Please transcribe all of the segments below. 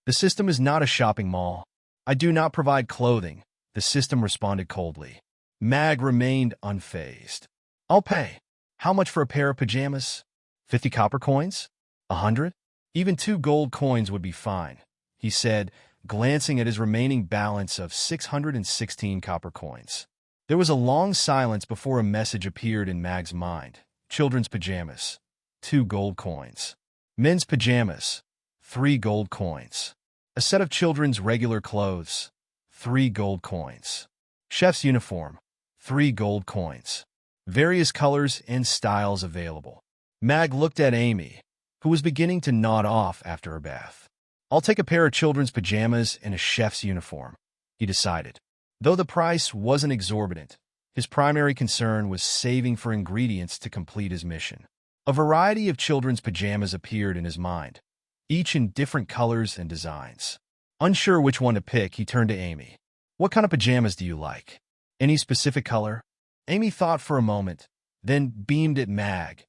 The system is not a shopping mall. I do not provide clothing, the system responded coldly. Mag remained unfazed. I'll pay. How much for a pair of pajamas? 50 copper coins? 100? Even 2 gold coins would be fine, he said, glancing at his remaining balance of 616 copper coins. There was a long silence before a message appeared in Mag's mind. Children's pajamas, 2 gold coins. Men's pajamas, 3 gold coins. A set of children's regular clothes, 3 gold coins. Chef's uniform, 3 gold coins. Various colors and styles available. Mag looked at Amy, who was beginning to nod off after her bath. I'll take a pair of children's pajamas and a chef's uniform, he decided. Though the price wasn't exorbitant, his primary concern was saving for ingredients to complete his mission. A variety of children's pajamas appeared in his mind, each in different colors and designs. Unsure which one to pick, he turned to Amy. What kind of pajamas do you like? Any specific color? Amy thought for a moment, then beamed at Mag.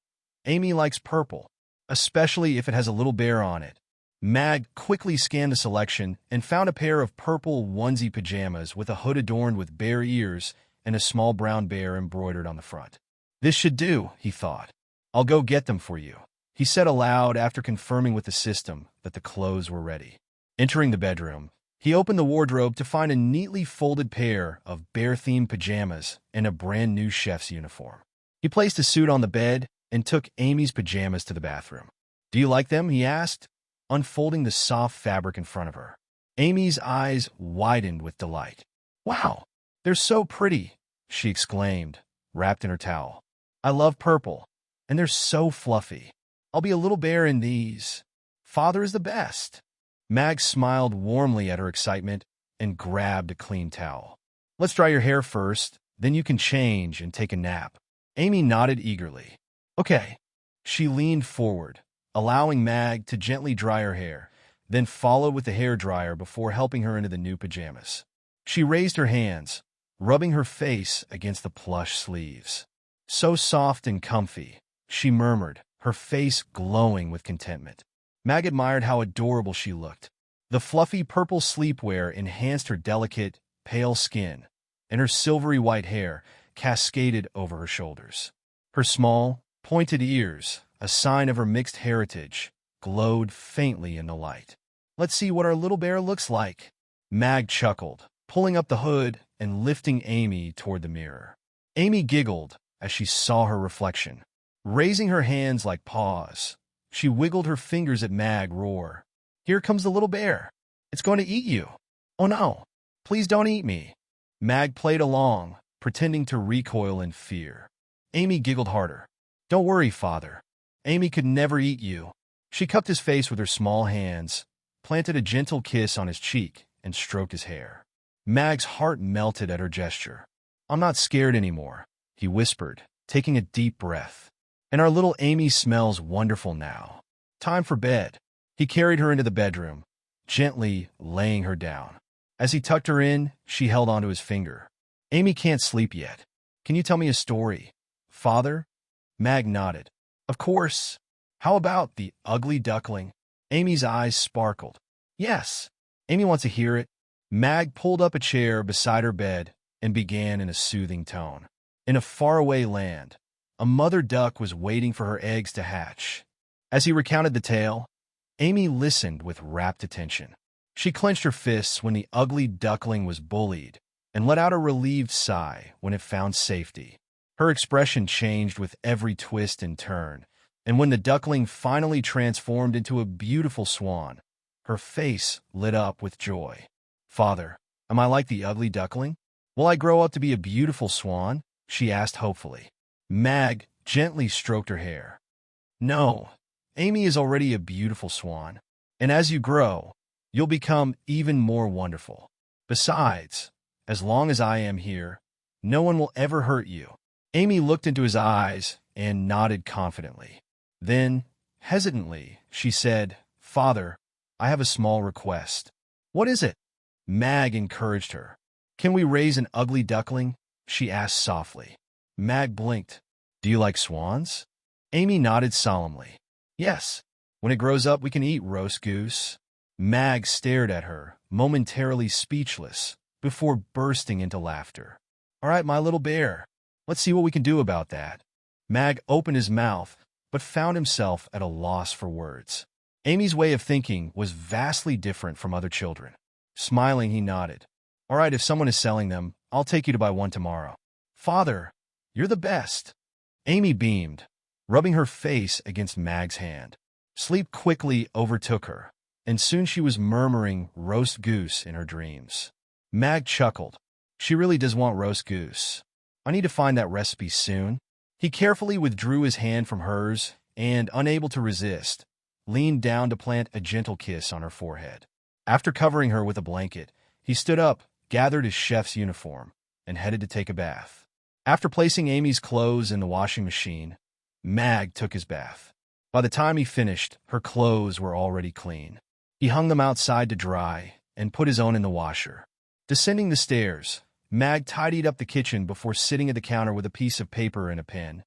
Amy likes purple, especially if it has a little bear on it. Mag quickly scanned the selection and found a pair of purple onesie pajamas with a hood adorned with bear ears and a small brown bear embroidered on the front. This should do, he thought. I'll go get them for you, he said aloud after confirming with the system that the clothes were ready. Entering the bedroom, he opened the wardrobe to find a neatly folded pair of bear-themed pajamas and a brand-new chef's uniform. He placed a suit on the bed and took Amy's pajamas to the bathroom. Do you like them? He asked, unfolding the soft fabric in front of her. Amy's eyes widened with delight. Wow, they're so pretty, she exclaimed, wrapped in her towel. I love purple, and they're so fluffy. I'll be a little bear in these. Father is the best. Mag smiled warmly at her excitement and grabbed a clean towel. Let's dry your hair first, then you can change and take a nap. Amy nodded eagerly. Okay. She leaned forward, allowing Mag to gently dry her hair, then followed with the hairdryer before helping her into the new pajamas. She raised her hands, rubbing her face against the plush sleeves. So soft and comfy, she murmured, her face glowing with contentment. Mag admired how adorable she looked. The fluffy purple sleepwear enhanced her delicate, pale skin, and her silvery white hair cascaded over her shoulders. Her small, pointed ears, a sign of her mixed heritage, glowed faintly in the light. Let's see what our little bear looks like. Mag chuckled, pulling up the hood and lifting Amy toward the mirror. Amy giggled as she saw her reflection. Raising her hands like paws, she wiggled her fingers at Mag, roar. Here comes the little bear. It's going to eat you. Oh no, please don't eat me. Mag played along, pretending to recoil in fear. Amy giggled harder. Don't worry, Father. Amy could never eat you. She cupped his face with her small hands, planted a gentle kiss on his cheek, and stroked his hair. Mag's heart melted at her gesture. I'm not scared anymore, he whispered, taking a deep breath. And our little Amy smells wonderful now. Time for bed. He carried her into the bedroom, gently laying her down. As he tucked her in, she held onto his finger. Amy can't sleep yet. Can you tell me a story, Father? Mag nodded. Of course. How about the ugly duckling? Amy's eyes sparkled. Yes. Amy wants to hear it. Mag pulled up a chair beside her bed and began in a soothing tone. In a faraway land, a mother duck was waiting for her eggs to hatch. As he recounted the tale, Amy listened with rapt attention. She clenched her fists when the ugly duckling was bullied and let out a relieved sigh when it found safety. Her expression changed with every twist and turn, and when the duckling finally transformed into a beautiful swan, her face lit up with joy. Father, am I like the ugly duckling? Will I grow up to be a beautiful swan? She asked hopefully. Mag gently stroked her hair. No, Amy is already a beautiful swan, and as you grow, you'll become even more wonderful. Besides, as long as I am here, no one will ever hurt you. Amy looked into his eyes and nodded confidently. Then, hesitantly, she said, Father, I have a small request. What is it? Mag encouraged her. Can we raise an ugly duckling? She asked softly. Mag blinked. Do you like swans? Amy nodded solemnly. Yes. When it grows up, we can eat roast goose. Mag stared at her, momentarily speechless, before bursting into laughter. "All right, my little bear. Let's see what we can do about that." Mag opened his mouth, but found himself at a loss for words. Amy's way of thinking was vastly different from other children. Smiling, he nodded. "All right, if someone is selling them, I'll take you to buy one tomorrow." "Father, you're the best." Amy beamed, rubbing her face against Mag's hand. Sleep quickly overtook her, and soon she was murmuring roast goose in her dreams. Mag chuckled. "She really does want roast goose. I need to find that recipe soon." He carefully withdrew his hand from hers and, unable to resist, leaned down to plant a gentle kiss on her forehead. After covering her with a blanket, he stood up, gathered his chef's uniform, and headed to take a bath. After placing Amy's clothes in the washing machine, Mag took his bath. By the time he finished, her clothes were already clean. He hung them outside to dry and put his own in the washer. Descending the stairs, Mag tidied up the kitchen before sitting at the counter with a piece of paper and a pen,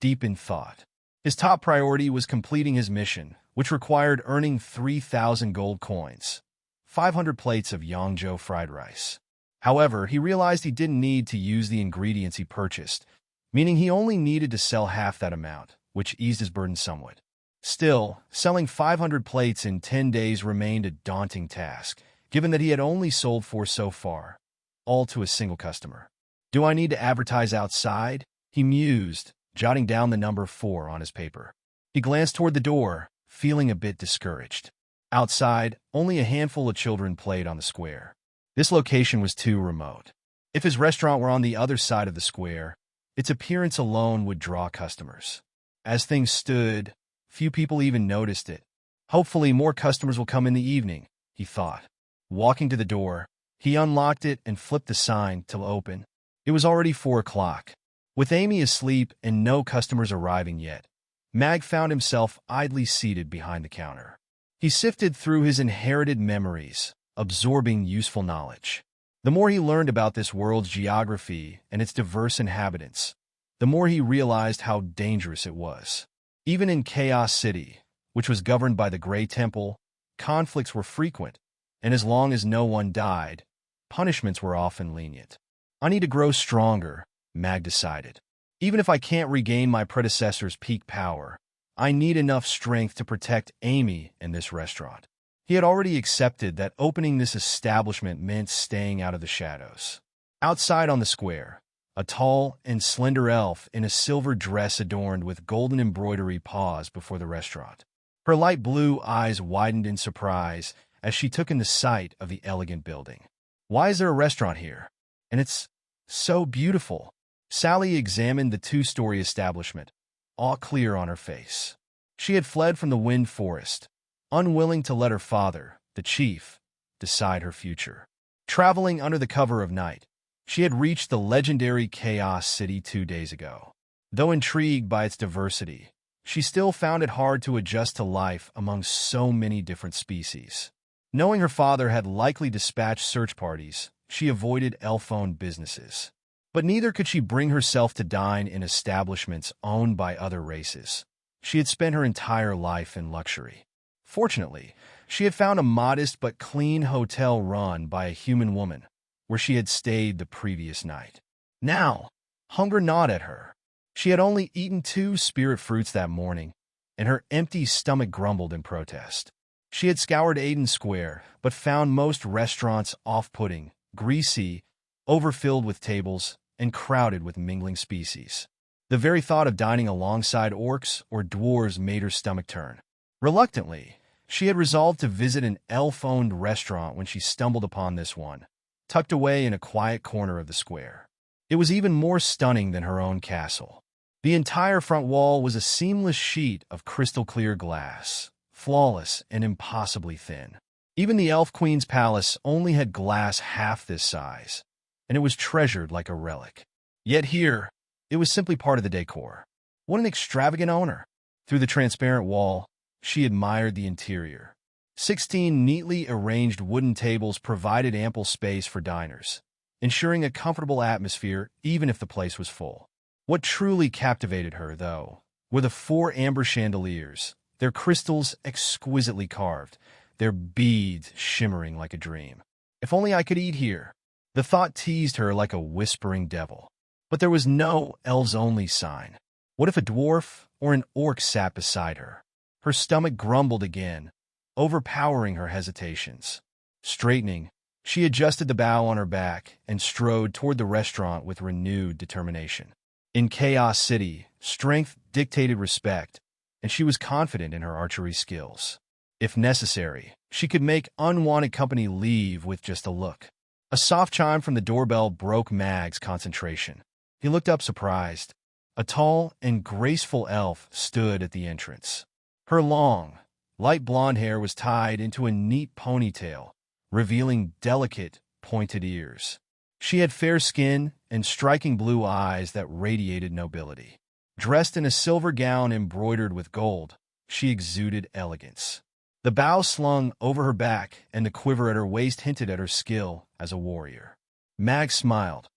deep in thought. His top priority was completing his mission, which required earning 3,000 gold coins, 500 plates of Yangzhou fried rice. However, he realized he didn't need to use the ingredients he purchased, meaning he only needed to sell half that amount, which eased his burden somewhat. Still, selling 500 plates in 10 days remained a daunting task, given that he had only sold 4 so far, all to a single customer. "Do I need to advertise outside?" he mused, jotting down the number 4 on his paper. He glanced toward the door, feeling a bit discouraged. Outside, only a handful of children played on the square. This location was too remote. If his restaurant were on the other side of the square, its appearance alone would draw customers. As things stood, few people even noticed it. Hopefully more customers will come in the evening, he thought. Walking to the door, he unlocked it and flipped the sign to open. It was already 4 o'clock. With Amy asleep and no customers arriving yet, Mag found himself idly seated behind the counter. He sifted through his inherited memories, absorbing useful knowledge. The more he learned about this world's geography and its diverse inhabitants, the more he realized how dangerous it was. Even in Chaos City, which was governed by the Grey Temple, conflicts were frequent, and as long as no one died, punishments were often lenient. "I need to grow stronger," Mag decided. "Even if I can't regain my predecessor's peak power, I need enough strength to protect Amy and this restaurant." He had already accepted that opening this establishment meant staying out of the shadows. Outside on the square, a tall and slender elf in a silver dress adorned with golden embroidery paused before the restaurant. Her light blue eyes widened in surprise as she took in the sight of the elegant building. "Why is there a restaurant here? And it's so beautiful." Sally examined the 2-story establishment, awe clear on her face. She had fled from the Wind Forest, unwilling to let her father, the chief, decide her future. Traveling under the cover of night, she had reached the legendary Chaos City 2 days ago. Though intrigued by its diversity, she still found it hard to adjust to life among so many different species. Knowing her father had likely dispatched search parties, she avoided elf-owned businesses. But neither could she bring herself to dine in establishments owned by other races. She had spent her entire life in luxury. Fortunately, she had found a modest but clean hotel run by a human woman, where she had stayed the previous night. Now, hunger gnawed at her. She had only eaten 2 spirit fruits that morning, and her empty stomach grumbled in protest. She had scoured Aiden Square, but found most restaurants off-putting, greasy, overfilled with tables, and crowded with mingling species. The very thought of dining alongside orcs or dwarves made her stomach turn. Reluctantly, she had resolved to visit an elf-owned restaurant when she stumbled upon this one, tucked away in a quiet corner of the square. It was even more stunning than her own castle. The entire front wall was a seamless sheet of crystal-clear glass, flawless and impossibly thin. Even the Elf Queen's palace only had glass half this size, and it was treasured like a relic. Yet here, it was simply part of the decor. What an extravagant owner! Through the transparent wall, she admired the interior. 16 neatly arranged wooden tables provided ample space for diners, ensuring a comfortable atmosphere even if the place was full. What truly captivated her, though, were the 4 amber chandeliers, their crystals exquisitely carved, their beads shimmering like a dream. If only I could eat here. The thought teased her like a whispering devil. But there was no elves-only sign. What if a dwarf or an orc sat beside her? Her stomach grumbled again, overpowering her hesitations. Straightening, she adjusted the bow on her back and strode toward the restaurant with renewed determination. In Chaos City, strength dictated respect, and she was confident in her archery skills. If necessary, she could make unwanted company leave with just a look. A soft chime from the doorbell broke Mag's concentration. He looked up surprised. A tall and graceful elf stood at the entrance. Her long, light blonde hair was tied into a neat ponytail, revealing delicate, pointed ears. She had fair skin and striking blue eyes that radiated nobility. Dressed in a silver gown embroidered with gold, she exuded elegance. The bow slung over her back and the quiver at her waist hinted at her skill as a warrior. Mag smiled.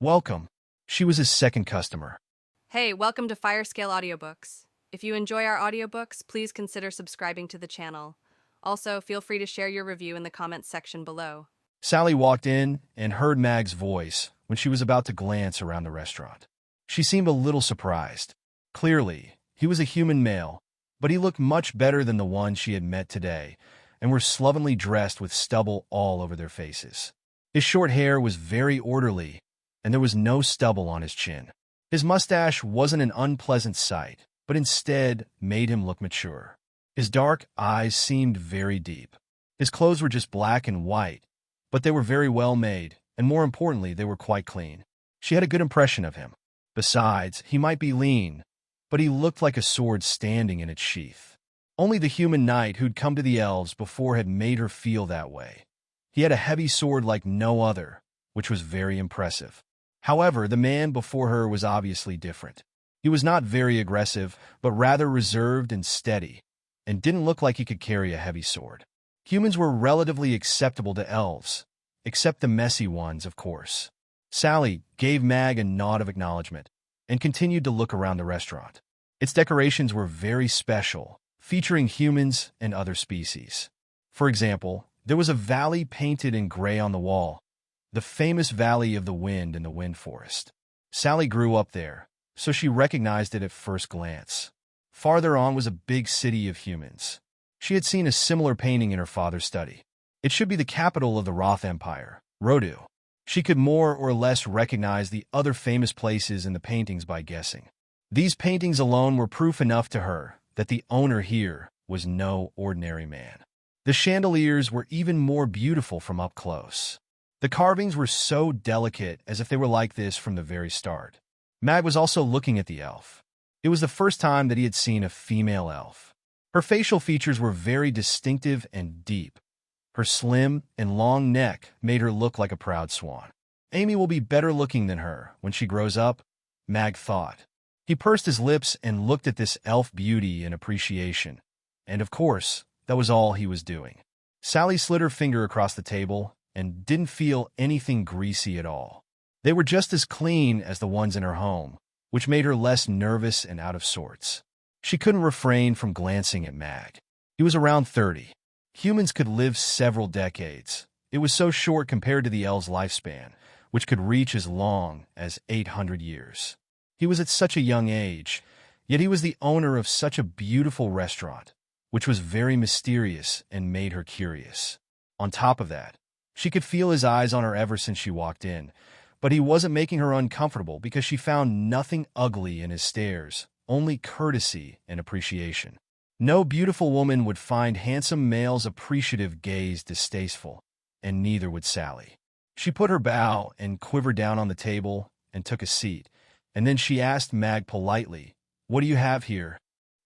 Welcome. She was his second customer. Hey, welcome to Firescale Audiobooks. If you enjoy our audiobooks, please consider subscribing to the channel. Also, feel free to share your review in the comments section below. Sally walked in and heard Mag's voice when she was about to glance around the restaurant. She seemed a little surprised. Clearly, he was a human male, but he looked much better than the one she had met today, and were slovenly dressed with stubble all over their faces. His short hair was very orderly, and there was no stubble on his chin. His mustache wasn't an unpleasant sight, but instead made him look mature. His dark eyes seemed very deep. His clothes were just black and white, but they were very well made, and more importantly, they were quite clean. She had a good impression of him. Besides, he might be lean, but he looked like a sword standing in its sheath. Only the human knight who'd come to the elves before had made her feel that way. He had a heavy sword like no other, which was very impressive. However, the man before her was obviously different. He was not very aggressive, but rather reserved and steady, and didn't look like he could carry a heavy sword. Humans were relatively acceptable to elves, except the messy ones, of course. Sally gave Mag a nod of acknowledgement and continued to look around the restaurant. Its decorations were very special, featuring humans and other species. For example, there was a valley painted in gray on the wall, the famous Valley of the Wind in the Wind Forest. Sally grew up there, so she recognized it at first glance. Farther on was a big city of humans. She had seen a similar painting in her father's study. It should be the capital of the Roth Empire, Rodu. She could more or less recognize the other famous places in the paintings by guessing. These paintings alone were proof enough to her that the owner here was no ordinary man. The chandeliers were even more beautiful from up close. The carvings were so delicate, as if they were like this from the very start. Mag was also looking at the elf. It was the first time that he had seen a female elf. Her facial features were very distinctive and deep. Her slim and long neck made her look like a proud swan. Amy will be better looking than her when she grows up, Mag thought. He pursed his lips and looked at this elf beauty in appreciation. And of course, that was all he was doing. Sally slid her finger across the table and didn't feel anything greasy at all. They were just as clean as the ones in her home, which made her less nervous and out of sorts. She couldn't refrain from glancing at Mag. He was around 30. Humans could live several decades. It was so short compared to the elves' lifespan, which could reach as long as 800 years. He was at such a young age, yet he was the owner of such a beautiful restaurant, which was very mysterious and made her curious. On top of that, she could feel his eyes on her ever since she walked in, but he wasn't making her uncomfortable because she found nothing ugly in his stares, only courtesy and appreciation. No beautiful woman would find handsome male's appreciative gaze distasteful, and neither would Sally. She put her bow and quiver down on the table and took a seat, and then she asked Mag politely, "What do you have here?"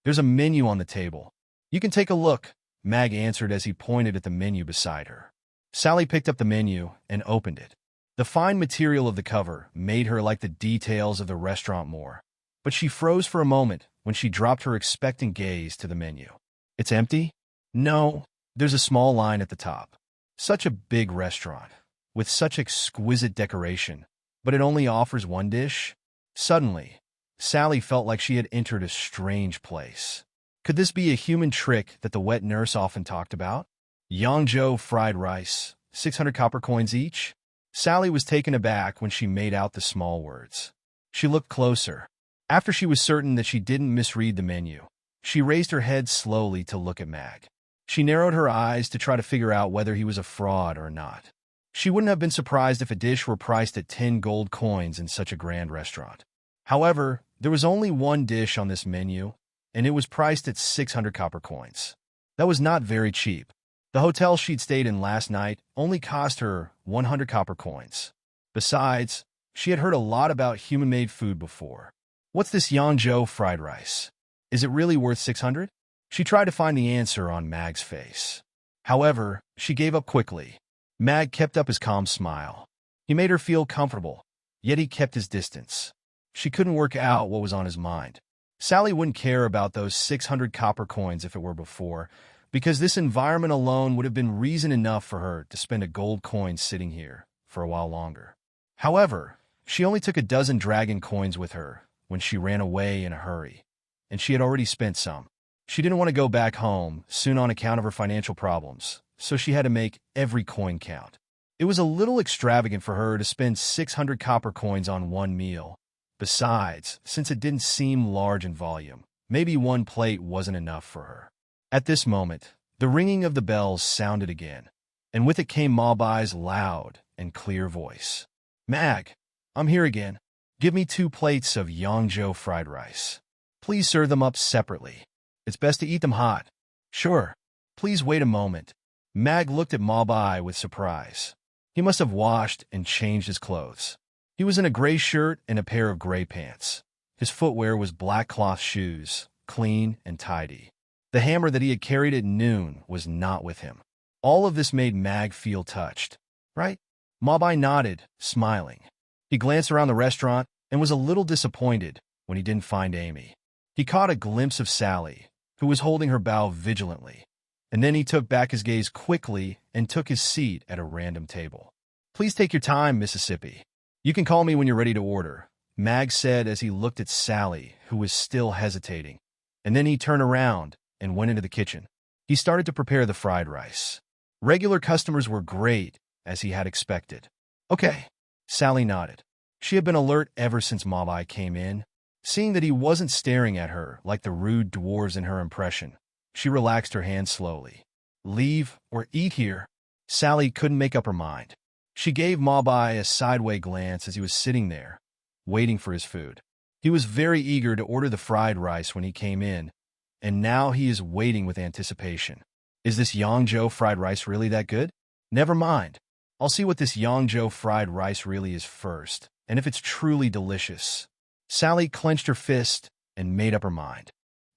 "There's a menu on the table. You can take a look," Mag answered as he pointed at the menu beside her. Sally picked up the menu and opened it. The fine material of the cover made her like the details of the restaurant more, but she froze for a moment when she dropped her expectant gaze to the menu. "It's empty?" "No, there's a small line at the top." Such a big restaurant, with such exquisite decoration, but it only offers one dish? Suddenly, Sally felt like she had entered a strange place. Could this be a human trick that the wet nurse often talked about? Yangzhou fried rice, 600 copper coins each. Sally was taken aback when she made out the small words. She looked closer. After she was certain that she didn't misread the menu, she raised her head slowly to look at Mag. She narrowed her eyes to try to figure out whether he was a fraud or not. She wouldn't have been surprised if a dish were priced at 10 gold coins in such a grand restaurant. However, there was only one dish on this menu, and it was priced at 600 copper coins. That was not very cheap. The hotel she'd stayed in last night only cost her 100 copper coins. Besides, she had heard a lot about human-made food before. What's this Yangzhou fried rice? Is it really worth 600? She tried to find the answer on Mag's face. However, she gave up quickly. Mag kept up his calm smile. He made her feel comfortable, yet he kept his distance. She couldn't work out what was on his mind. Sally wouldn't care about those 600 copper coins if it were before, because this environment alone would have been reason enough for her to spend a gold coin sitting here for a while longer. However, she only took a dozen dragon coins with her when she ran away in a hurry, and she had already spent some. She didn't want to go back home soon on account of her financial problems, so she had to make every coin count. It was a little extravagant for her to spend 600 copper coins on one meal. Besides, since it didn't seem large in volume, maybe one plate wasn't enough for her. At this moment, the ringing of the bells sounded again, and with it came Mobai's loud and clear voice. Mag, I'm here again. Give me 2 plates of Yangzhou fried rice. Please serve them up separately. It's best to eat them hot. Sure. Please wait a moment. Mag looked at Mobai with surprise. He must have washed and changed his clothes. He was in a gray shirt and a pair of gray pants. His footwear was black cloth shoes, clean and tidy. The hammer that he had carried at noon was not with him. All of this made Mag feel touched. Right? Mobai nodded, smiling. He glanced around the restaurant and was a little disappointed when he didn't find Amy. He caught a glimpse of Sally, who was holding her bow vigilantly, and then he took back his gaze quickly and took his seat at a random table. Please take your time, Mississippi. You can call me when you're ready to order, Mag said as he looked at Sally, who was still hesitating, and then he turned around and went into the kitchen. He started to prepare the fried rice. Regular customers were great, as he had expected. Okay, Sally nodded. She had been alert ever since Mobai came in. Seeing that he wasn't staring at her like the rude dwarves in her impression, she relaxed her hand slowly. Leave or eat here? Sally couldn't make up her mind. She gave Mobai a sideway glance as he was sitting there, waiting for his food. He was very eager to order the fried rice when he came in, and now he is waiting with anticipation. Is this Yangzhou fried rice really that good? Never mind. I'll see what this Yangzhou fried rice really is first, and if it's truly delicious. Sally clenched her fist and made up her mind.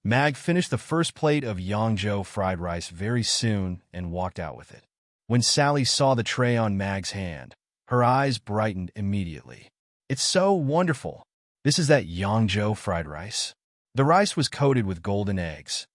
Mag finished the first plate of Yangzhou fried rice very soon and walked out with it. When Sally saw the tray on Mag's hand, her eyes brightened immediately. It's so wonderful. This is that Yangzhou fried rice. The rice was coated with golden eggs.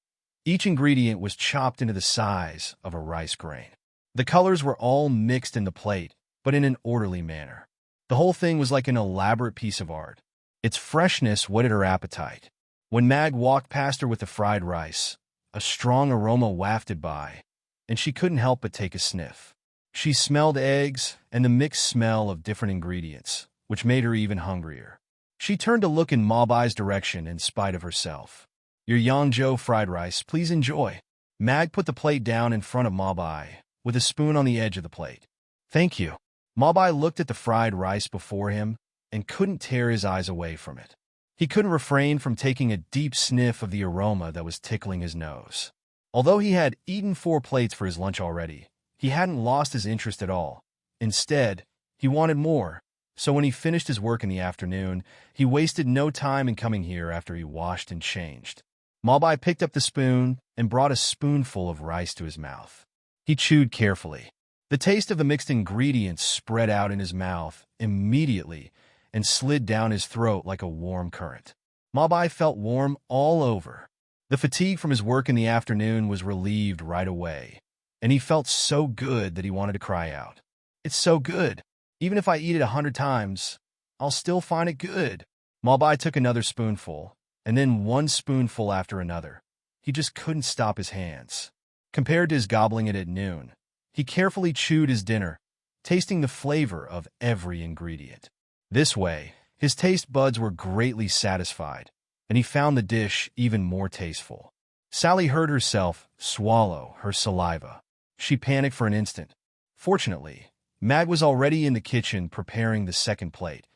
Each ingredient was chopped into the size of a rice grain. The colors were all mixed in the plate, but in an orderly manner. The whole thing was like an elaborate piece of art. Its freshness whetted her appetite. When Mag walked past her with the fried rice, a strong aroma wafted by, and she couldn't help but take a sniff. She smelled eggs and the mixed smell of different ingredients, which made her even hungrier. She turned to look in Mobai's direction in spite of herself. Your Yangzhou fried rice, please enjoy. Mag put the plate down in front of Mobai, with a spoon on the edge of the plate. Thank you. Mobai looked at the fried rice before him and couldn't tear his eyes away from it. He couldn't refrain from taking a deep sniff of the aroma that was tickling his nose. Although he had eaten 4 plates for his lunch already, he hadn't lost his interest at all. Instead, he wanted more, so when he finished his work in the afternoon, he wasted no time in coming here after he washed and changed. Mobai picked up the spoon and brought a spoonful of rice to his mouth. He chewed carefully. The taste of the mixed ingredients spread out in his mouth immediately and slid down his throat like a warm current. Mobai felt warm all over. The fatigue from his work in the afternoon was relieved right away, and he felt so good that he wanted to cry out. It's so good. Even if I eat it 100 times, I'll still find it good. Mobai took another spoonful, and then one spoonful after another. He just couldn't stop his hands. compared to his gobbling it at noon. He carefully chewed his dinner, tasting the flavor of every ingredient. This way, his taste buds were greatly satisfied, and he found the dish even more tasteful. Sally heard herself swallow her saliva. She panicked for an instant. Fortunately, Mag was already in the kitchen preparing the second plate,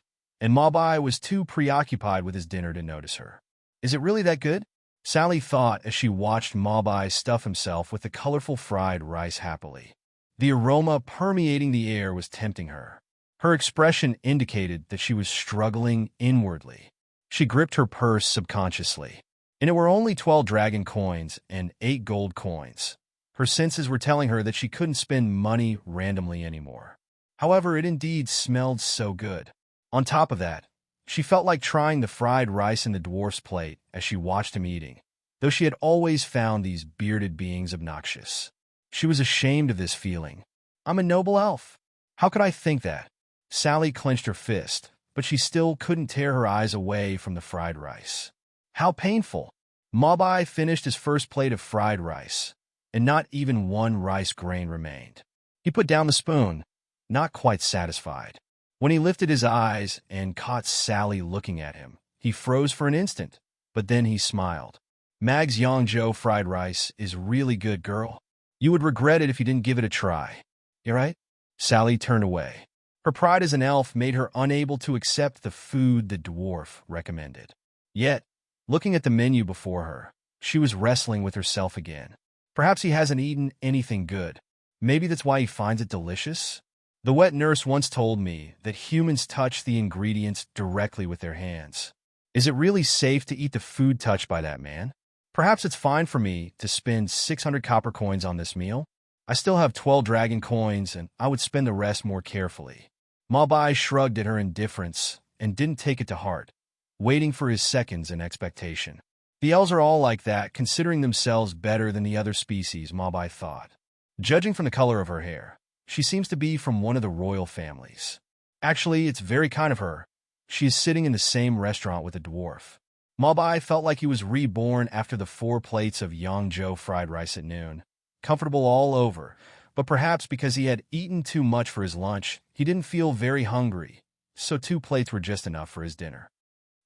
and Mabai was too preoccupied with his dinner to notice her. Is it really that good? Sally thought as she watched Mabai stuff himself with the colorful fried rice happily. The aroma permeating the air was tempting her. Her expression indicated that she was struggling inwardly. She gripped her purse subconsciously, and it were only 12 dragon coins and 8 gold coins. Her senses were telling her that she couldn't spend money randomly anymore. However, it indeed smelled so good. On top of that, she felt like trying the fried rice in the dwarf's plate as she watched him eating, though she had always found these bearded beings obnoxious. She was ashamed of this feeling. I'm a noble elf. How could I think that? Sally clenched her fist, but she still couldn't tear her eyes away from the fried rice. How painful! Mabai finished his first plate of fried rice, and not even one rice grain remained. He put down the spoon, not quite satisfied. When he lifted his eyes and caught Sally looking at him, he froze for an instant, but then he smiled. Mag's Yangzhou fried rice is really good, girl. You would regret it if you didn't give it a try. You right? Sally turned away. Her pride as an elf made her unable to accept the food the dwarf recommended. Yet, looking at the menu before her, she was wrestling with herself again. Perhaps he hasn't eaten anything good. Maybe that's why he finds it delicious? The wet nurse once told me that humans touch the ingredients directly with their hands. Is it really safe to eat the food touched by that man? Perhaps it's fine for me to spend 600 copper coins on this meal. I still have 12 dragon coins, and I would spend the rest more carefully. Mabai shrugged at her indifference and didn't take it to heart, waiting for his seconds in expectation. The elves are all like that, considering themselves better than the other species, Mabai thought. Judging from the color of her hair, she seems to be from one of the royal families. Actually, it's very kind of her. She is sitting in the same restaurant with a dwarf. Mabai felt like he was reborn after the 4 plates of Yangzhou fried rice at noon. Comfortable all over, but perhaps because he had eaten too much for his lunch, he didn't feel very hungry, so 2 plates were just enough for his dinner.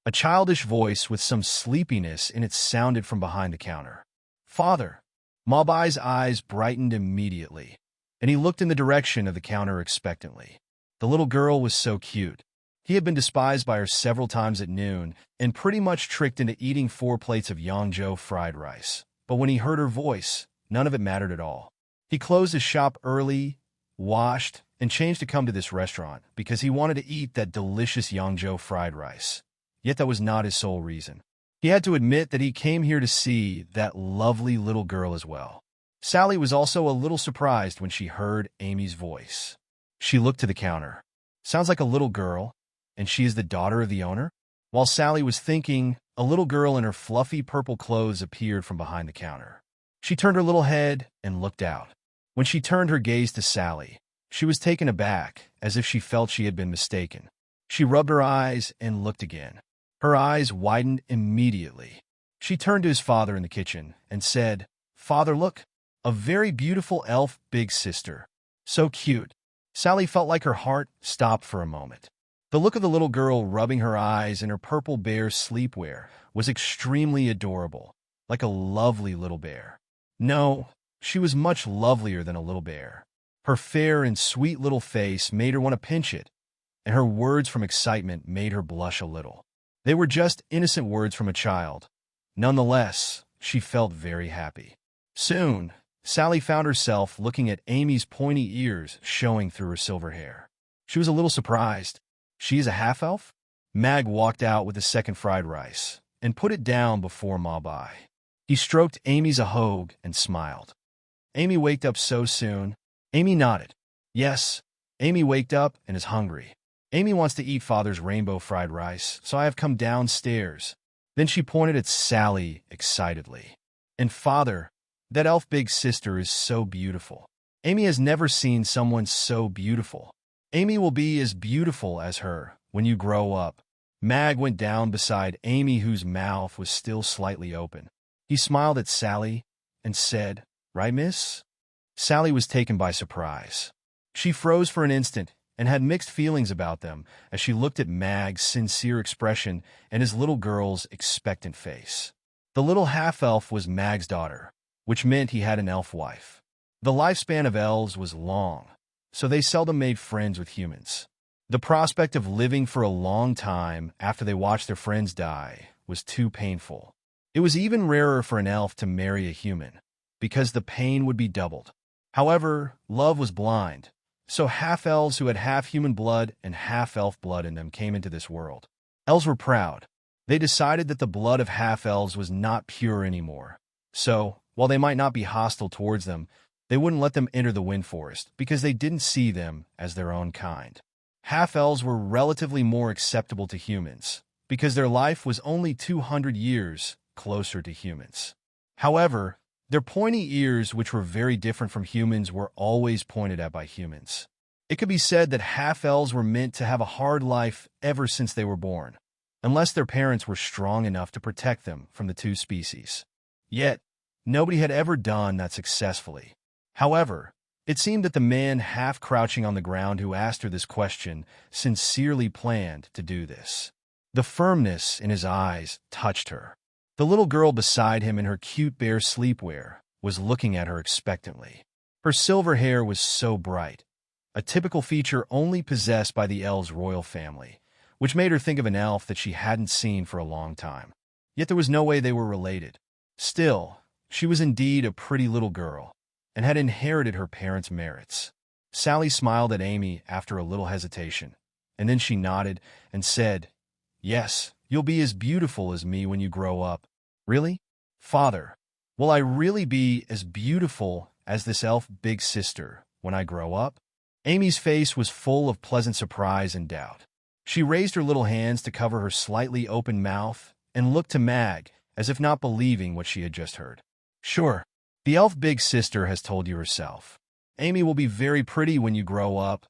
A childish voice with some sleepiness in it sounded from behind the counter. Father! Mabai's eyes brightened immediately, and he looked in the direction of the counter expectantly. The little girl was so cute. He had been despised by her several times at noon and pretty much tricked into eating 4 plates of Yangzhou fried rice. But when he heard her voice, none of it mattered at all. He closed his shop early, washed, and changed to come to this restaurant because he wanted to eat that delicious Yangzhou fried rice. Yet that was not his sole reason. He had to admit that he came here to see that lovely little girl as well. Sally was also a little surprised when she heard Amy's voice. She looked to the counter. Sounds like a little girl, and she is the daughter of the owner? While Sally was thinking, a little girl in her fluffy purple clothes appeared from behind the counter. She turned her little head and looked out. When she turned her gaze to Sally, she was taken aback, as if she felt she had been mistaken. She rubbed her eyes and looked again. Her eyes widened immediately. She turned to his father in the kitchen and said, "Father, look, a very beautiful elf big sister. So cute." Sally felt like her heart stopped for a moment. The look of the little girl rubbing her eyes in her purple bear sleepwear was extremely adorable, like a lovely little bear. No, she was much lovelier than a little bear. Her fair and sweet little face made her want to pinch it, and her words from excitement made her blush a little. They were just innocent words from a child. Nonetheless, she felt very happy. Soon, Sally found herself looking at Amy's pointy ears showing through her silver hair. She was a little surprised. She is a half-elf? Mag walked out with the second fried rice and put it down before Mabai. He stroked Amy's ahogue and smiled. Amy waked up so soon. Amy nodded. Yes, Amy waked up and is hungry. Amy wants to eat Father's rainbow fried rice, so I have come downstairs. Then she pointed at Sally excitedly. And Father, that elf big sister is so beautiful. Amy has never seen someone so beautiful. Amy will be as beautiful as her when you grow up. Mag went down beside Amy, whose mouth was still slightly open. He smiled at Sally and said, right, miss? Sally was taken by surprise. She froze for an instant and had mixed feelings about them as she looked at Mag's sincere expression and his little girl's expectant face. The little half-elf was Mag's daughter, which meant he had an elf wife. The lifespan of elves was long, so they seldom made friends with humans. The prospect of living for a long time after they watched their friends die was too painful. It was even rarer for an elf to marry a human, because the pain would be doubled. However, love was blind, so half-elves who had half-human blood and half-elf blood in them came into this world. Elves were proud. They decided that the blood of half-elves was not pure anymore. So, while they might not be hostile towards them, they wouldn't let them enter the wind forest because they didn't see them as their own kind. Half-elves were relatively more acceptable to humans because their life was only 200 years closer to humans. However, their pointy ears, which were very different from humans, were always pointed at by humans. It could be said that half-elves were meant to have a hard life ever since they were born, unless their parents were strong enough to protect them from the two species. Yet, nobody had ever done that successfully. However, it seemed that the man half crouching on the ground who asked her this question sincerely planned to do this. The firmness in his eyes touched her. The little girl beside him in her cute bear sleepwear was looking at her expectantly. Her silver hair was so bright, a typical feature only possessed by the elves' royal family, which made her think of an elf that she hadn't seen for a long time. Yet there was no way they were related. Still, she was indeed a pretty little girl, and had inherited her parents' merits. Sally smiled at Amy after a little hesitation, and then she nodded and said, "Yes, you'll be as beautiful as me when you grow up." "Really? Father, will I really be as beautiful as this elf big sister when I grow up?" Amy's face was full of pleasant surprise and doubt. She raised her little hands to cover her slightly open mouth and looked to Mag as if not believing what she had just heard. "Sure. The elf big sister has told you herself. Amy will be very pretty when you grow up,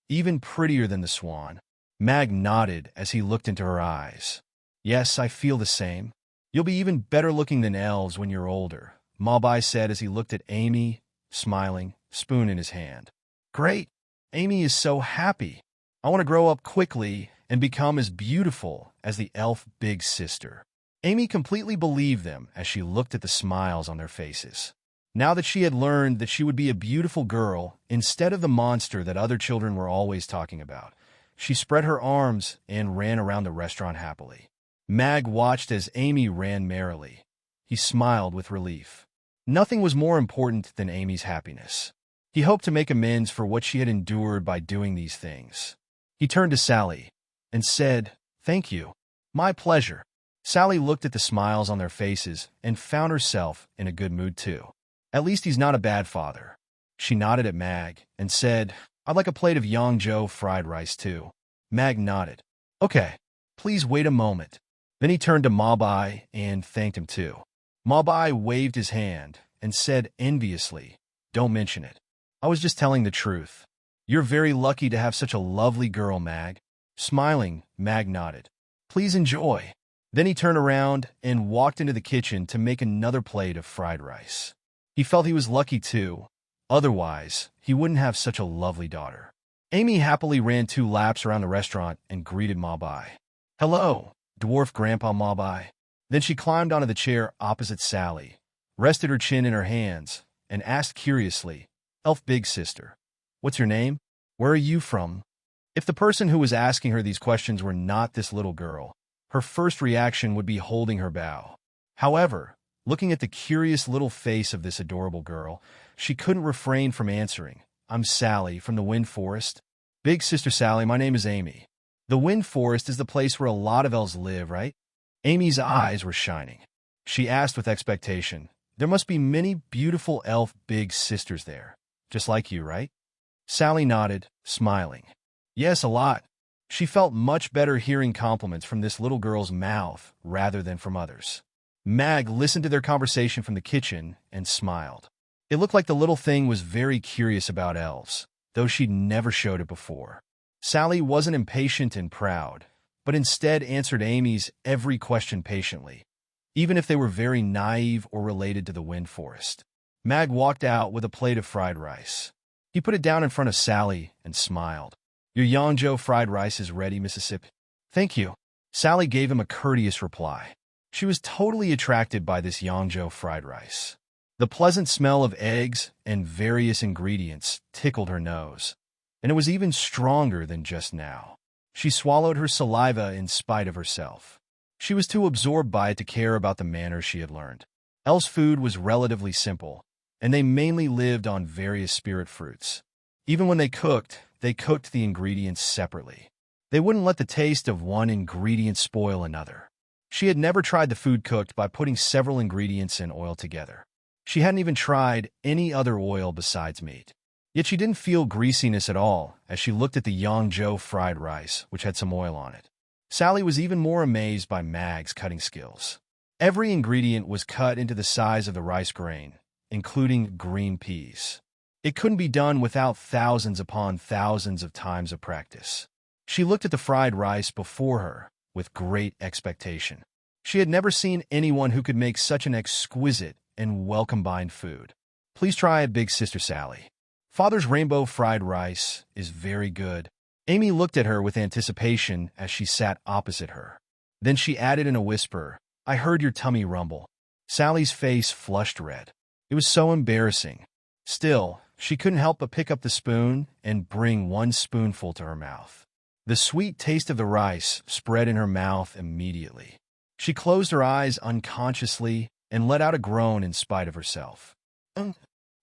even prettier than the swan." Mag nodded as he looked into her eyes. "Yes, I feel the same. You'll be even better looking than elves when you're older," Malbai said as he looked at Amy, smiling, spoon in his hand. "Great! Amy is so happy. I want to grow up quickly and become as beautiful as the elf big sister." Amy completely believed them as she looked at the smiles on their faces. Now that she had learned that she would be a beautiful girl instead of the monster that other children were always talking about, she spread her arms and ran around the restaurant happily. Mag watched as Amy ran merrily. He smiled with relief. Nothing was more important than Amy's happiness. He hoped to make amends for what she had endured by doing these things. He turned to Sally and said, "Thank you." "My pleasure." Sally looked at the smiles on their faces and found herself in a good mood too. At least he's not a bad father. She nodded at Mag and said, "I'd like a plate of Yangzhou fried rice too." Mag nodded. "Okay, please wait a moment." Then he turned to Malbai and thanked him too. Malbai waved his hand and said enviously, "Don't mention it. I was just telling the truth. You're very lucky to have such a lovely girl, Mag." Smiling, Mag nodded. "Please enjoy." Then he turned around and walked into the kitchen to make another plate of fried rice. He felt he was lucky too. Otherwise, he wouldn't have such a lovely daughter. Amy happily ran 2 laps around the restaurant and greeted Malbai. "Hello, dwarf Grandpa Malbai." Then she climbed onto the chair opposite Sally, rested her chin in her hands, and asked curiously, "Elf big sister, what's your name? Where are you from?" If the person who was asking her these questions were not this little girl, her first reaction would be holding her bow. However, looking at the curious little face of this adorable girl, she couldn't refrain from answering, "I'm Sally from the Wind Forest." "Big Sister Sally, my name is Amy. The Wind Forest is the place where a lot of elves live, right?" Amy's eyes were shining. She asked with expectation, "There must be many beautiful elf big sisters there, just like you, right?" Sally nodded, smiling. "Yes, a lot." She felt much better hearing compliments from this little girl's mouth rather than from others. Mag listened to their conversation from the kitchen and smiled. It looked like the little thing was very curious about elves, though she'd never showed it before. Sally wasn't impatient and proud, but instead answered Amy's every question patiently, even if they were very naive or related to the Wind Forest. Mag walked out with a plate of fried rice. He put it down in front of Sally and smiled. Your Yangzhou fried rice is ready, Mississippi. Thank you. Sally gave him a courteous reply. She was totally attracted by this Yangzhou fried rice. The pleasant smell of eggs and various ingredients tickled her nose, and it was even stronger than just now. She swallowed her saliva in spite of herself. She was too absorbed by it to care about the manners she had learned. Elves' food was relatively simple, and they mainly lived on various spirit fruits. Even when they cooked the ingredients separately. They wouldn't let the taste of one ingredient spoil another. She had never tried the food cooked by putting several ingredients in oil together. She hadn't even tried any other oil besides meat. Yet she didn't feel greasiness at all as she looked at the Yangzhou fried rice, which had some oil on it. Sally was even more amazed by Mag's cutting skills. Every ingredient was cut into the size of the rice grain, including green peas. It couldn't be done without thousands upon thousands of times of practice. She looked at the fried rice before her with great expectation. She had never seen anyone who could make such an exquisite and well-combined food. Please try it, Big Sister Sally. Father's rainbow fried rice is very good. Amy looked at her with anticipation as she sat opposite her. Then she added in a whisper, I heard your tummy rumble. Sally's face flushed red. It was so embarrassing. Still, she couldn't help but pick up the spoon and bring one spoonful to her mouth. The sweet taste of the rice spread in her mouth immediately. She closed her eyes unconsciously and let out a groan in spite of herself.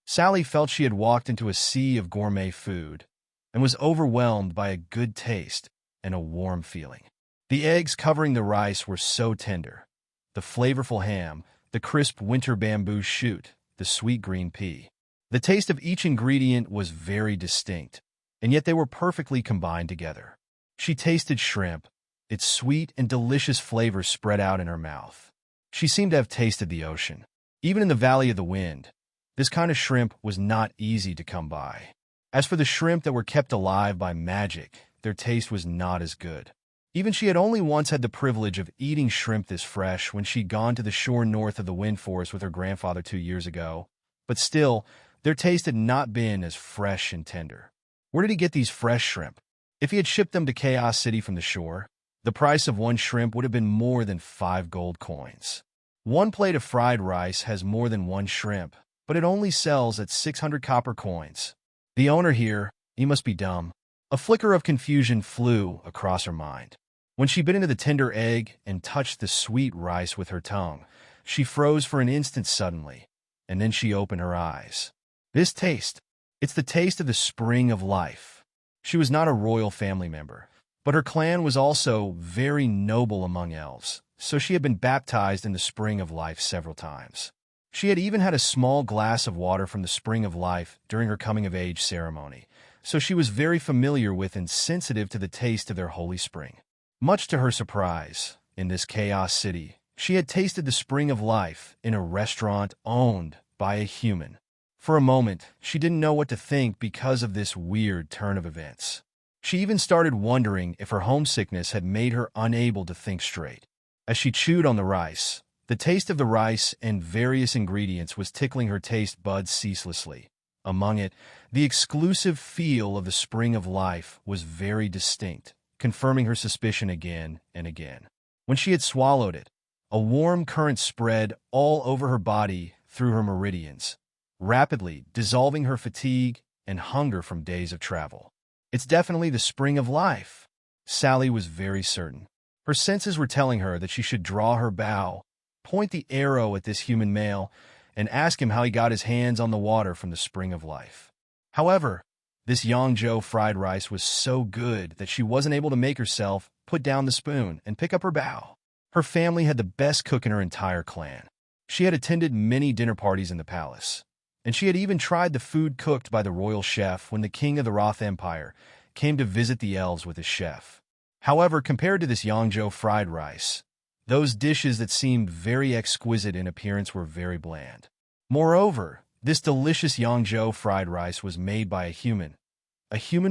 Sally felt she had walked into a sea of gourmet food and was overwhelmed by a good taste and a warm feeling. The eggs covering the rice were so tender. The flavorful ham, the crisp winter bamboo shoot, the sweet green pea. The taste of each ingredient was very distinct, and yet they were perfectly combined together. She tasted shrimp, its sweet and delicious flavor spread out in her mouth. She seemed to have tasted the ocean. Even in the Valley of the Wind, this kind of shrimp was not easy to come by. As for the shrimp that were kept alive by magic, their taste was not as good. Even she had only once had the privilege of eating shrimp this fresh when she'd gone to the shore north of the wind forest with her grandfather 2 years ago, but still, their taste had not been as fresh and tender. Where did he get these fresh shrimp? If he had shipped them to Chaos City from the shore, the price of one shrimp would have been more than 5 gold coins. One plate of fried rice has more than one shrimp, but it only sells at 600 copper coins. The owner here, he must be dumb. A flicker of confusion flew across her mind. When she bit into the tender egg and touched the sweet rice with her tongue, she froze for an instant suddenly, and then she opened her eyes. This taste, it's the taste of the spring of life. She was not a royal family member, but her clan was also very noble among elves, so she had been baptized in the spring of life several times. She had even had a small glass of water from the spring of life during her coming-of-age ceremony, so she was very familiar with and sensitive to the taste of their holy spring. Much to her surprise, in this Chaos City, she had tasted the spring of life in a restaurant owned by a human. For a moment, she didn't know what to think because of this weird turn of events. She even started wondering if her homesickness had made her unable to think straight. As she chewed on the rice, the taste of the rice and various ingredients was tickling her taste buds ceaselessly. Among it, the exclusive feel of the spring of life was very distinct, confirming her suspicion again and again. When she had swallowed it, a warm current spread all over her body through her meridians, rapidly dissolving her fatigue and hunger from days of travel. It's definitely the spring of life. Sally was very certain. Her senses were telling her that she should draw her bow, point the arrow at this human male, and ask him how he got his hands on the water from the spring of life. However, this Yangzhou fried rice was so good that she wasn't able to make herself put down the spoon and pick up her bow. Her family had the best cook in her entire clan. She had attended many dinner parties in the palace, and she had even tried the food cooked by the royal chef when the king of the Roth Empire came to visit the elves with his chef. However, compared to this Yangzhou fried rice, those dishes that seemed very exquisite in appearance were very bland. Moreover, this delicious Yangzhou fried rice was made by a human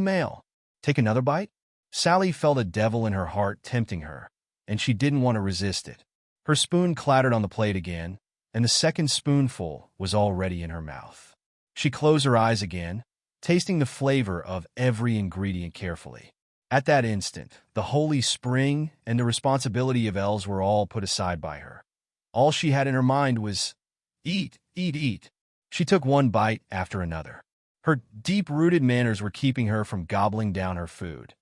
male. Take another bite? Sally felt a devil in her heart tempting her, and she didn't want to resist it. Her spoon clattered on the plate again, and the second spoonful was already in her mouth. She closed her eyes again, tasting the flavor of every ingredient carefully. At that instant, the holy spring and the responsibility of elves were all put aside by her. All she had in her mind was, eat, eat, eat. She took one bite after another. Her deep-rooted manners were keeping her from gobbling down her food.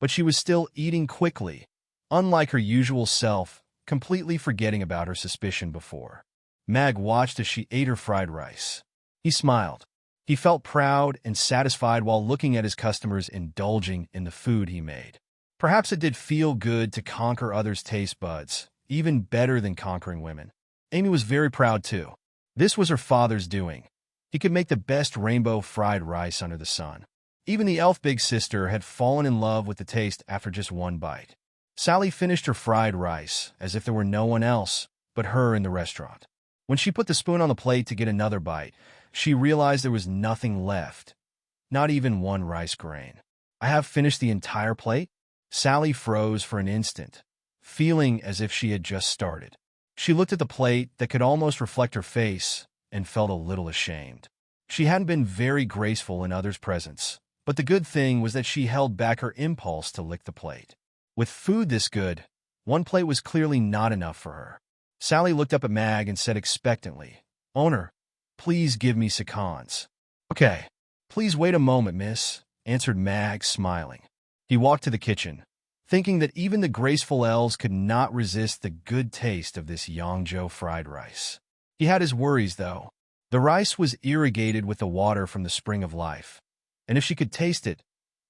But she was still eating quickly, unlike her usual self, completely forgetting about her suspicion before. Mag watched as she ate her fried rice. He smiled. He felt proud and satisfied while looking at his customers indulging in the food he made. Perhaps it did feel good to conquer others' taste buds, even better than conquering women. Amy was very proud too. This was her father's doing. He could make the best rainbow fried rice under the sun. Even the elf big sister had fallen in love with the taste after just one bite. Sally finished her fried rice as if there were no one else but her in the restaurant. When she put the spoon on the plate to get another bite, she realized there was nothing left, not even one rice grain. I have finished the entire plate? Sally froze for an instant, feeling as if she had just started. She looked at the plate that could almost reflect her face and felt a little ashamed. She hadn't been very graceful in others' presence, but the good thing was that she held back her impulse to lick the plate. With food this good, one plate was clearly not enough for her. Sally looked up at Mag and said expectantly, "Owner, please give me seconds." "Okay, please wait a moment, miss," answered Mag, smiling. He walked to the kitchen, thinking that even the graceful elves could not resist the good taste of this Yangzhou fried rice. He had his worries, though. The rice was irrigated with the water from the spring of life, and if she could taste it,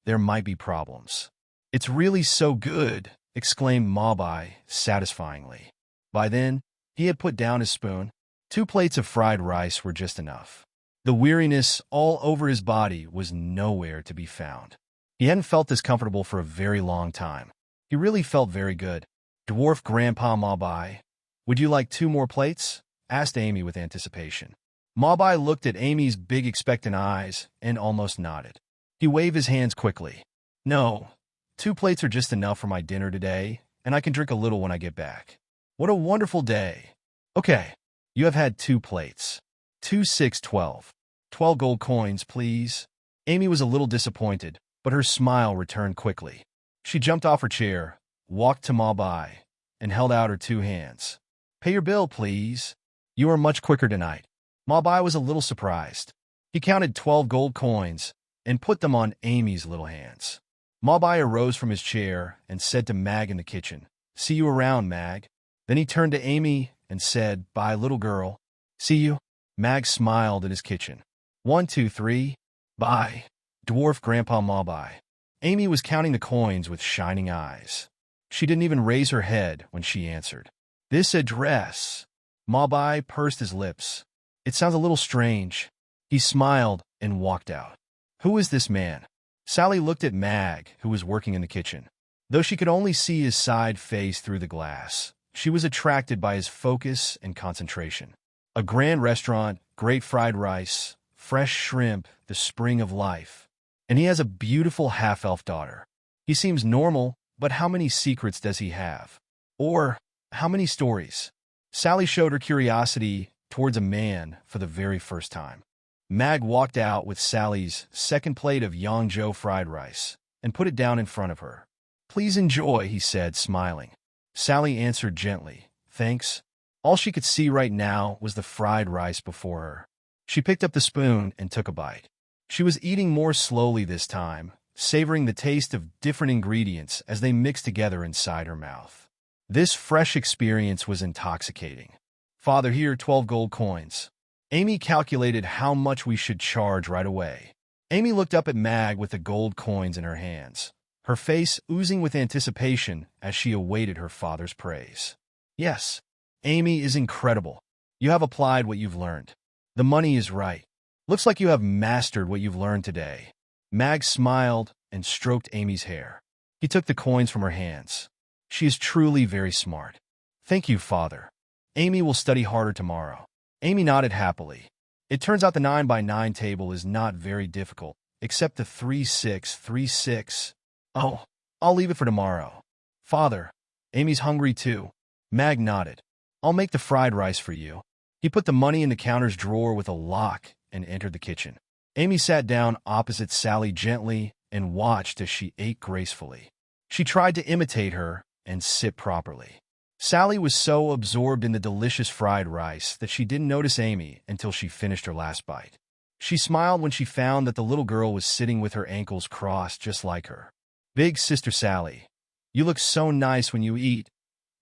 there might be problems. "It's really so good," exclaimed Mabai satisfyingly. By then, he had put down his spoon. 2 plates of fried rice were just enough. The weariness all over his body was nowhere to be found. He hadn't felt this comfortable for a very long time. He really felt very good. "Dwarf Grandpa Mabai, would you like 2 more plates?" asked Amy with anticipation. Mabai looked at Amy's big expectant eyes and almost nodded. He waved his hands quickly. "No, 2 plates are just enough for my dinner today, and I can drink a little when I get back." "What a wonderful day." "Okay, you have had 2 plates. 2, 6, 12. 12 gold coins, please." Amy was a little disappointed, but her smile returned quickly. She jumped off her chair, walked to Mabai, and held out her 2 hands. "Pay your bill, please. You are much quicker tonight." Mabai was a little surprised. He counted 12 gold coins and put them on Amy's little hands. Mabai arose from his chair and said to Mag in the kitchen, "See you around, Mag." Then he turned to Amy and said, "Bye, little girl." "See you." Mag smiled at his kitchen. 1, 2, 3. "Bye, Dwarf Grandpa Mabai." Amy was counting the coins with shining eyes. She didn't even raise her head when she answered. "This address." Mabai pursed his lips. "It sounds a little strange." He smiled and walked out. "Who is this man?" Sally looked at Mag, who was working in the kitchen. Though she could only see his side face through the glass, she was attracted by his focus and concentration. A grand restaurant, great fried rice, fresh shrimp, the spring of life. And he has a beautiful half-elf daughter. He seems normal, but how many secrets does he have? Or, how many stories? Sally showed her curiosity towards a man for the very first time. Mag walked out with Sally's second plate of Yangzhou fried rice and put it down in front of her. "Please enjoy," he said, smiling. Sally answered gently, "Thanks." All she could see right now was the fried rice before her. She picked up the spoon and took a bite. She was eating more slowly this time, savoring the taste of different ingredients as they mixed together inside her mouth. This fresh experience was intoxicating. "Father, here, 12 gold coins." Amy calculated how much we should charge right away. Amy looked up at Mag with the gold coins in her hands, her face oozing with anticipation as she awaited her father's praise. "Yes, Amy is incredible. You have applied what you've learned. The money is right. Looks like you have mastered what you've learned today." Mag smiled and stroked Amy's hair. He took the coins from her hands. "She is truly very smart." "Thank you, father. Amy will study harder tomorrow." Amy nodded happily. It turns out the 9x9 table is not very difficult, except the 3-6, 3-6. "Oh, I'll leave it for tomorrow." "Father, Amy's hungry too." Mag nodded. "I'll make the fried rice for you." He put the money in the counter's drawer with a lock and entered the kitchen. Amy sat down opposite Sally gently and watched as she ate gracefully. She tried to imitate her and sip properly. Sally was so absorbed in the delicious fried rice that she didn't notice Amy until she finished her last bite. She smiled when she found that the little girl was sitting with her ankles crossed just like her. "Big Sister Sally, you look so nice when you eat,"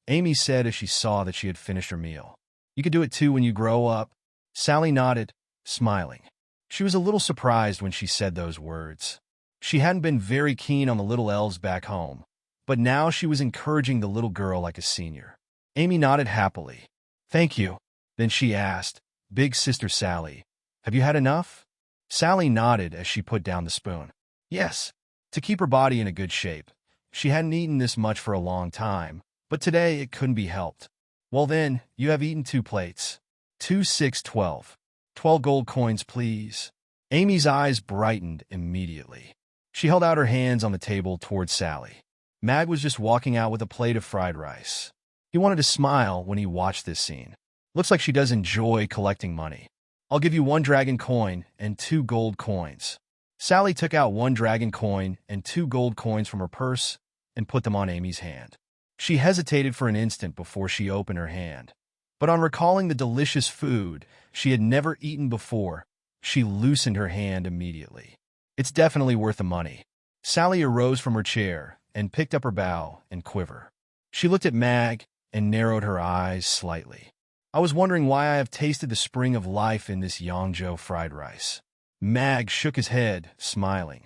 Amy said as she saw that she had finished her meal. "You could do it too when you grow up." Sally nodded, smiling. She was a little surprised when she said those words. She hadn't been very keen on the little elves back home, but now she was encouraging the little girl like a senior. Amy nodded happily. "Thank you." Then she asked, "Big Sister Sally, have you had enough?" Sally nodded as she put down the spoon. Yes, to keep her body in a good shape. She hadn't eaten this much for a long time, but today it couldn't be helped. "Well then, you have eaten 2 plates. 2, 6, 12. 12 gold coins, please." Amy's eyes brightened immediately. She held out her hands on the table towards Sally. Mag was just walking out with a plate of fried rice. He wanted to smile when he watched this scene. Looks like she does enjoy collecting money. "I'll give you 1 dragon coin and 2 gold coins." Sally took out 1 dragon coin and 2 gold coins from her purse and put them on Amy's hand. She hesitated for an instant before she opened her hand. But on recalling the delicious food she had never eaten before, she loosened her hand immediately. "It's definitely worth the money." Sally arose from her chair and picked up her bow and quiver. She looked at Mag and narrowed her eyes slightly. "I was wondering why I have tasted the spring of life in this Yangzhou fried rice." Mag shook his head, smiling.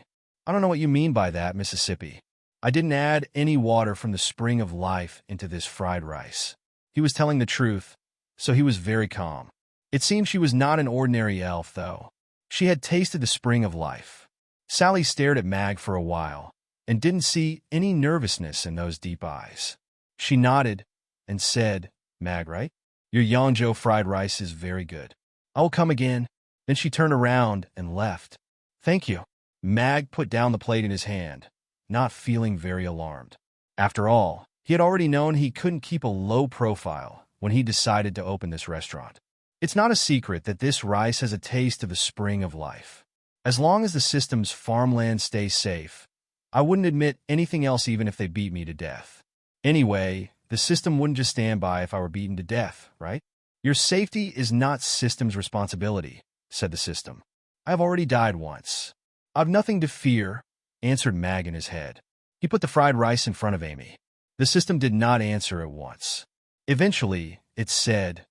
"I don't know what you mean by that, Mississippi. I didn't add any water from the spring of life into this fried rice." He was telling the truth, so he was very calm. It seemed she was not an ordinary elf, though. She had tasted the spring of life. Sally stared at Mag for a while and didn't see any nervousness in those deep eyes. She nodded and said, "Mag, right? Your Yangzhou fried rice is very good. I will come again." Then she turned around and left. "Thank you." Mag put down the plate in his hand, not feeling very alarmed. After all, he had already known he couldn't keep a low profile when he decided to open this restaurant. It's not a secret that this rice has a taste of the spring of life. As long as the system's farmland stays safe, I wouldn't admit anything else even if they beat me to death. Anyway, the system wouldn't just stand by if I were beaten to death, right? "Your safety is not system's responsibility," said the system. "I have already died once." "I've nothing to fear," answered Mag in his head. He put the fried rice in front of Amy. The system did not answer at once. Eventually, it said,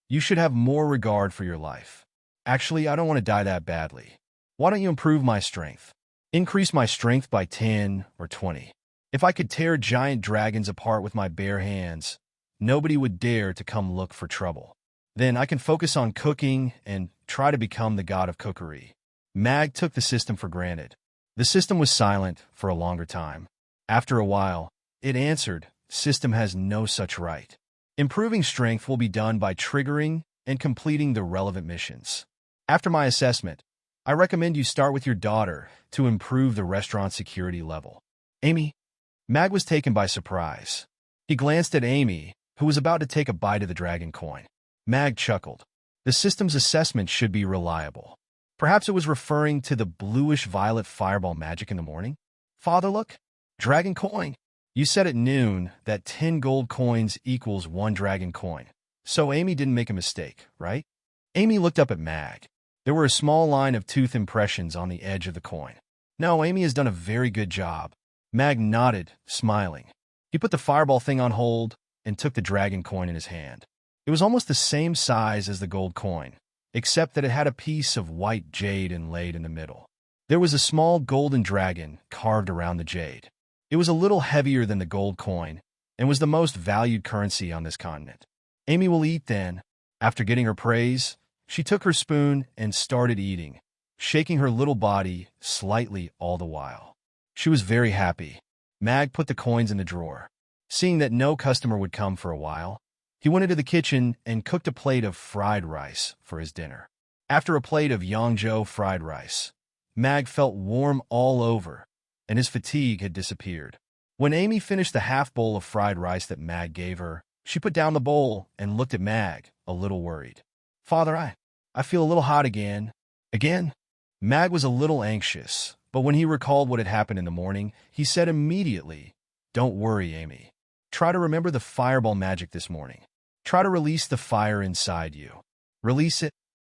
"You should have more regard for your life. Actually, I don't want to die that badly. Why don't you improve my strength? Increase my strength by 10 or 20. If I could tear giant dragons apart with my bare hands, nobody would dare to come look for trouble. Then I can focus on cooking and try to become the god of cookery." Mag took the system for granted. The system was silent for a longer time. After a while, it answered, "System has no such right. Improving strength will be done by triggering and completing the relevant missions. After my assessment, I recommend you start with your daughter to improve the restaurant security level." "Amy?" Mag was taken by surprise. He glanced at Amy, who was about to take a bite of the dragon coin. Mag chuckled. The system's assessment should be reliable. Perhaps it was referring to the bluish-violet fireball magic in the morning? "Father, look! Dragon coin! You said at noon that 10 gold coins equals 1 dragon coin. So Amy didn't make a mistake, right?" Amy looked up at Mag. There were a small line of tooth impressions on the edge of the coin. "No, Amy has done a very good job." Mag nodded, smiling. He put the fireball thing on hold and took the dragon coin in his hand. It was almost the same size as the gold coin, except that it had a piece of white jade inlaid in the middle. There was a small golden dragon carved around the jade. It was a little heavier than the gold coin and was the most valued currency on this continent. "Amy will eat then." After getting her praise, she took her spoon and started eating, shaking her little body slightly all the while. She was very happy. Mag put the coins in the drawer. Seeing that no customer would come for a while, he went into the kitchen and cooked a plate of fried rice for his dinner. After a plate of Yangzhou fried rice, Mag felt warm all over, and his fatigue had disappeared. When Amy finished the half bowl of fried rice that Mag gave her, she put down the bowl and looked at Mag, a little worried. Father, I feel a little hot again. Again? Mag was a little anxious, but when he recalled what had happened in the morning, he said immediately, "Don't worry, Amy. Try to remember the fireball magic this morning. Try to release the fire inside you. Release it."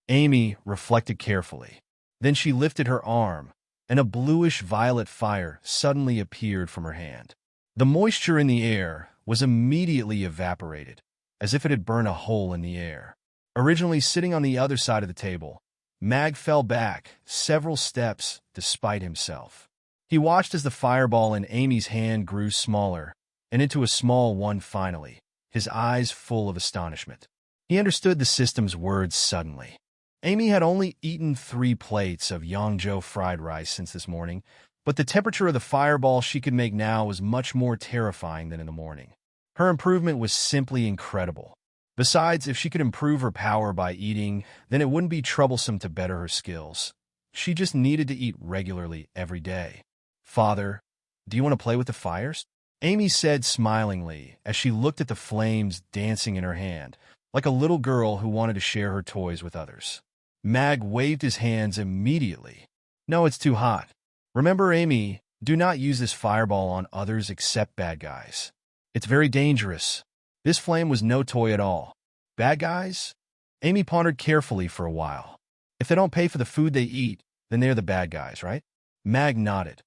Amy reflected carefully. Then she lifted her arm, and a bluish-violet fire suddenly appeared from her hand. The moisture in the air was immediately evaporated, as if it had burned a hole in the air. Originally sitting on the other side of the table, Mag fell back several steps despite himself. He watched as the fireball in Amy's hand grew smaller and into a small one finally, his eyes full of astonishment. He understood the system's words suddenly. Amy had only eaten 3 plates of Yangzhou fried rice since this morning, but the temperature of the fireball she could make now was much more terrifying than in the morning. Her improvement was simply incredible. Besides, if she could improve her power by eating, then it wouldn't be troublesome to better her skills. She just needed to eat regularly every day. "Father, do you want to play with the fires?" Amy said smilingly as she looked at the flames dancing in her hand, like a little girl who wanted to share her toys with others. Mag waved his hands immediately. "No, it's too hot. Remember, Amy, do not use this fireball on others except bad guys. It's very dangerous." This flame was no toy at all. Bad guys? Amy pondered carefully for a while. If they don't pay for the food they eat, then they're the bad guys, right? Mag nodded.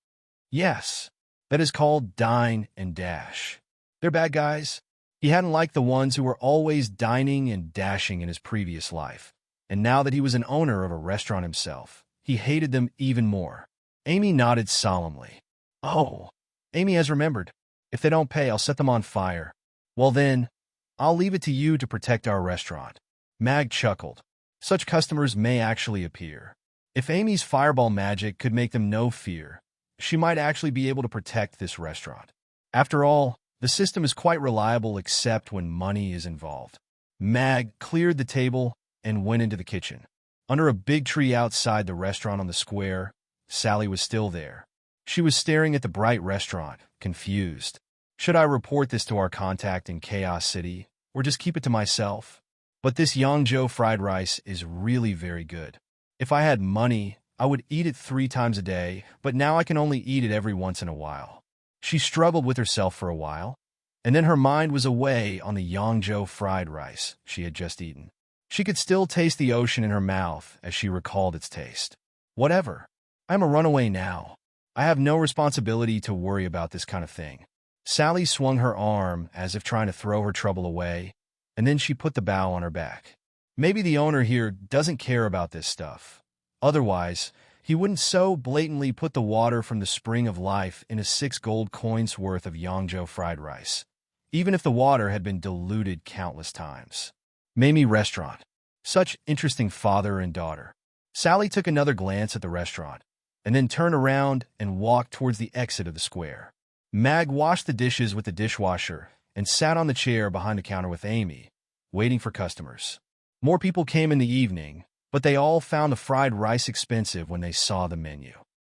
Yes, that is called dine and dash. They're bad guys. He hadn't liked the ones who were always dining and dashing in his previous life, and now that he was an owner of a restaurant himself, he hated them even more. Amy nodded solemnly. "Oh, Amy has remembered. If they don't pay, I'll set them on fire. Well then, I'll leave it to you to protect our restaurant." Mag chuckled. Such customers may actually appear. If Amy's fireball magic could make them no fear, she might actually be able to protect this restaurant. After all, the system is quite reliable except when money is involved. Mag cleared the table and went into the kitchen. Under a big tree outside the restaurant on the square, Sally was still there. She was staring at the bright restaurant, confused. Should I report this to our contact in Chaos City, or just keep it to myself? But this Yangzhou fried rice is really very good. If I had money, I would eat it 3 times a day, but now I can only eat it every once in a while. She struggled with herself for a while, and then her mind was away on the Yangzhou fried rice she had just eaten. She could still taste the ocean in her mouth as she recalled its taste. Whatever. I am a runaway now. I have no responsibility to worry about this kind of thing. Sally swung her arm as if trying to throw her trouble away, and then she put the bow on her back. Maybe the owner here doesn't care about this stuff. Otherwise, he wouldn't so blatantly put the water from the spring of life in a 6 gold coins worth of Yangzhou fried rice, even if the water had been diluted countless times. Mamie restaurant. Such interesting father and daughter. Sally took another glance at the restaurant, and then turned around and walked towards the exit of the square. Mag washed the dishes with the dishwasher and sat on the chair behind the counter with Amy, waiting for customers. More people came in the evening, but they all found the fried rice expensive when they saw the menu.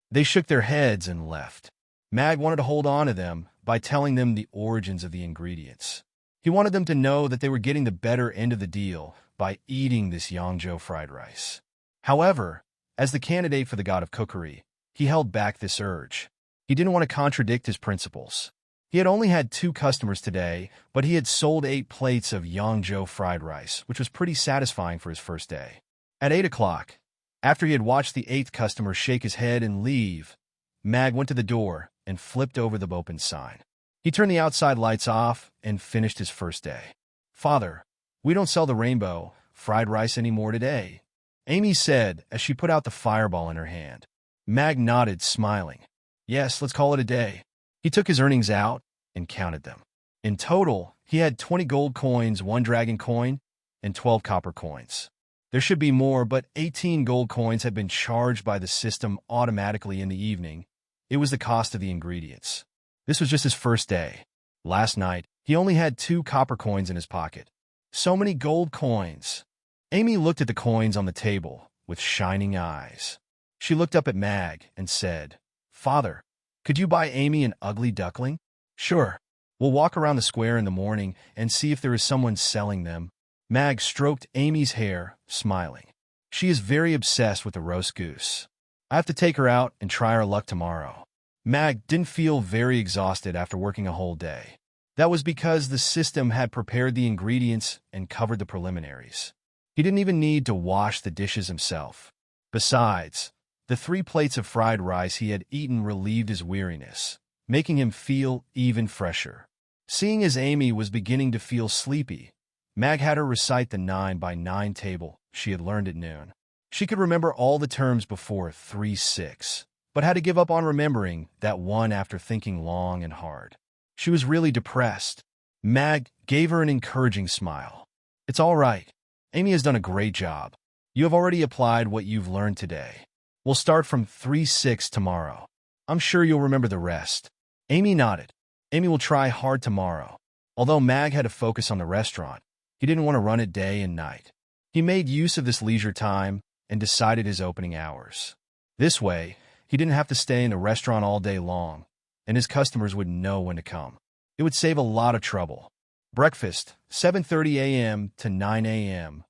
They shook their heads and left. Mag wanted to hold on to them by telling them the origins of the ingredients. He wanted them to know that they were getting the better end of the deal by eating this Yangzhou fried rice. However, as the candidate for the god of cookery, he held back this urge. He didn't want to contradict his principles. He had only had 2 customers today, but he had sold 8 plates of Yangzhou fried rice, which was pretty satisfying for his first day. At 8 o'clock, after he had watched the 8th customer shake his head and leave, Mag went to the door and flipped over the open sign. He turned the outside lights off and finished his first day. "Father, we don't sell the rainbow fried rice anymore today," Amy said as she put out the fireball in her hand. Mag nodded, smiling. "Yes, let's call it a day." He took his earnings out and counted them. In total, he had 20 gold coins, 1 dragon coin, and 12 copper coins. There should be more, but 18 gold coins had been charged by the system automatically in the evening. It was the cost of the ingredients. This was just his first day. Last night, he only had 2 copper coins in his pocket. So many gold coins. Amy looked at the coins on the table with shining eyes. She looked up at Mag and said, "Father, could you buy Amy an ugly duckling?" "Sure. We'll walk around the square in the morning and see if there is someone selling them." Mag stroked Amy's hair, smiling. She is very obsessed with the roast goose. I have to take her out and try her luck tomorrow. Mag didn't feel very exhausted after working a whole day. That was because the system had prepared the ingredients and covered the preliminaries. He didn't even need to wash the dishes himself. Besides, the 3 plates of fried rice he had eaten relieved his weariness, making him feel even fresher. Seeing as Amy was beginning to feel sleepy, Mag had her recite the 9 by 9 table she had learned at noon. She could remember all the terms before 3-6, but had to give up on remembering that one after thinking long and hard. She was really depressed. Mag gave her an encouraging smile. It's all right. Amy has done a great job. You have already applied what you've learned today. We'll start from 3-6 tomorrow. I'm sure you'll remember the rest. Amy nodded. Amy will try hard tomorrow. Although Mag had to focus on the restaurant, he didn't want to run it day and night. He made use of this leisure time and decided his opening hours. This way, he didn't have to stay in the restaurant all day long, and his customers would know when to come. It would save a lot of trouble. Breakfast, 7:30 a.m. to 9 a.m.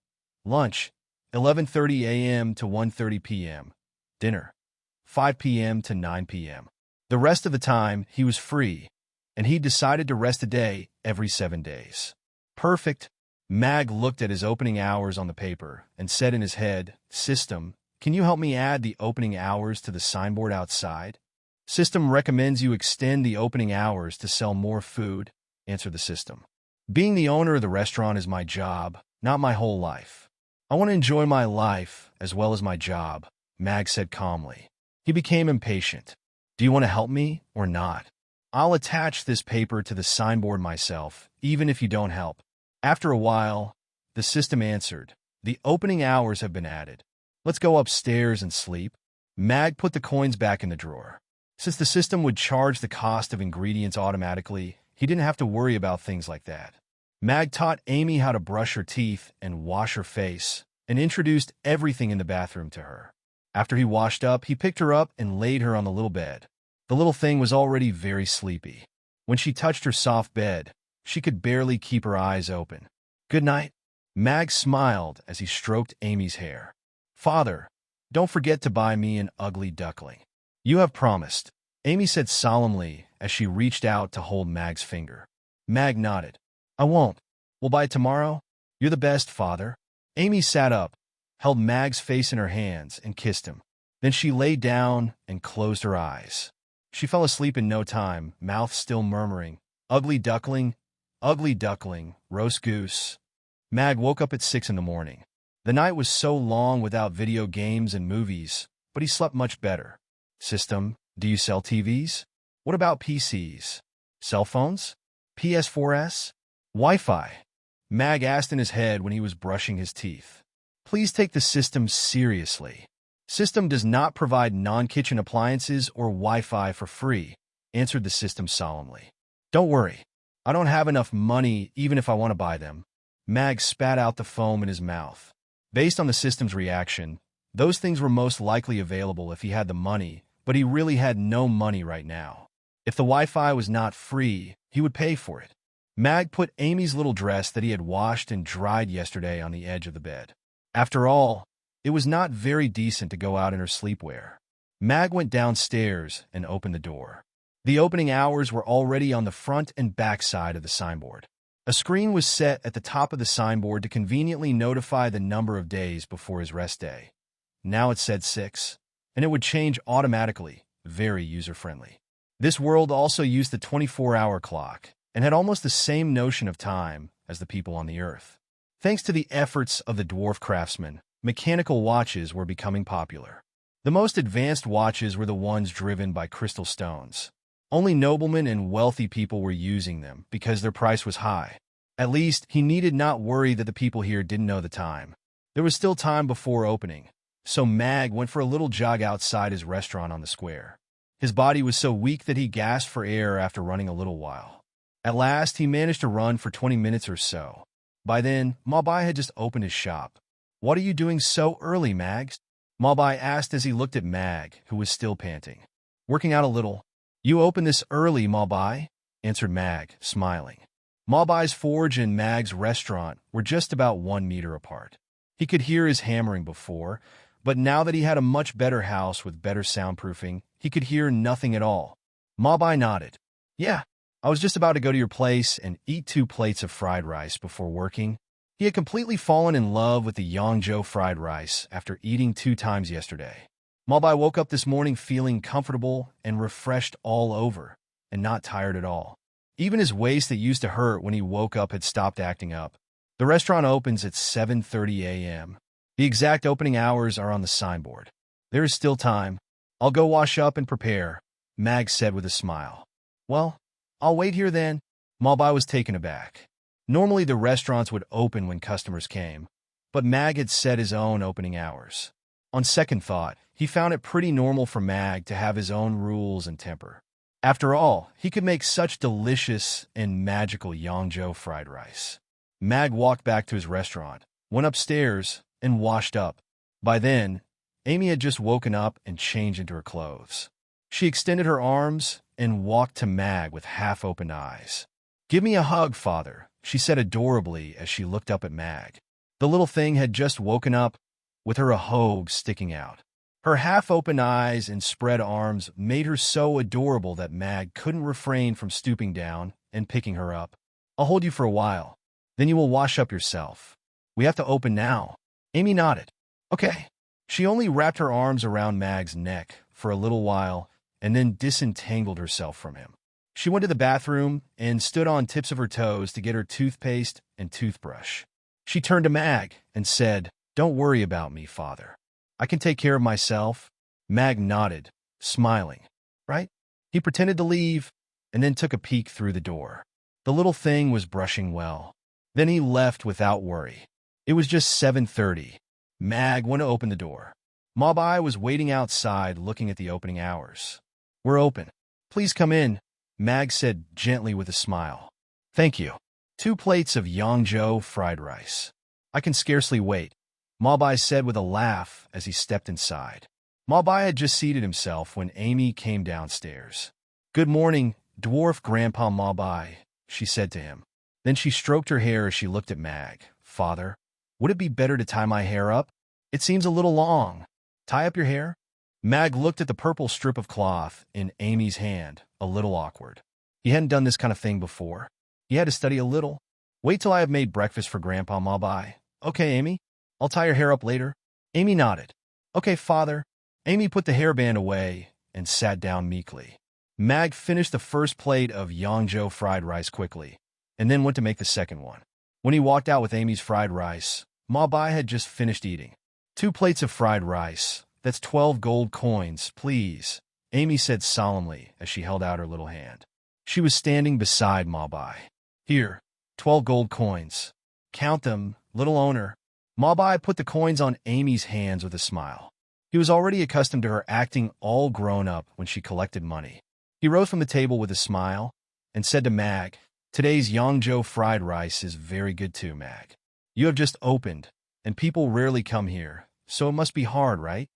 Lunch, 11:30 a.m. to 1:30 p.m. Dinner, 5 p.m. to 9 p.m. The rest of the time, he was free, and he decided to rest a day every 7 days. Perfect. Mag looked at his opening hours on the paper and said in his head, System, can you help me add the opening hours to the signboard outside? System recommends you extend the opening hours to sell more food, answered the system. Being the owner of the restaurant is my job, not my whole life. I want to enjoy my life as well as my job, Mag said calmly. He became impatient. Do you want to help me or not? I'll attach this paper to the signboard myself, even if you don't help. After a while, the system answered, the opening hours have been added. Let's go upstairs and sleep. Mag put the coins back in the drawer. Since the system would charge the cost of ingredients automatically, he didn't have to worry about things like that. Mag taught Amy how to brush her teeth and wash her face, and introduced everything in the bathroom to her. After he washed up, he picked her up and laid her on the little bed. The little thing was already very sleepy. When she touched her soft bed, she could barely keep her eyes open. Good night. Mag smiled as he stroked Amy's hair. Father, don't forget to buy me an ugly duckling. You have promised, Amy said solemnly as she reached out to hold Mag's finger. Mag nodded. I won't. We'll buy it tomorrow. You're the best, Father. Amy sat up, held Mag's face in her hands, and kissed him. Then she lay down and closed her eyes. She fell asleep in no time, mouth still murmuring, ugly duckling, roast goose. Mag woke up at 6 in the morning. The night was so long without video games and movies, but he slept much better. System, do you sell TVs? What about PCs? Cell phones? PS4s? Wi-Fi? Mag asked in his head when he was brushing his teeth. Please take the system seriously. System does not provide non-kitchen appliances or Wi-Fi for free, answered the system solemnly. Don't worry. I don't have enough money even if I want to buy them. Mag spat out the foam in his mouth. Based on the system's reaction, those things were most likely available if he had the money, but he really had no money right now. If the Wi-Fi was not free, he would pay for it. Mag put Amy's little dress that he had washed and dried yesterday on the edge of the bed. After all, it was not very decent to go out in her sleepwear. Mag went downstairs and opened the door. The opening hours were already on the front and back side of the signboard. A screen was set at the top of the signboard to conveniently notify the number of days before his rest day. Now it said 6, and it would change automatically, very user-friendly. This world also used the 24-hour clock and had almost the same notion of time as the people on the Earth. Thanks to the efforts of the dwarf craftsmen, mechanical watches were becoming popular. The most advanced watches were the ones driven by crystal stones. Only noblemen and wealthy people were using them because their price was high. At least, he needed not worry that the people here didn't know the time. There was still time before opening, so Mag went for a little jog outside his restaurant on the square. His body was so weak that he gasped for air after running a little while. At last, he managed to run for 20 minutes or so. By then, Mabai had just opened his shop. What are you doing so early, Mag? Mabai asked as he looked at Mag, who was still panting. Working out a little. You opened this early, Mabai, answered Mag, smiling. Mawbai's forge and Mag's restaurant were just about 1 meter apart. He could hear his hammering before, but now that he had a much better house with better soundproofing, he could hear nothing at all. Mawbai nodded. Yeah, I was just about to go to your place and eat 2 plates of fried rice before working. He had completely fallen in love with the Yangzhou fried rice after eating 2 times yesterday. Mawbai woke up this morning feeling comfortable and refreshed all over, and not tired at all. Even his waist that used to hurt when he woke up had stopped acting up. The restaurant opens at 7:30 a.m. The exact opening hours are on the signboard. There is still time. I'll go wash up and prepare, Mag said with a smile. Well, I'll wait here then. Mawbai was taken aback. Normally the restaurants would open when customers came, but Mag had set his own opening hours. On second thought, he found it pretty normal for Mag to have his own rules and temper. After all, he could make such delicious and magical Yangzhou fried rice. Mag walked back to his restaurant, went upstairs, and washed up. By then, Amy had just woken up and changed into her clothes. She extended her arms and walked to Mag with half-opened eyes. "Give me a hug, father," she said adorably as she looked up at Mag. The little thing had just woken up, with her ahogue sticking out. Her half-open eyes and spread arms made her so adorable that Mag couldn't refrain from stooping down and picking her up. "I'll hold you for a while. Then you will wash up yourself. We have to open now." Amy nodded. "Okay." She only wrapped her arms around Mag's neck for a little while and then disentangled herself from him. She went to the bathroom and stood on tips of her toes to get her toothpaste and toothbrush. She turned to Mag and said, "Don't worry about me, father. I can take care of myself." Mag nodded, smiling. "Right?" He pretended to leave and then took a peek through the door. The little thing was brushing well. Then he left without worry. It was just 7:30. Mag went to open the door. Mawbai was waiting outside looking at the opening hours. "We're open. Please come in," Mag said gently with a smile. "Thank you." 2 plates of Yangzhou fried rice. "I can scarcely wait," Mawbai said with a laugh as he stepped inside. Mawbai had just seated himself when Amy came downstairs. "Good morning, dwarf Grandpa Mawbai," she said to him. Then she stroked her hair as she looked at Mag. "Father, would it be better to tie my hair up? It seems a little long." "Tie up your hair?" Mag looked at the purple strip of cloth in Amy's hand, a little awkward. He hadn't done this kind of thing before. He had to study a little. "Wait till I have made breakfast for Grandpa Mawbai." "Okay, Amy. I'll tie your hair up later." Amy nodded. "Okay, father." Amy put the hairband away and sat down meekly. Mag finished the first plate of Yangzhou fried rice quickly, and then went to make the second one. When he walked out with Amy's fried rice, Mawbai had just finished eating. 2 plates of fried rice. That's 12 gold coins, please," Amy said solemnly as she held out her little hand. She was standing beside Mawbai. "Here, 12 gold coins. Count them, little owner." Mawbai put the coins on Amy's hands with a smile. He was already accustomed to her acting all grown up when she collected money. He rose from the table with a smile and said to Mag, "Today's Yangzhou fried rice is very good too, Mag. You have just opened, and people rarely come here, so it must be hard, right?"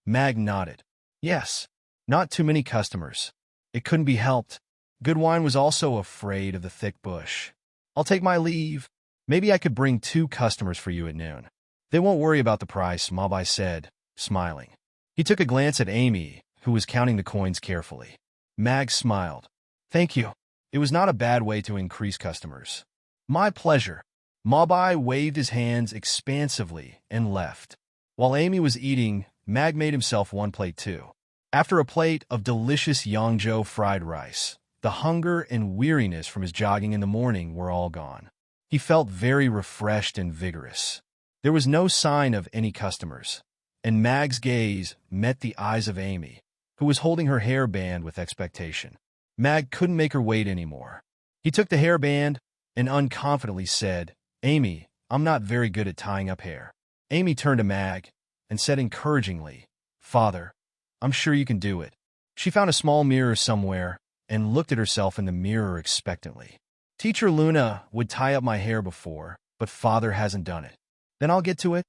Mag nodded. "Yes, not too many customers. It couldn't be helped. Good wine was also afraid of the thick bush. I'll take my leave. Maybe I could bring 2 customers for you at noon." "They won't worry about the price," Mawbai said, smiling. He took a glance at Amy, who was counting the coins carefully. Mag smiled. "Thank you. It was not a bad way to increase customers." "My pleasure." Mawbai waved his hands expansively and left. While Amy was eating, Mag made himself 1 plate too. After a plate of delicious Yangzhou fried rice, the hunger and weariness from his jogging in the morning were all gone. He felt very refreshed and vigorous. There was no sign of any customers, and Mag's gaze met the eyes of Amy, who was holding her hairband with expectation. Mag couldn't make her wait anymore. He took the hairband and unconfidently said, "Amy, I'm not very good at tying up hair." Amy turned to Mag and said encouragingly, "Father, I'm sure you can do it." She found a small mirror somewhere and looked at herself in the mirror expectantly. "Teacher Luna would tie up my hair before, but Father hasn't done it." "Then I'll get to it."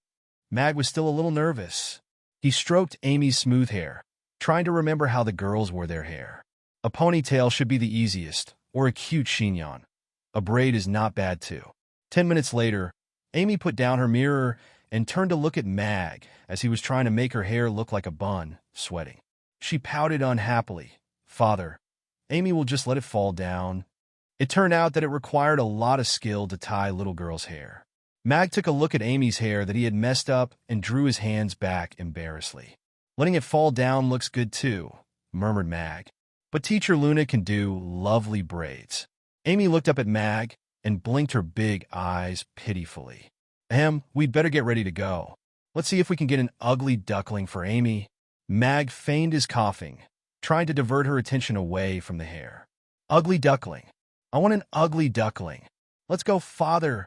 Mag was still a little nervous. He stroked Amy's smooth hair, trying to remember how the girls wore their hair. A ponytail should be the easiest, or a cute chignon. A braid is not bad too. 10 minutes later, Amy put down her mirror and turned to look at Mag as he was trying to make her hair look like a bun, sweating. She pouted unhappily. Father, Amy will just let it fall down. It turned out that it required a lot of skill to tie little girl's hair. Mag took a look at Amy's hair that he had messed up and drew his hands back embarrassedly. Letting it fall down looks good too, murmured Mag. But Teacher Luna can do lovely braids. Amy looked up at Mag and blinked her big eyes pitifully. We'd better get ready to go. Let's see if we can get an ugly duckling for Amy. Mag feigned his coughing, trying to divert her attention away from the hair. Ugly duckling. I want an ugly duckling. Let's go, Father,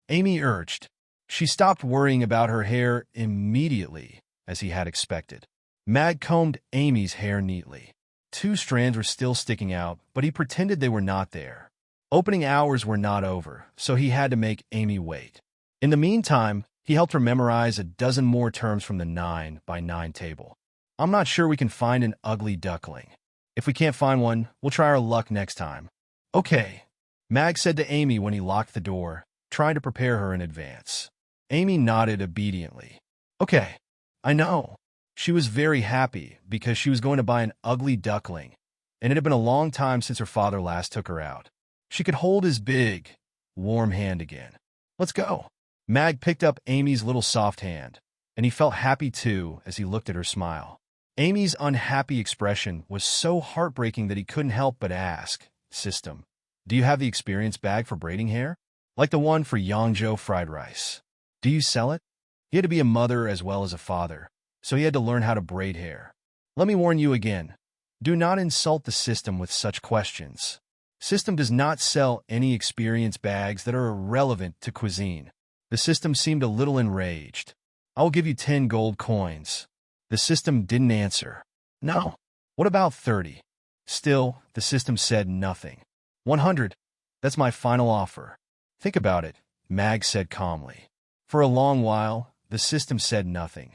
Amy urged. She stopped worrying about her hair immediately, as he had expected. Mag combed Amy's hair neatly. 2 strands were still sticking out, but he pretended they were not there. Opening hours were not over, so he had to make Amy wait. In the meantime, he helped her memorize a dozen more terms from the 9 by 9 table. I'm not sure we can find an ugly duckling. If we can't find one, we'll try our luck next time. Okay, Mag said to Amy when he locked the door, trying to prepare her in advance. Amy nodded obediently. Okay, I know. She was very happy because she was going to buy an ugly duckling, and it had been a long time since her father last took her out. She could hold his big, warm hand again. Let's go. Mag picked up Amy's little soft hand, and he felt happy too as he looked at her smile. Amy's unhappy expression was so heartbreaking that he couldn't help but ask, System, do you have the experience bag for braiding hair? Like the one for Yangzhou fried rice. Do you sell it? He had to be a mother as well as a father, so he had to learn how to braid hair. Let me warn you again. Do not insult the system with such questions. System does not sell any experience bags that are irrelevant to cuisine. The system seemed a little enraged. I will give you 10 gold coins. The system didn't answer. No. What about 30? Still, the system said nothing. 100. That's my final offer. Think about it, Mag said calmly. For a long while, the system said nothing.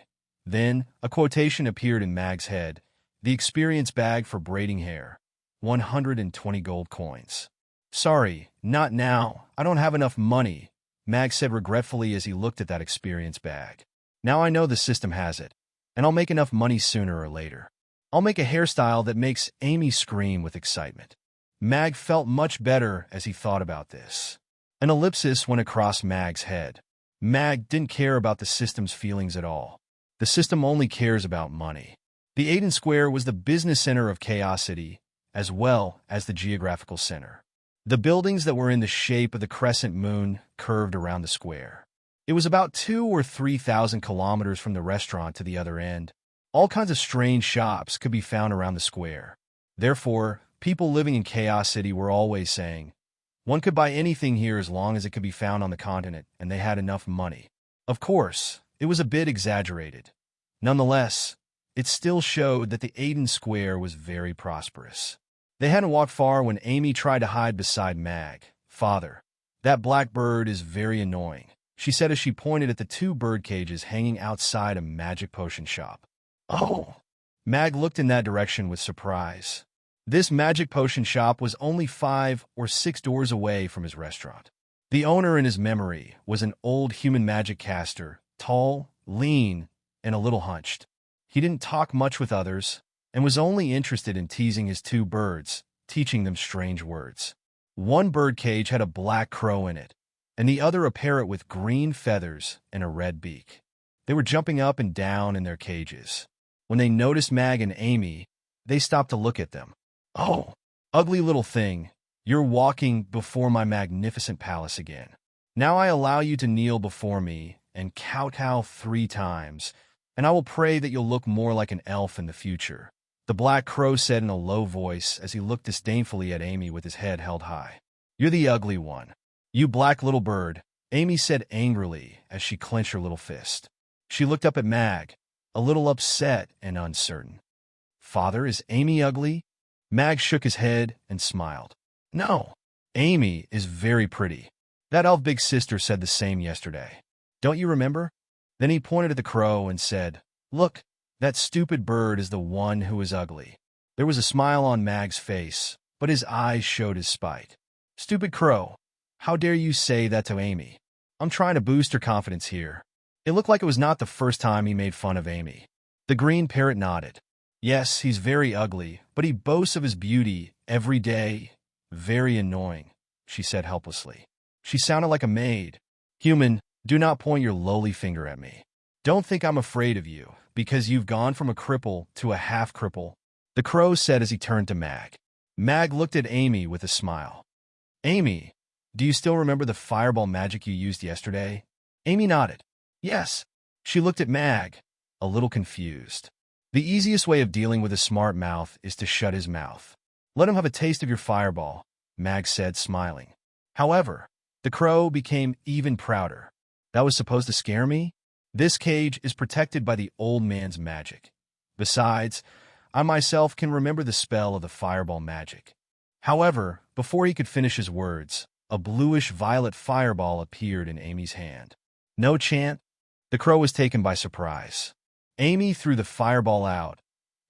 Then, a quotation appeared in Mag's head. The experience bag for braiding hair. 120 gold coins. Sorry, not now. I don't have enough money, Mag said regretfully as he looked at that experience bag. Now I know the system has it, and I'll make enough money sooner or later. I'll make a hairstyle that makes Amy scream with excitement. Mag felt much better as he thought about this. An ellipsis went across Mag's head. Mag didn't care about the system's feelings at all. The system only cares about money. The Aiden Square was the business center of Chaos City, as well as the geographical center. The buildings that were in the shape of the crescent moon curved around the square. It was about 2,000 or 3,000 kilometers from the restaurant to the other end. All kinds of strange shops could be found around the square. Therefore, people living in Chaos City were always saying, one could buy anything here as long as it could be found on the continent and they had enough money. Of course, it was a bit exaggerated. Nonetheless, it still showed that the Aiden Square was very prosperous. They hadn't walked far when Amy tried to hide beside Mag. Father, that black bird is very annoying, she said as she pointed at the 2 bird cages hanging outside a magic potion shop. Oh! Mag looked in that direction with surprise. This magic potion shop was only 5 or 6 doors away from his restaurant. The owner in his memory was an old human magic caster, tall, lean, and a little hunched. He didn't talk much with others, and was only interested in teasing his 2 birds, teaching them strange words. One bird cage had a black crow in it, and the other a parrot with green feathers and a red beak. They were jumping up and down in their cages. When they noticed Mag and Amy, they stopped to look at them. Oh, ugly little thing, you're walking before my magnificent palace again. Now I allow you to kneel before me and kowtow 3 times, and I will pray that you'll look more like an elf in the future, the black crow said in a low voice as he looked disdainfully at Amy with his head held high. You're the ugly one. You black little bird, Amy said angrily as she clenched her little fist. She looked up at Mag, a little upset and uncertain. Father, is Amy ugly? Mag shook his head and smiled. No, Amy is very pretty. That elf big sister said the same yesterday. Don't you remember? Then he pointed at the crow and said, Look, that stupid bird is the one who is ugly. There was a smile on Mag's face, but his eyes showed his spite. Stupid crow, How dare you say that to Amy? I'm trying to boost her confidence here. It looked like it was not the first time he made fun of Amy. The green parrot nodded. Yes, he's very ugly, but he boasts of his beauty every day. Very annoying, she said helplessly. She sounded like a maid. Human, do not point your lowly finger at me. Don't think I'm afraid of you, because you've gone from a cripple to a half-cripple, the crow said as he turned to Mag. Mag looked at Amy with a smile. Amy, do you still remember the fireball magic you used yesterday? Amy nodded. Yes. She looked at Mag, a little confused. The easiest way of dealing with a smart mouth is to shut his mouth. Let him have a taste of your fireball, Mag said, smiling. However, the crow became even prouder. That was supposed to scare me? This cage is protected by the old man's magic. Besides, I myself can remember the spell of the fireball magic. However, before he could finish his words, a bluish-violet fireball appeared in Amy's hand. No chant. The crow was taken by surprise. Amy threw the fireball out,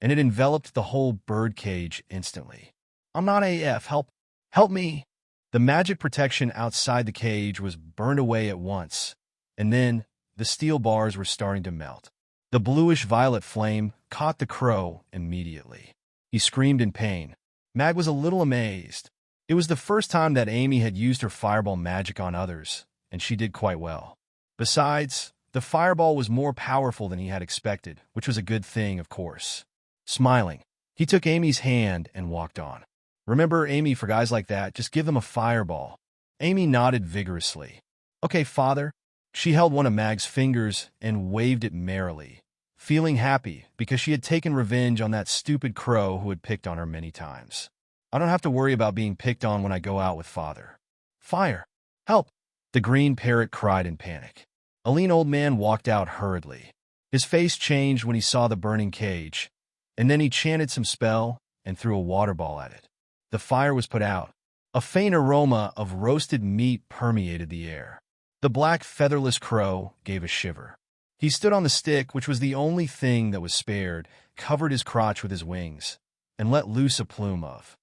and it enveloped the whole bird cage instantly. I'm not AF, help me. The magic protection outside the cage was burned away at once, and then the steel bars were starting to melt. The bluish-violet flame caught the crow immediately. He screamed in pain. Mag was a little amazed. It was the first time that Amy had used her fireball magic on others, and she did quite well. Besides, the fireball was more powerful than he had expected, which was a good thing, of course. Smiling, he took Amy's hand and walked on. Remember, Amy, for guys like that, just give them a fireball. Amy nodded vigorously. Okay, father. She held one of Mag's fingers and waved it merrily, feeling happy because she had taken revenge on that stupid crow who had picked on her many times. I don't have to worry about being picked on when I go out with father. Fire! Help! The green parrot cried in panic. A lean old man walked out hurriedly. His face changed when he saw the burning cage, and then he chanted some spell and threw a water ball at it. The fire was put out. A faint aroma of roasted meat permeated the air. The black featherless crow gave a shiver. He stood on the stick, which was the only thing that was spared, covered his crotch with his wings, and let loose a plume of.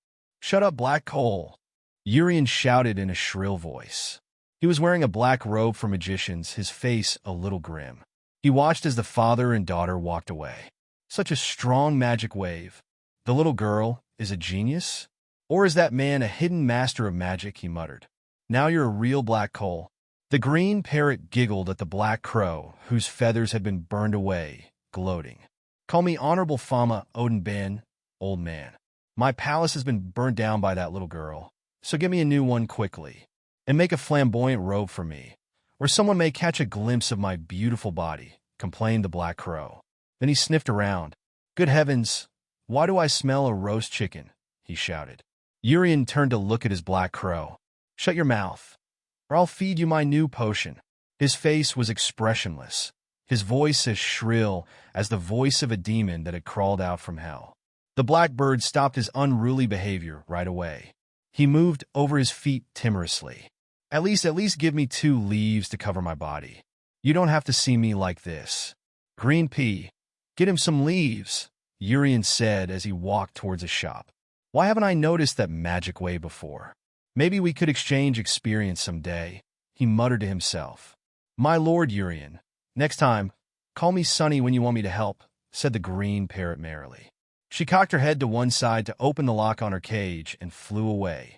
Shut up, black coal! Urian shouted in a shrill voice. He was wearing a black robe for magicians, his face a little grim. He watched as the father and daughter walked away. Such a strong magic wave. The little girl is a genius? Or is that man a hidden master of magic, he muttered. Now you're a real black coal. The green parrot giggled at the black crow, whose feathers had been burned away, gloating. Call me Honorable Fama Odin Ben, old man. My palace has been burned down by that little girl, so give me a new one quickly. And make a flamboyant robe for me, or someone may catch a glimpse of my beautiful body, complained the black crow. Then he sniffed around. Good heavens, why do I smell a roast chicken? He shouted. Urian turned to look at his black crow. Shut your mouth, or I'll feed you my new potion. His face was expressionless, his voice as shrill as the voice of a demon that had crawled out from hell. The black bird stopped his unruly behavior right away. He moved over his feet timorously. At least give me 2 leaves to cover my body. You don't have to see me like this. Green pea, get him some leaves, Urian said as he walked towards a shop. Why haven't I noticed that magic way before? Maybe we could exchange experience someday, he muttered to himself. My lord Urian, next time, call me Sonny when you want me to help, said the green parrot merrily. She cocked her head to one side to open the lock on her cage and flew away.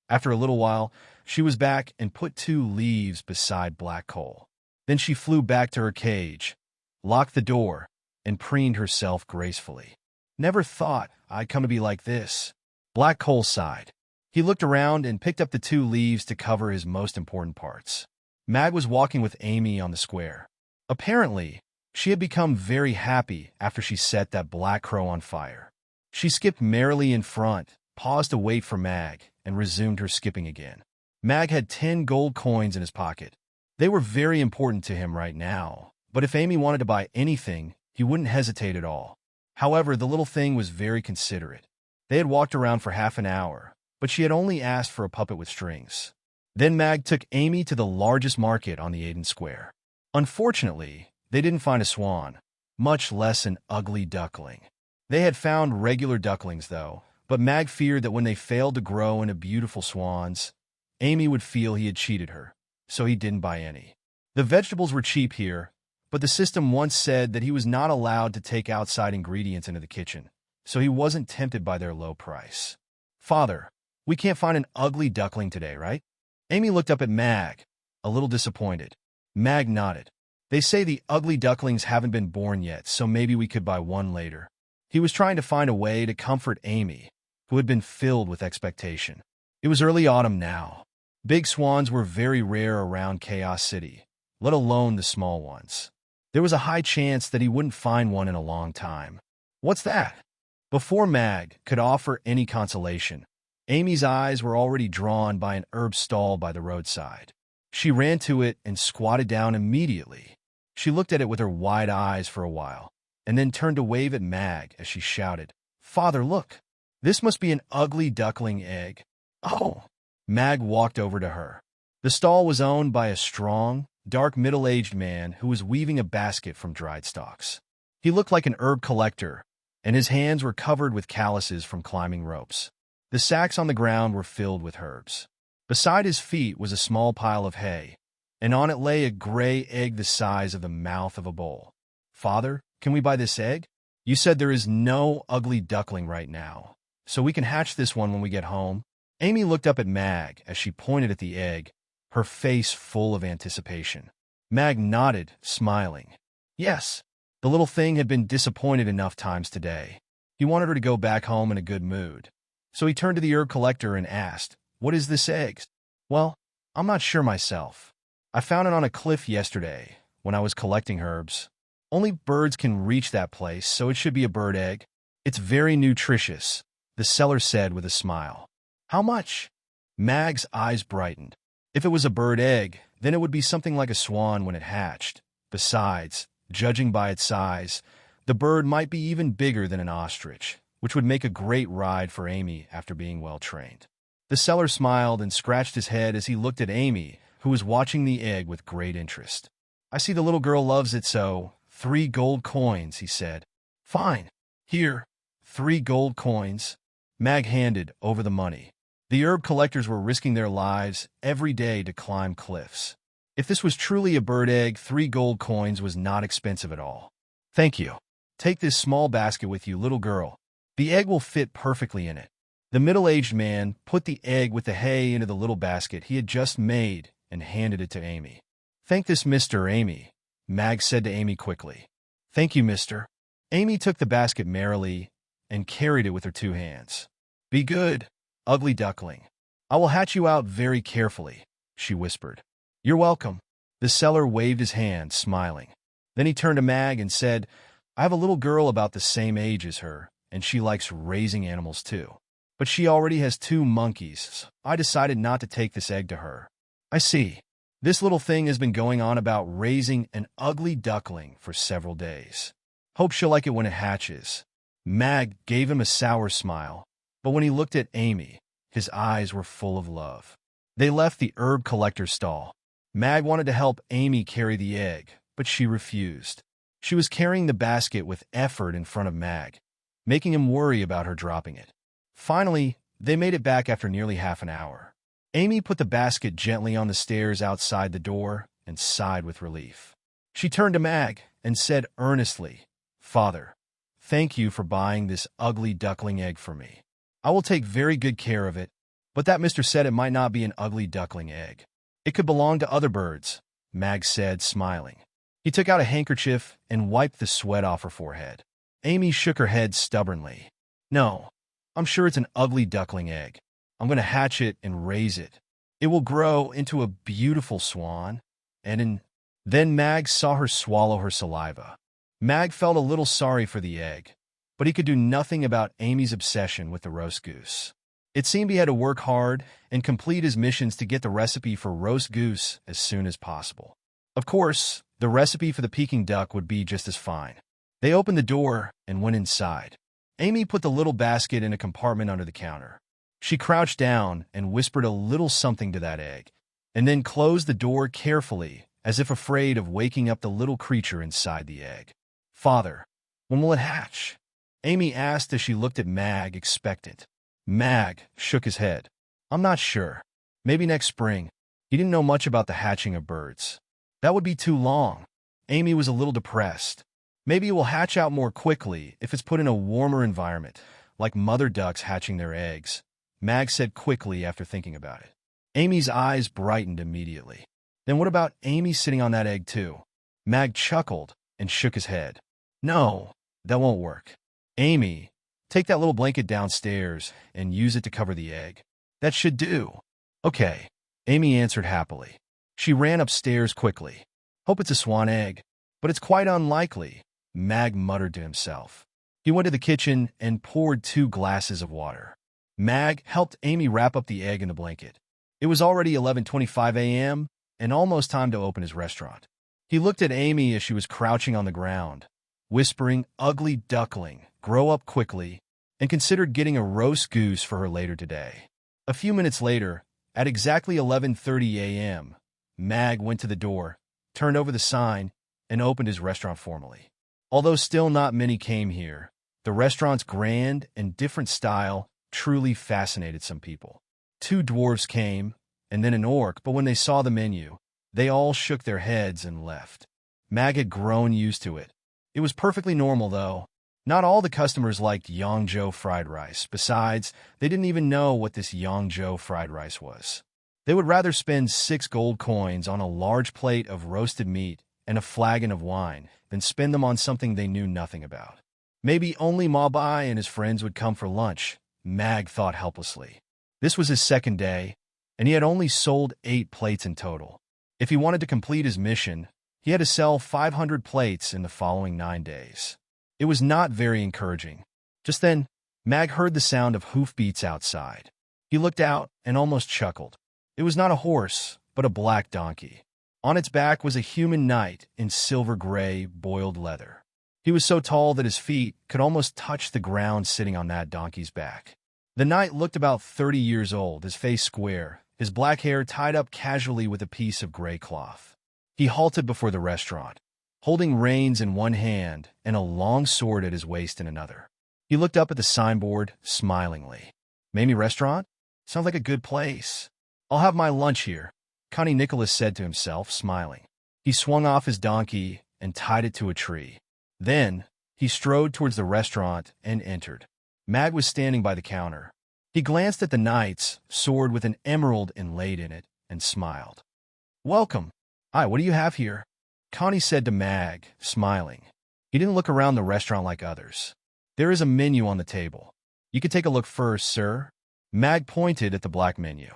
After a little while, she was back and put 2 leaves beside black coal. Then she flew back to her cage, locked the door, and preened herself gracefully. Never thought I'd come to be like this. Black coal sighed. He looked around and picked up the 2 leaves to cover his most important parts. Mag was walking with Amy on the square. Apparently, she had become very happy after she set that black crow on fire. She skipped merrily in front, paused to wait for Mag, and resumed her skipping again. Mag had 10 gold coins in his pocket. They were very important to him right now, but if Amy wanted to buy anything, he wouldn't hesitate at all. However, the little thing was very considerate. They had walked around for half an hour, but she had only asked for a puppet with strings. Then Mag took Amy to the largest market on the Aiden Square. Unfortunately, they didn't find a swan, much less an ugly duckling. They had found regular ducklings, though, but Mag feared that when they failed to grow into beautiful swans, Amy would feel he had cheated her, so he didn't buy any. The vegetables were cheap here, but the system once said that he was not allowed to take outside ingredients into the kitchen, so he wasn't tempted by their low price. Father, we can't find an ugly duckling today, right? Amy looked up at Mag, a little disappointed. Mag nodded. They say the ugly ducklings haven't been born yet, so maybe we could buy one later. He was trying to find a way to comfort Amy, who had been filled with expectation. It was early autumn now. Big swans were very rare around Chaos City, let alone the small ones. There was a high chance that he wouldn't find one in a long time. What's that? Before Mag could offer any consolation, Amy's eyes were already drawn by an herb stall by the roadside. She ran to it and squatted down immediately. She looked at it with her wide eyes for a while, and then turned to wave at Mag as she shouted, "Father, look! This must be an ugly duckling egg." "Oh!" Mag walked over to her. The stall was owned by a strong, dark middle-aged man who was weaving a basket from dried stalks. He looked like an herb collector, and his hands were covered with calluses from climbing ropes. The sacks on the ground were filled with herbs. Beside his feet was a small pile of hay, and on it lay a gray egg the size of the mouth of a bowl. "Father, can we buy this egg? You said there is no ugly duckling right now, so we can hatch this one when we get home." Amy looked up at Mag as she pointed at the egg, her face full of anticipation. Mag nodded, smiling. Yes, the little thing had been disappointed enough times today. He wanted her to go back home in a good mood. So he turned to the herb collector and asked, "What is this egg?" "Well, I'm not sure myself. I found it on a cliff yesterday when I was collecting herbs. Only birds can reach that place, so it should be a bird egg. It's very nutritious," the seller said with a smile. "How much?" Mag's eyes brightened. If it was a bird egg, then it would be something like a swan when it hatched. Besides, judging by its size, the bird might be even bigger than an ostrich, which would make a great ride for Amy after being well trained. The seller smiled and scratched his head as he looked at Amy, who was watching the egg with great interest. "I see the little girl loves it, so 3 gold coins," he said. "Fine. Here, 3 gold coins." Mag handed over the money. The herb collectors were risking their lives every day to climb cliffs. If this was truly a bird egg, 3 gold coins was not expensive at all. "Thank you. Take this small basket with you, little girl. The egg will fit perfectly in it." The middle-aged man put the egg with the hay into the little basket he had just made and handed it to Amy. "Thank this Mr. Amy," Mag said to Amy quickly. "Thank you, mister." Amy took the basket merrily and carried it with her 2 hands. "Be good, ugly duckling. I will hatch you out very carefully," she whispered. "You're welcome." The seller waved his hand, smiling. Then he turned to Mag and said, "I have a little girl about the same age as her, and she likes raising animals too. But she already has 2 monkeys, so I decided not to take this egg to her." "I see. This little thing has been going on about raising an ugly duckling for several days. Hope she'll like it when it hatches." Mag gave him a sour smile, but when he looked at Amy, his eyes were full of love. They left the herb collector's stall. Mag wanted to help Amy carry the egg, but she refused. She was carrying the basket with effort in front of Mag, making him worry about her dropping it. Finally, they made it back after nearly half an hour. Amy put the basket gently on the stairs outside the door and sighed with relief. She turned to Mag and said earnestly, "Father, thank you for buying this ugly duckling egg for me. I will take very good care of it, but that mister said it might not be an ugly duckling egg. It could belong to other birds," Mag said, smiling. He took out a handkerchief and wiped the sweat off her forehead. Amy shook her head stubbornly. "No, I'm sure it's an ugly duckling egg. I'm going to hatch it and raise it. It will grow into a beautiful swan, and Then Mag saw her swallow her saliva. Mag felt a little sorry for the egg, but he could do nothing about Amy's obsession with the roast goose. It seemed he had to work hard and complete his missions to get the recipe for roast goose as soon as possible. Of course, the recipe for the Peking duck would be just as fine. They opened the door and went inside. Amy put the little basket in a compartment under the counter. She crouched down and whispered a little something to that egg, and then closed the door carefully, as if afraid of waking up the little creature inside the egg. "Father, when will it hatch?" Amy asked as she looked at Mag, expectant. Mag shook his head. "I'm not sure. Maybe next spring. He didn't know much about the hatching of birds. That would be too long. Amy was a little depressed. Maybe it will hatch out more quickly if it's put in a warmer environment, like mother ducks hatching their eggs, Mag said quickly after thinking about it. Amy's eyes brightened immediately. Then what about Amy sitting on that egg too? Mag chuckled and shook his head. No, that won't work. Amy, take that little blanket downstairs and use it to cover the egg. That should do. Okay, Amy answered happily. She ran upstairs quickly. Hope it's a swan egg, but it's quite unlikely, Mag muttered to himself. He went to the kitchen and poured 2 glasses of water. Mag helped Amy wrap up the egg in the blanket. It was already 11:25 a.m. and almost time to open his restaurant. He looked at Amy as she was crouching on the ground, whispering, "Ugly duckling, grow up quickly," and considered getting a roast goose for her later today. A few minutes later, at exactly 11:30 a.m., Mag went to the door, turned over the sign, and opened his restaurant formally. Although still not many came here, the restaurant's grand and different style truly fascinated some people. 2 dwarves came, and then an orc, but when they saw the menu, they all shook their heads and left. Mag had grown used to it. It was perfectly normal, though. Not all the customers liked Yangzhou fried rice. Besides, they didn't even know what this Yangzhou fried rice was. They would rather spend 6 gold coins on a large plate of roasted meat and a flagon of wine than spend them on something they knew nothing about. Maybe only Mabai and his friends would come for lunch, Mag thought helplessly. This was his second day, and he had only sold 8 plates in total. If he wanted to complete his mission, he had to sell 500 plates in the following 9 days. It was not very encouraging. Just then, Mag heard the sound of hoofbeats outside. He looked out and almost chuckled. It was not a horse, but a black donkey. On its back was a human knight in silver-gray, boiled leather. He was so tall that his feet could almost touch the ground sitting on that donkey's back. The knight looked about 30 years old, his face square, his black hair tied up casually with a piece of gray cloth. He halted before the restaurant, holding reins in one hand and a long sword at his waist in another. He looked up at the signboard smilingly. Mamie Restaurant? Sounds like a good place. I'll have my lunch here, Connie Nicholas said to himself, smiling. He swung off his donkey and tied it to a tree. Then, he strode towards the restaurant and entered. Mag was standing by the counter. He glanced at the knight's sword with an emerald inlaid in it and smiled. Welcome. Hi, what do you have here? Connie said to Mag, smiling. He didn't look around the restaurant like others. There is a menu on the table. You could take a look first, sir. Mag pointed at the black menu.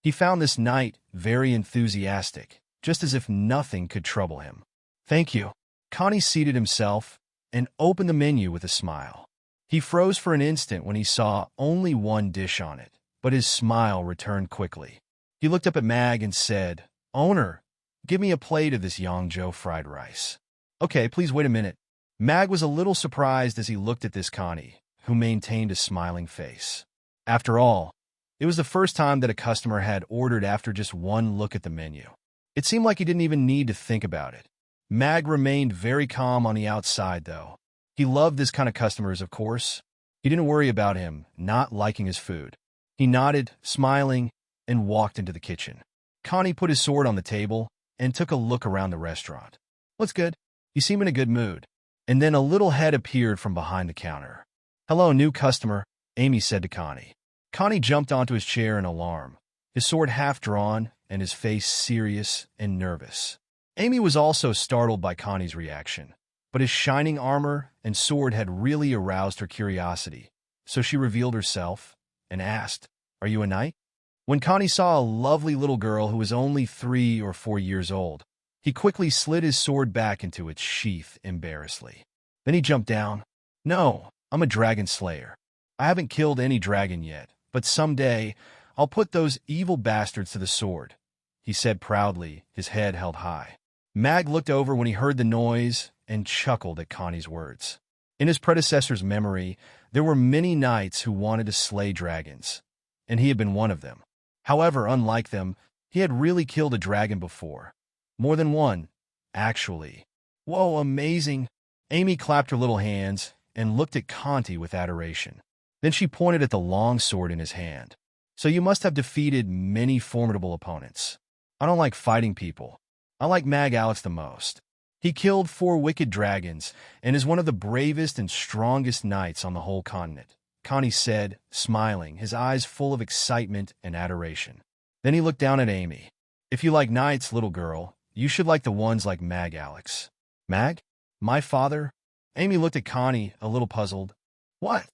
He found this knight very enthusiastic, just as if nothing could trouble him. Thank you. Connie seated himself and opened the menu with a smile. He froze for an instant when he saw only 1 dish on it, but his smile returned quickly. He looked up at Mag and said, "Owner, give me a plate of this Yangzhou fried rice." Okay, please wait a minute. Mag was a little surprised as he looked at this Connie, who maintained a smiling face. After all, it was the first time that a customer had ordered after just 1 look at the menu. It seemed like he didn't even need to think about it. Mag remained very calm on the outside, though. He loved this kind of customers, of course. He didn't worry about him not liking his food. He nodded, smiling, and walked into the kitchen. Connie put his sword on the table and took a look around the restaurant. Looks good. You seem in a good mood. And then a little head appeared from behind the counter. Hello, new customer, Amy said to Connie. Connie jumped onto his chair in alarm, his sword half drawn and his face serious and nervous. Amy was also startled by Connie's reaction, but his shining armor and sword had really aroused her curiosity, so she revealed herself and asked, "Are you a knight?" When Connie saw a lovely little girl who was only 3 or 4 years old, he quickly slid his sword back into its sheath embarrassedly. Then he jumped down. "No, I'm a dragon slayer. I haven't killed any dragon yet, but someday I'll put those evil bastards to the sword," he said proudly, his head held high. Mag looked over when he heard the noise and chuckled at Connie's words. In his predecessor's memory, there were many knights who wanted to slay dragons, and he had been one of them. However, unlike them, he had really killed a dragon before. More than one, actually. Whoa, amazing! Amy clapped her little hands and looked at Conti with adoration. Then she pointed at the long sword in his hand. So you must have defeated many formidable opponents. I don't like fighting people. I like Mag Alex the most. He killed 4 wicked dragons and is one of the bravest and strongest knights on the whole continent, Connie said, smiling, his eyes full of excitement and adoration. Then he looked down at Amy. If you like knights, little girl, you should like the ones like Mag Alex. Mag? My father? Amy looked at Connie, a little puzzled. What?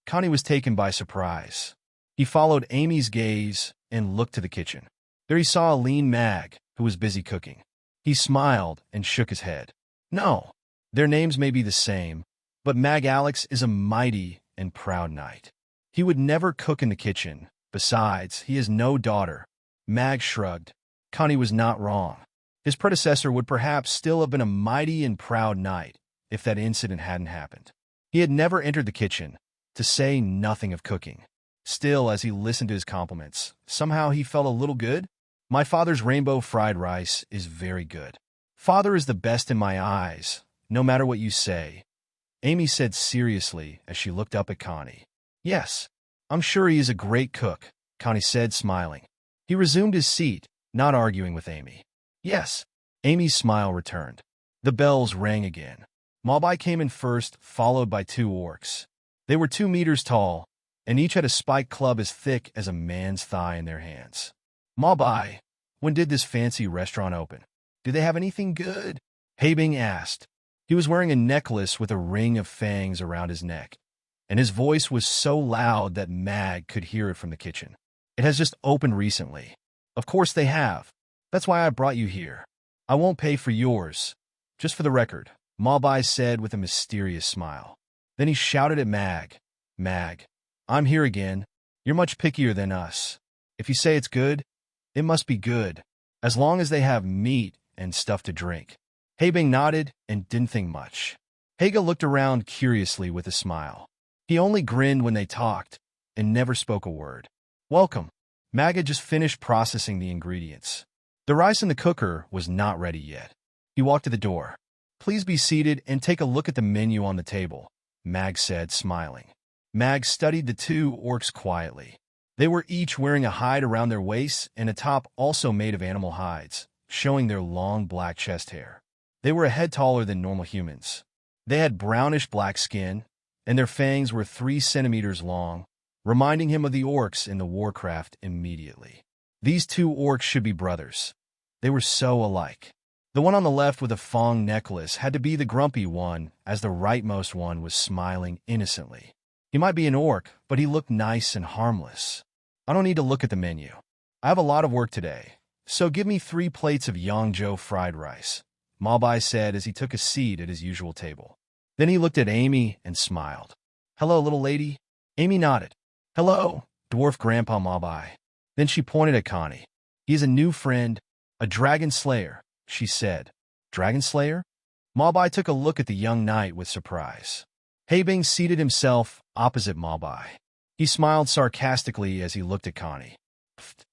Connie was taken by surprise. He followed Amy's gaze and looked to the kitchen. There he saw a lean Mag, who was busy cooking. He smiled and shook his head. No, their names may be the same, but Mag Alex is a mighty and proud knight. He would never cook in the kitchen. Besides, he has no daughter. Mag shrugged. Connie was not wrong. His predecessor would perhaps still have been a mighty and proud knight if that incident hadn't happened. He had never entered the kitchen, to say nothing of cooking. Still, as he listened to his compliments, somehow he felt a little good. My father's rainbow fried rice is very good. Father is the best in my eyes, no matter what you say, Amy said seriously as she looked up at Connie. Yes, I'm sure he is a great cook, Connie said, smiling. He resumed his seat, not arguing with Amy. Yes, Amy's smile returned. The bells rang again. Malbai came in first, followed by 2 orcs. They were 2 meters tall, and each had a spiked club as thick as a man's thigh in their hands. Malbai, when did this fancy restaurant open? Do they have anything good? Habing asked. He was wearing a necklace with a ring of fangs around his neck, and his voice was so loud that Mag could hear it from the kitchen. It has just opened recently. Of course they have. That's why I brought you here. I won't pay for yours. Just for the record, Malbai said with a mysterious smile. Then he shouted at Mag. Mag, I'm here again. You're much pickier than us. If you say it's good, it must be good, as long as they have meat and stuff to drink. Habing nodded and didn't think much. Haga looked around curiously with a smile. He only grinned when they talked and never spoke a word. Welcome. Mag had just finished processing the ingredients. The rice in the cooker was not ready yet. He walked to the door. Please be seated and take a look at the menu on the table, Mag said, smiling. Mag studied the 2 orcs quietly. They were each wearing a hide around their waists and a top also made of animal hides, showing their long black chest hair. They were a head taller than normal humans. They had brownish black skin, and their fangs were 3 centimeters long, reminding him of the orcs in the Warcraft immediately. These 2 orcs should be brothers. They were so alike. The one on the left with a fong necklace had to be the grumpy one, as the rightmost one was smiling innocently. He might be an orc, but he looked nice and harmless. I don't need to look at the menu. I have a lot of work today, so give me 3 plates of Yangzhou fried rice, Malbai said as he took a seat at his usual table. Then he looked at Amy and smiled. Hello, little lady. Amy nodded. Hello, dwarf grandpa Malbai. Then she pointed at Connie. He is a new friend, a dragon slayer, she said. Dragon slayer? Malbai took a look at the young knight with surprise. Habing seated himself opposite Malbai. He smiled sarcastically as he looked at Connie.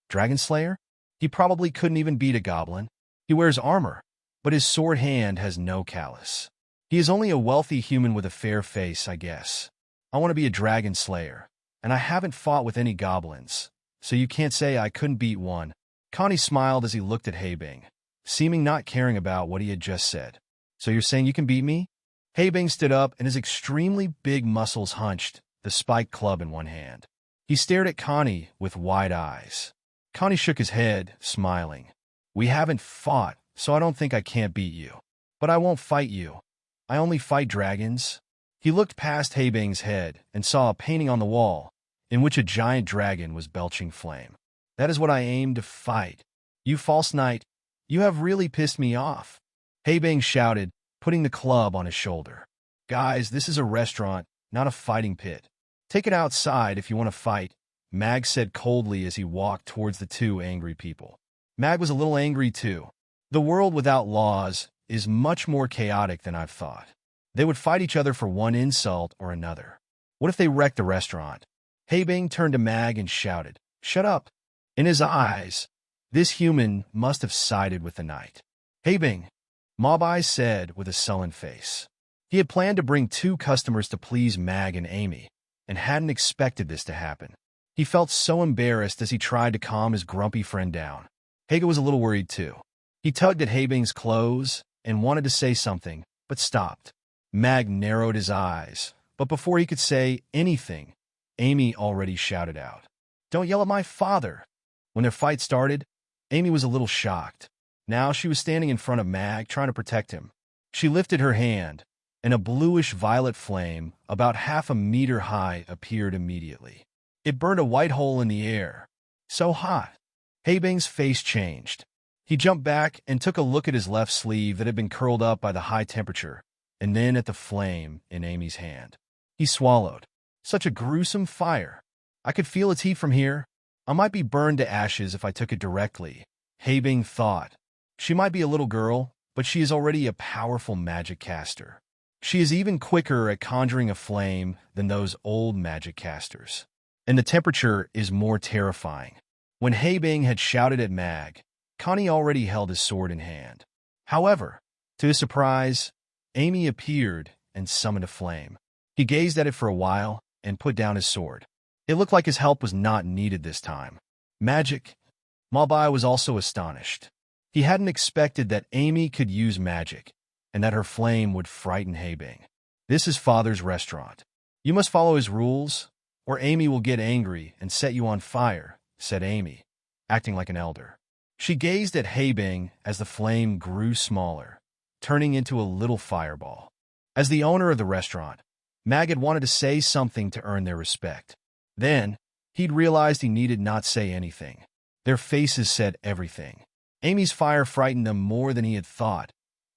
Dragon slayer? He probably couldn't even beat a goblin. He wears armor, but his sword hand has no callus. He is only a wealthy human with a fair face, I guess. I want to be a dragon slayer, and I haven't fought with any goblins, so you can't say I couldn't beat one. Connie smiled as he looked at Habing, seeming not caring about what he had just said. So you're saying you can beat me? Habing stood up and his extremely big muscles hunched, the spiked club in one hand. He stared at Connie with wide eyes. Connie shook his head, smiling. We haven't fought, so I don't think I can't beat you. But I won't fight you. I only fight dragons. He looked past Habing's head and saw a painting on the wall, in which a giant dragon was belching flame. That is what I aim to fight. You false knight, you have really pissed me off. Habing shouted, putting the club on his shoulder. Guys, this is a restaurant, not a fighting pit. Take it outside if you want to fight, Mag said coldly as he walked towards the 2 angry people. Mag was a little angry too. The world without laws is much more chaotic than I've thought. They would fight each other for one insult or another. What if they wrecked the restaurant? Habing turned to Mag and shouted, Shut up. In his eyes, this human must have sided with the knight. Habing, Malbai said with a sullen face. He had planned to bring 2 customers to please Mag and Amy, and hadn't expected this to happen. He felt so embarrassed as he tried to calm his grumpy friend down. Haga was a little worried too. He tugged at Habing's clothes and wanted to say something, but stopped. Mag narrowed his eyes, but before he could say anything, Amy already shouted out, "Don't yell at my father!" When their fight started, Amy was a little shocked. Now she was standing in front of Mag, trying to protect him. She lifted her hand, and a bluish-violet flame, about half a meter high, appeared immediately. It burned a white hole in the air. So hot. Habing's face changed. He jumped back and took a look at his left sleeve that had been curled up by the high temperature, and then at the flame in Amy's hand. He swallowed. Such a gruesome fire. I could feel its heat from here. I might be burned to ashes if I took it directly, Habing thought. She might be a little girl, but she is already a powerful magic caster. She is even quicker at conjuring a flame than those old magic casters. And the temperature is more terrifying. When Habing had shouted at Mag, Connie already held his sword in hand. However, to his surprise, Amy appeared and summoned a flame. He gazed at it for a while and put down his sword. It looked like his help was not needed this time. Magic? Malbai was also astonished. He hadn't expected that Amy could use magic, and that her flame would frighten Habing. This is Father's restaurant. You must follow his rules, or Amy will get angry and set you on fire, said Amy, acting like an elder. She gazed at Habing as the flame grew smaller, turning into a little fireball. As the owner of the restaurant, Mag had wanted to say something to earn their respect. Then, he'd realized he needed not say anything. Their faces said everything. Amy's fire frightened them more than he had thought.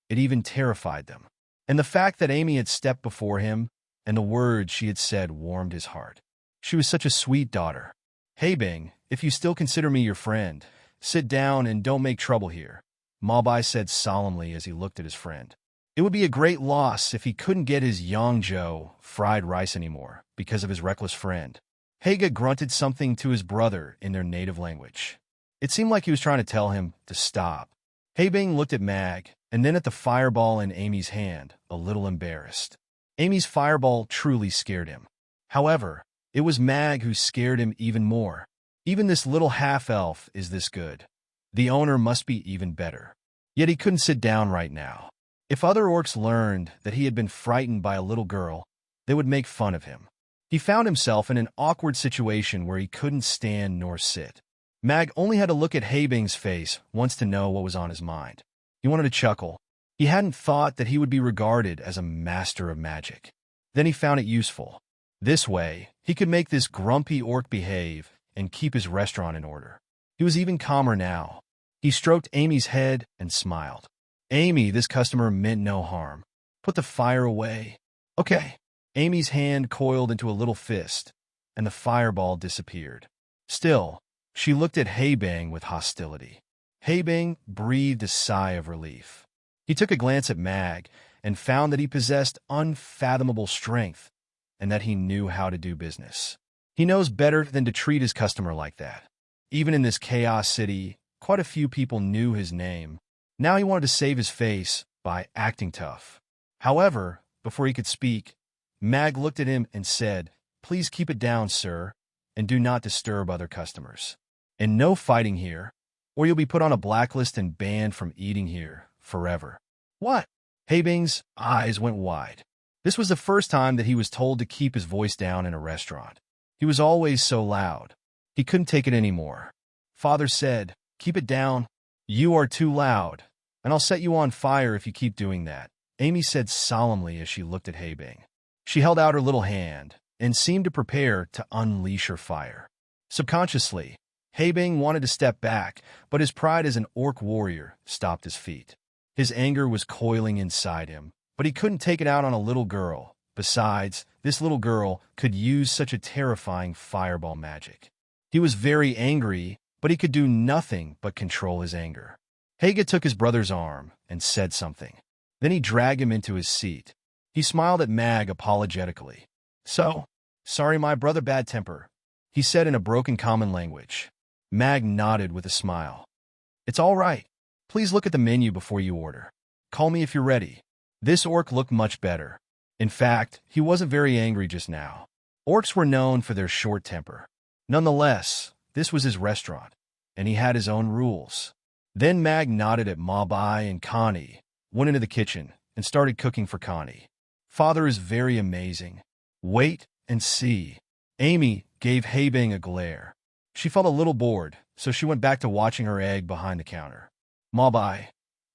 It even terrified them. And the fact that Amy had stepped before him and the words she had said warmed his heart. She was such a sweet daughter. Habing, if you still consider me your friend, sit down and don't make trouble here, Malbai said solemnly as he looked at his friend. It would be a great loss if he couldn't get his Yongzhou fried rice anymore because of his reckless friend. Haga grunted something to his brother in their native language. It seemed like he was trying to tell him to stop. Habing looked at Mag and then at the fireball in Amy's hand, a little embarrassed. Amy's fireball truly scared him. However, it was Mag who scared him even more. Even this little half-elf is this good. The owner must be even better. Yet he couldn't sit down right now. If other orcs learned that he had been frightened by a little girl, they would make fun of him. He found himself in an awkward situation where he couldn't stand nor sit. Mag only had to look at Habing's face once to know what was on his mind. He wanted to chuckle. He hadn't thought that he would be regarded as a master of magic. Then he found it useful. This way, he could make this grumpy orc behave and keep his restaurant in order. He was even calmer now. He stroked Amy's head and smiled. Amy, this customer meant no harm. Put the fire away. Okay. Amy's hand coiled into a little fist, and the fireball disappeared. Still, she looked at Habing with hostility. Habing breathed a sigh of relief. He took a glance at Mag and found that he possessed unfathomable strength and that he knew how to do business. He knows better than to treat his customer like that. Even in this chaos city, quite a few people knew his name. Now he wanted to save his face by acting tough. However, before he could speak, Mag looked at him and said, "Please keep it down, sir, and do not disturb other customers. And no fighting here, or you'll be put on a blacklist and banned from eating here forever." What? Habing's eyes went wide. This was the first time that he was told to keep his voice down in a restaurant. He was always so loud. He couldn't take it anymore. Father said, "Keep it down. You are too loud, and I'll set you on fire if you keep doing that," Amy said solemnly as she looked at Habing. She held out her little hand and seemed to prepare to unleash her fire. Subconsciously, Habing wanted to step back, but his pride as an orc warrior stopped his feet. His anger was coiling inside him, but he couldn't take it out on a little girl. Besides, this little girl could use such a terrifying fireball magic. He was very angry, but he could do nothing but control his anger. Haga took his brother's arm and said something. Then he dragged him into his seat. He smiled at Mag apologetically. "So, sorry my brother bad temper," he said in a broken common language. Mag nodded with a smile. "It's all right. Please look at the menu before you order. Call me if you're ready." This orc looked much better. In fact, he wasn't very angry just now. Orcs were known for their short temper. Nonetheless, this was his restaurant, and he had his own rules. Then Mag nodded at Mabai and Connie, went into the kitchen, and started cooking for Connie. Father is very amazing. Wait and see. Amy gave Haebang a glare. She felt a little bored, so she went back to watching her egg behind the counter. Mabai,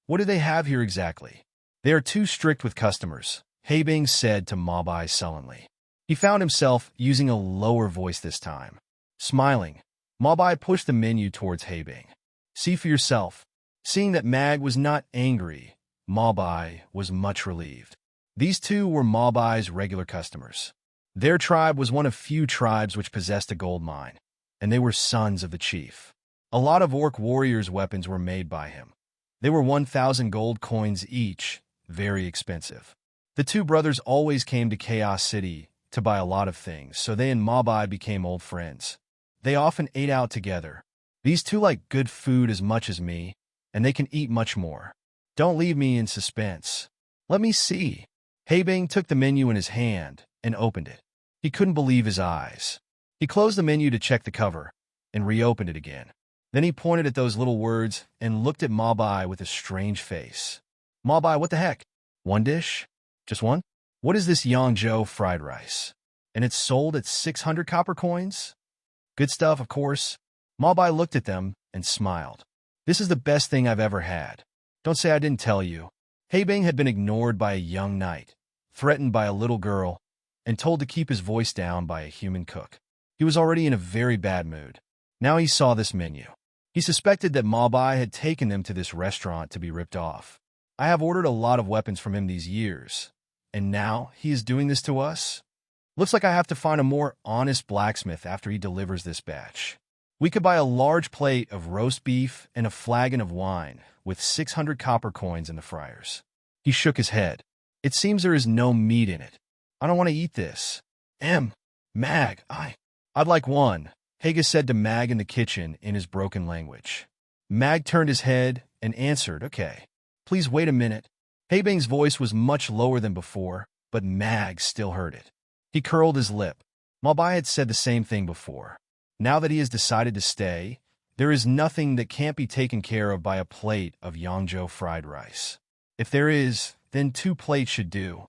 what do they have here exactly? They are too strict with customers, Haebang said to Mabai sullenly. He found himself using a lower voice this time. Smiling, Mabai pushed the menu towards Haebang. See for yourself. Seeing that Mag was not angry, Mabai was much relieved. These two were Mabai's regular customers. Their tribe was one of few tribes which possessed a gold mine, and they were sons of the chief. A lot of orc warriors' weapons were made by him. They were 1,000 gold coins each, very expensive. The two brothers always came to Chaos City to buy a lot of things, so they and Mabai became old friends. They often ate out together. These two like good food as much as me, and they can eat much more. Don't leave me in suspense. Let me see. Haebang took the menu in his hand and opened it. He couldn't believe his eyes. He closed the menu to check the cover and reopened it again. Then he pointed at those little words and looked at Mabai with a strange face. Mabai, what the heck? One dish? Just one? What is this Yangzhou fried rice? And it's sold at 600 copper coins? Good stuff, of course. Mabai looked at them and smiled. This is the best thing I've ever had. Don't say I didn't tell you. Haebang had been ignored by a young knight, threatened by a little girl, and told to keep his voice down by a human cook. He was already in a very bad mood. Now he saw this menu. He suspected that Mabai had taken them to this restaurant to be ripped off. I have ordered a lot of weapons from him these years, and now he is doing this to us? Looks like I have to find a more honest blacksmith after he delivers this batch. We could buy a large plate of roast beef and a flagon of wine with 600 copper coins in the fryers. He shook his head. It seems there is no meat in it. I don't want to eat this. Mag, I'd like one, Haga said to Mag in the kitchen in his broken language. Mag turned his head and answered, okay. Please wait a minute. Haebang's voice was much lower than before, but Mag still heard it. He curled his lip. Mabai had said the same thing before. Now that he has decided to stay, there is nothing that can't be taken care of by a plate of Yangzhou fried rice. If there is, then 2 plates should do.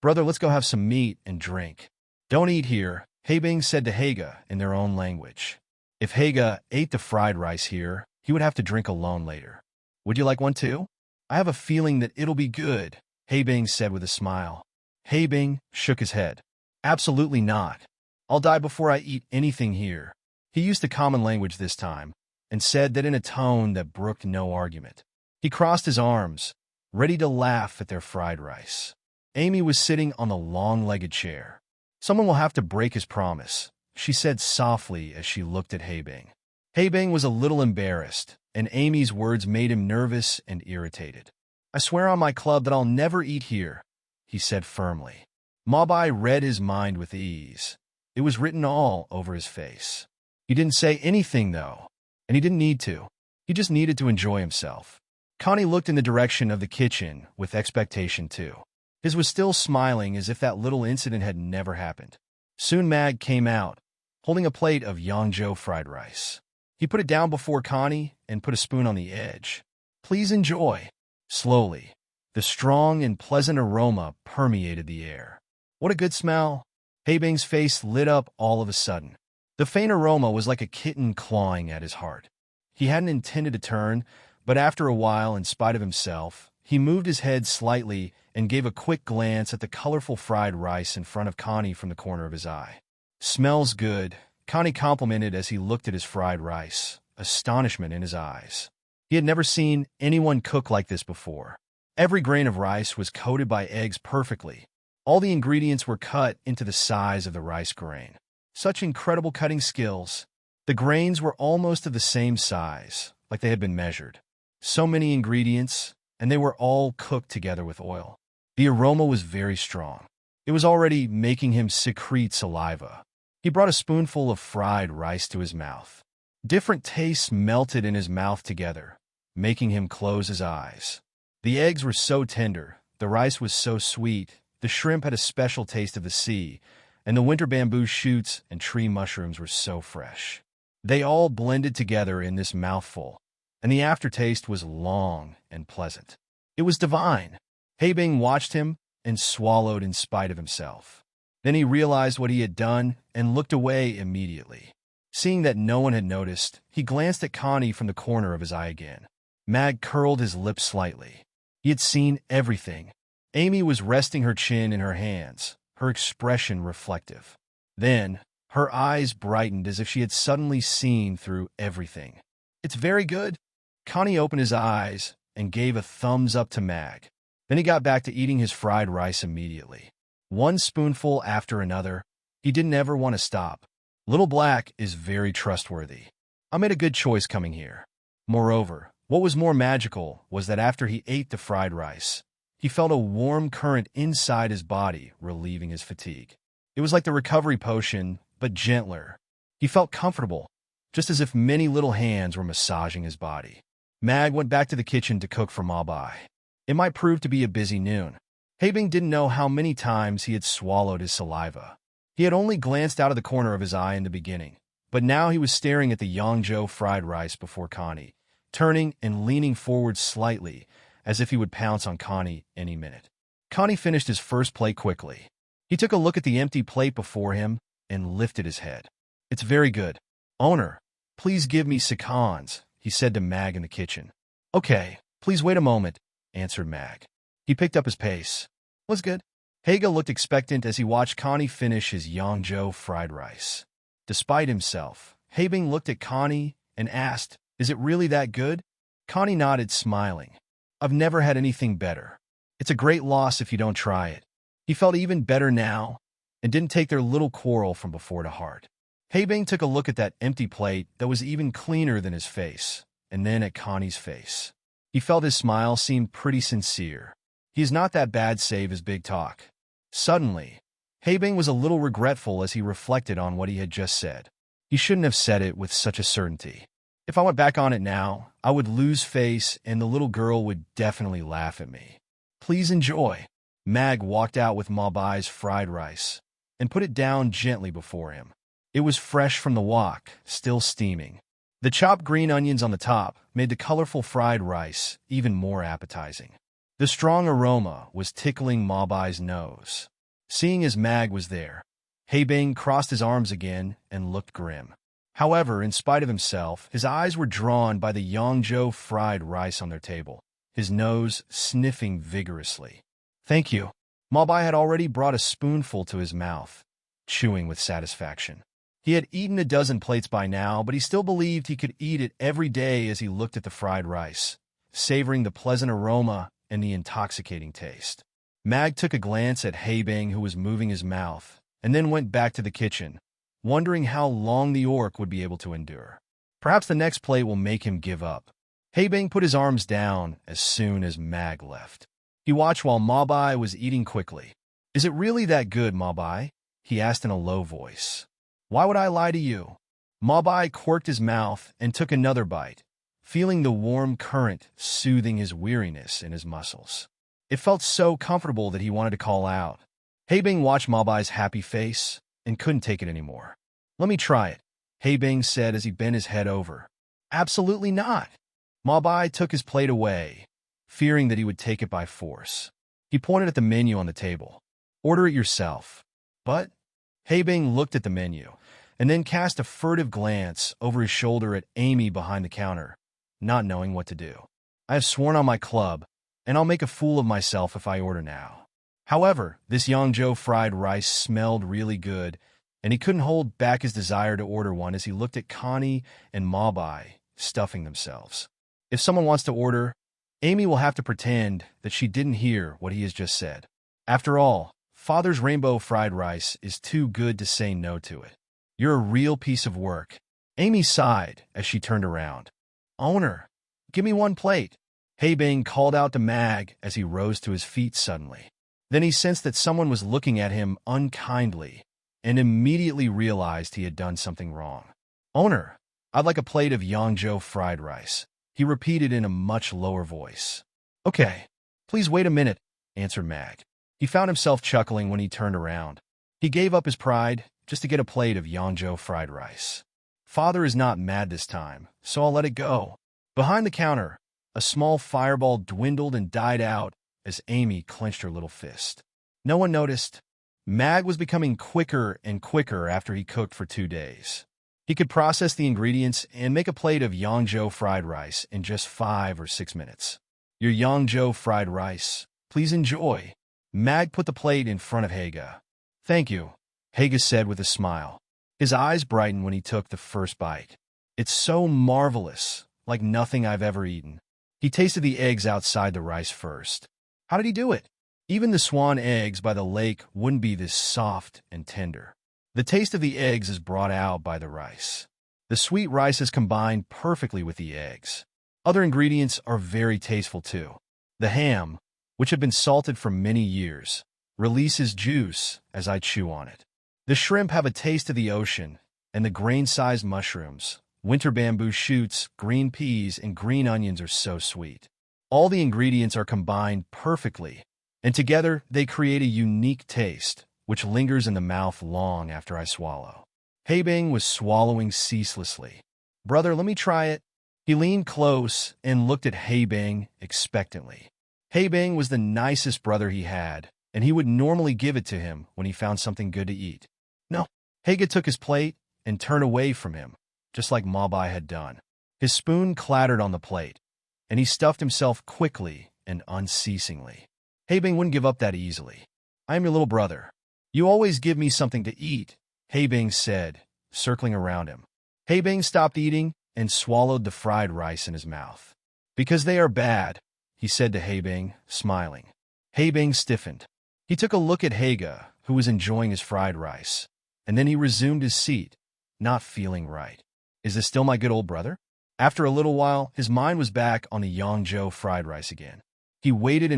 Brother, let's go have some meat and drink. Don't eat here, Haebang said to Haga in their own language. If Haga ate the fried rice here, he would have to drink alone later. Would you like one too? I have a feeling that it'll be good, Haebang said with a smile. Haebang shook his head. Absolutely not. I'll die before I eat anything here. He used the common language this time, and said that in a tone that brooked no argument. He crossed his arms, ready to laugh at their fried rice. Amy was sitting on the long-legged chair. Someone will have to break his promise, she said softly as she looked at Haebang. Haebang was a little embarrassed, and Amy's words made him nervous and irritated. I swear on my club that I'll never eat here, he said firmly. Mabai read his mind with ease. It was written all over his face. He didn't say anything, though, and he didn't need to. He just needed to enjoy himself. Connie looked in the direction of the kitchen with expectation, too. His was still smiling as if that little incident had never happened. Soon Mag came out, holding a plate of Yangzhou fried rice. He put it down before Connie and put a spoon on the edge. Please enjoy. Slowly, the strong and pleasant aroma permeated the air. What a good smell. Haebang's face lit up all of a sudden. The faint aroma was like a kitten clawing at his heart. He hadn't intended to turn, but after a while, in spite of himself, he moved his head slightly and gave a quick glance at the colorful fried rice in front of Connie from the corner of his eye. Smells good, Connie complimented as he looked at his fried rice, astonishment in his eyes. He had never seen anyone cook like this before. Every grain of rice was coated by eggs perfectly. All the ingredients were cut into the size of the rice grain. Such incredible cutting skills. The grains were almost of the same size, like they had been measured. So many ingredients, and they were all cooked together with oil. The aroma was very strong. It was already making him secrete saliva. He brought a spoonful of fried rice to his mouth. Different tastes melted in his mouth together, making him close his eyes. The eggs were so tender, the rice was so sweet, the shrimp had a special taste of the sea, and the winter bamboo shoots and tree mushrooms were so fresh. They all blended together in this mouthful, and the aftertaste was long and pleasant. It was divine. Habing watched him and swallowed in spite of himself. Then he realized what he had done and looked away immediately. Seeing that no one had noticed, he glanced at Connie from the corner of his eye again. Mag curled his lips slightly. He had seen everything. Amy was resting her chin in her hands, her expression reflective. Then, her eyes brightened as if she had suddenly seen through everything. "It's very good." Connie opened his eyes and gave a thumbs up to Mag. Then he got back to eating his fried rice immediately. One spoonful after another. He didn't ever want to stop. Little Black is very trustworthy. I made a good choice coming here. Moreover, what was more magical was that after he ate the fried rice, he felt a warm current inside his body, relieving his fatigue. It was like the recovery potion, but gentler. He felt comfortable, just as if many little hands were massaging his body. Mag went back to the kitchen to cook for Mabai. It might prove to be a busy noon. Habing didn't know how many times he had swallowed his saliva. He had only glanced out of the corner of his eye in the beginning, but now he was staring at the Yangzhou fried rice before Connie, turning and leaning forward slightly, as if he would pounce on Connie any minute. Connie finished his first plate quickly. He took a look at the empty plate before him and lifted his head. "It's very good. Owner, please give me seconds," he said to Mag in the kitchen. "Okay, please wait a moment," answered Mag. He picked up his pace. "Was good?" Haga looked expectant as he watched Connie finish his Yangzhou fried rice. Despite himself, Habing looked at Connie and asked, "Is it really that good?" Connie nodded, smiling. "I've never had anything better. It's a great loss if you don't try it." He felt even better now and didn't take their little quarrel from before to heart. Habing took a look at that empty plate that was even cleaner than his face, and then at Connie's face. He felt his smile seemed pretty sincere. He's not that bad, save his big talk. Suddenly, Habing was a little regretful as he reflected on what he had just said. He shouldn't have said it with such a certainty. If I went back on it now, I would lose face and the little girl would definitely laugh at me. "Please enjoy." Mag walked out with Mabai's fried rice and put it down gently before him. It was fresh from the wok, still steaming. The chopped green onions on the top made the colorful fried rice even more appetizing. The strong aroma was tickling Mabai's nose. Seeing as Mag was there, Habing crossed his arms again and looked grim. However, in spite of himself, his eyes were drawn by the Yangzhou fried rice on their table, his nose sniffing vigorously. "Thank you." Mabai had already brought a spoonful to his mouth, chewing with satisfaction. He had eaten a dozen plates by now, but he still believed he could eat it every day as he looked at the fried rice, savoring the pleasant aroma and the intoxicating taste. Mag took a glance at Habing, who was moving his mouth, and then went back to the kitchen, wondering how long the orc would be able to endure. Perhaps the next plate will make him give up. Habing put his arms down as soon as Mag left. He watched while Mabai was eating quickly. "Is it really that good, Mabai?" he asked in a low voice. "Why would I lie to you?" Mabai quirked his mouth and took another bite, feeling the warm current soothing his weariness in his muscles. It felt so comfortable that he wanted to call out. Habing watched Mabai's happy face and couldn't take it anymore. "Let me try it," Habing said as he bent his head over. "Absolutely not." Mabai took his plate away, fearing that he would take it by force. He pointed at the menu on the table. "Order it yourself." "But—" Habing looked at the menu, and then cast a furtive glance over his shoulder at Amy behind the counter, not knowing what to do. "I have sworn on my club, and I'll make a fool of myself if I order now." However, this Yangzhou fried rice smelled really good, and he couldn't hold back his desire to order one as he looked at Connie and Mabai stuffing themselves. If someone wants to order, Amy will have to pretend that she didn't hear what he has just said. After all, Father's rainbow fried rice is too good to say no to it. "You're a real piece of work." Amy sighed as she turned around. "Owner, give me one plate." Habing called out to Mag as he rose to his feet suddenly. Then he sensed that someone was looking at him unkindly and immediately realized he had done something wrong. "Owner, I'd like a plate of Yangzhou fried rice," he repeated in a much lower voice. "Okay, please wait a minute," answered Mag. He found himself chuckling when he turned around. He gave up his pride just to get a plate of Yangzhou fried rice. Father is not mad this time, so I'll let it go. Behind the counter, a small fireball dwindled and died out as Amy clenched her little fist. No one noticed. Mag was becoming quicker and quicker after he cooked for 2 days. He could process the ingredients and make a plate of Yangzhou fried rice in just 5 or 6 minutes. Your Yangzhou fried rice. Please enjoy. Mag put the plate in front of Haga. Thank you, Haga said with a smile. His eyes brightened when he took the first bite. It's so marvelous, like nothing I've ever eaten. He tasted the eggs outside the rice first. How did he do it? Even the swan eggs by the lake wouldn't be this soft and tender. The taste of the eggs is brought out by the rice. The sweet rice is combined perfectly with the eggs. Other ingredients are very tasteful too. The ham, which had been salted for many years, releases juice as I chew on it. The shrimp have a taste of the ocean, and the grain-sized mushrooms, winter bamboo shoots, green peas, and green onions are so sweet. All the ingredients are combined perfectly, and together they create a unique taste, which lingers in the mouth long after I swallow. Haibing was swallowing ceaselessly. Brother, let me try it. He leaned close and looked at Haibing expectantly. Haibing was the nicest brother he had, and he would normally give it to him when he found something good to eat. No. Haga took his plate and turned away from him, just like Mabai had done. His spoon clattered on the plate, and he stuffed himself quickly and unceasingly. Haibing wouldn't give up that easily. I am your little brother. You always give me something to eat, Haibing said, circling around him. Haibing stopped eating and swallowed the fried rice in his mouth. Because they are bad, he said to Haibing, smiling. Haibing stiffened. He took a look at Haga, who was enjoying his fried rice, and then he resumed his seat, not feeling right. Is this still my good old brother? After a little while, his mind was back on the Yangzhou fried rice again. He waited,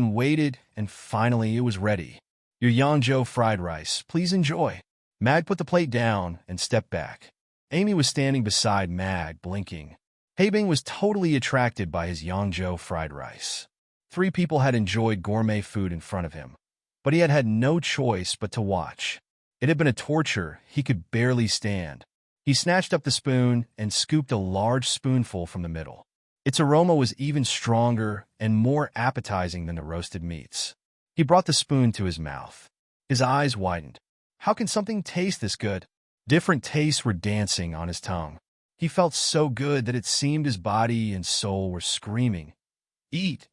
and finally it was ready. Your Yangzhou fried rice, please enjoy. Mag put the plate down and stepped back. Amy was standing beside Mag, blinking. Haibing was totally attracted by his Yangzhou fried rice. 3 people had enjoyed gourmet food in front of him, but he had had no choice but to watch. It had been a torture he could barely stand. He snatched up the spoon and scooped a large spoonful from the middle. Its aroma was even stronger and more appetizing than the roasted meats. He brought the spoon to his mouth. His eyes widened. How can something taste this good? Different tastes were dancing on his tongue. He felt so good that it seemed his body and soul were screaming, "Eat!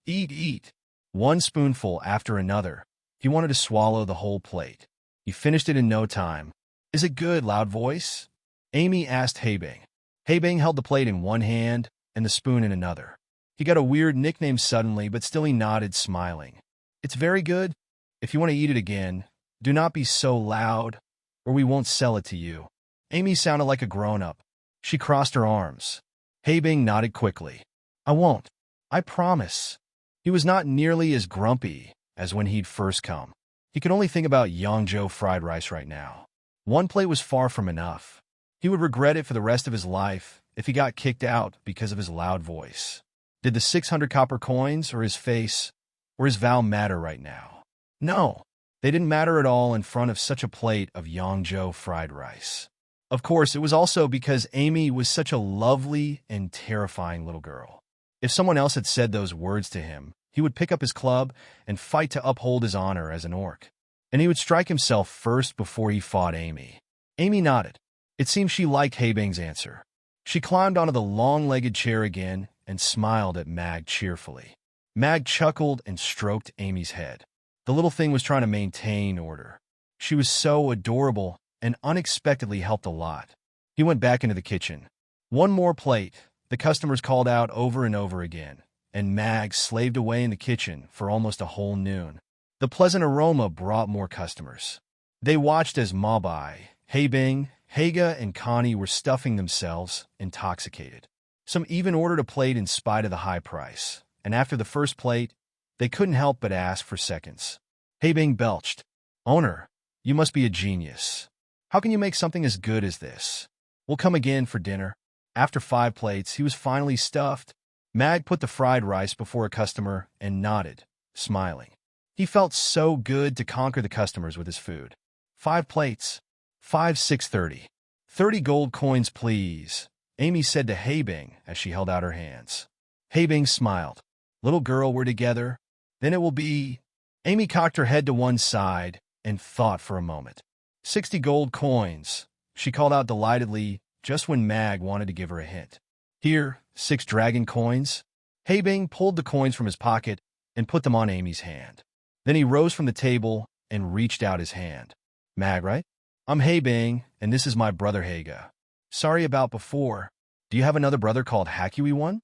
Eat, eat!" One spoonful after another. He wanted to swallow the whole plate. He finished it in no time. Is it good, loud voice? Amy asked Haibing. Haibing held the plate in one hand and the spoon in another. He got a weird nickname suddenly, but still he nodded, smiling. It's very good. If you want to eat it again, do not be so loud, or we won't sell it to you. Amy sounded like a grown-up. She crossed her arms. Haibing nodded quickly. I won't. I promise. He was not nearly as grumpy as when he'd first come. He could only think about Yangzhou fried rice right now. One plate was far from enough. He would regret it for the rest of his life if he got kicked out because of his loud voice. Did the 600 copper coins or his face or his vow matter right now? No, they didn't matter at all in front of such a plate of Yangzhou fried rice. Of course, it was also because Amy was such a lovely and terrifying little girl. If someone else had said those words to him, he would pick up his club and fight to uphold his honor as an orc. And he would strike himself first before he fought Amy. Amy nodded. It seemed she liked Haibing's answer. She climbed onto the long-legged chair again and smiled at Mag cheerfully. Mag chuckled and stroked Amy's head. The little thing was trying to maintain order. She was so adorable and unexpectedly helped a lot. He went back into the kitchen. One more plate, the customers called out over and over again, and Mag slaved away in the kitchen for almost a whole noon. The pleasant aroma brought more customers. They watched as Mabai, Haibing, Haga, and Connie were stuffing themselves, intoxicated. Some even ordered a plate in spite of the high price, and after the first plate, they couldn't help but ask for seconds. Haibing belched. Owner, you must be a genius. How can you make something as good as this? We'll come again for dinner. After 5 plates, he was finally stuffed. Mag put the fried rice before a customer and nodded, smiling. He felt so good to conquer the customers with his food. 5 plates. 5 630. 30 gold coins, please, Amy said to Habing as she held out her hands. Habing smiled. Little girl, we're together. Then it will be... Amy cocked her head to one side and thought for a moment. 60 gold coins, she called out delightedly just when Mag wanted to give her a hint. Here, 6 dragon coins. Habing pulled the coins from his pocket and put them on Amy's hand. Then he rose from the table and reached out his hand. Mag, right? I'm Habing, and this is my brother Haga. Sorry about before. Do you have another brother called Hakiwi one?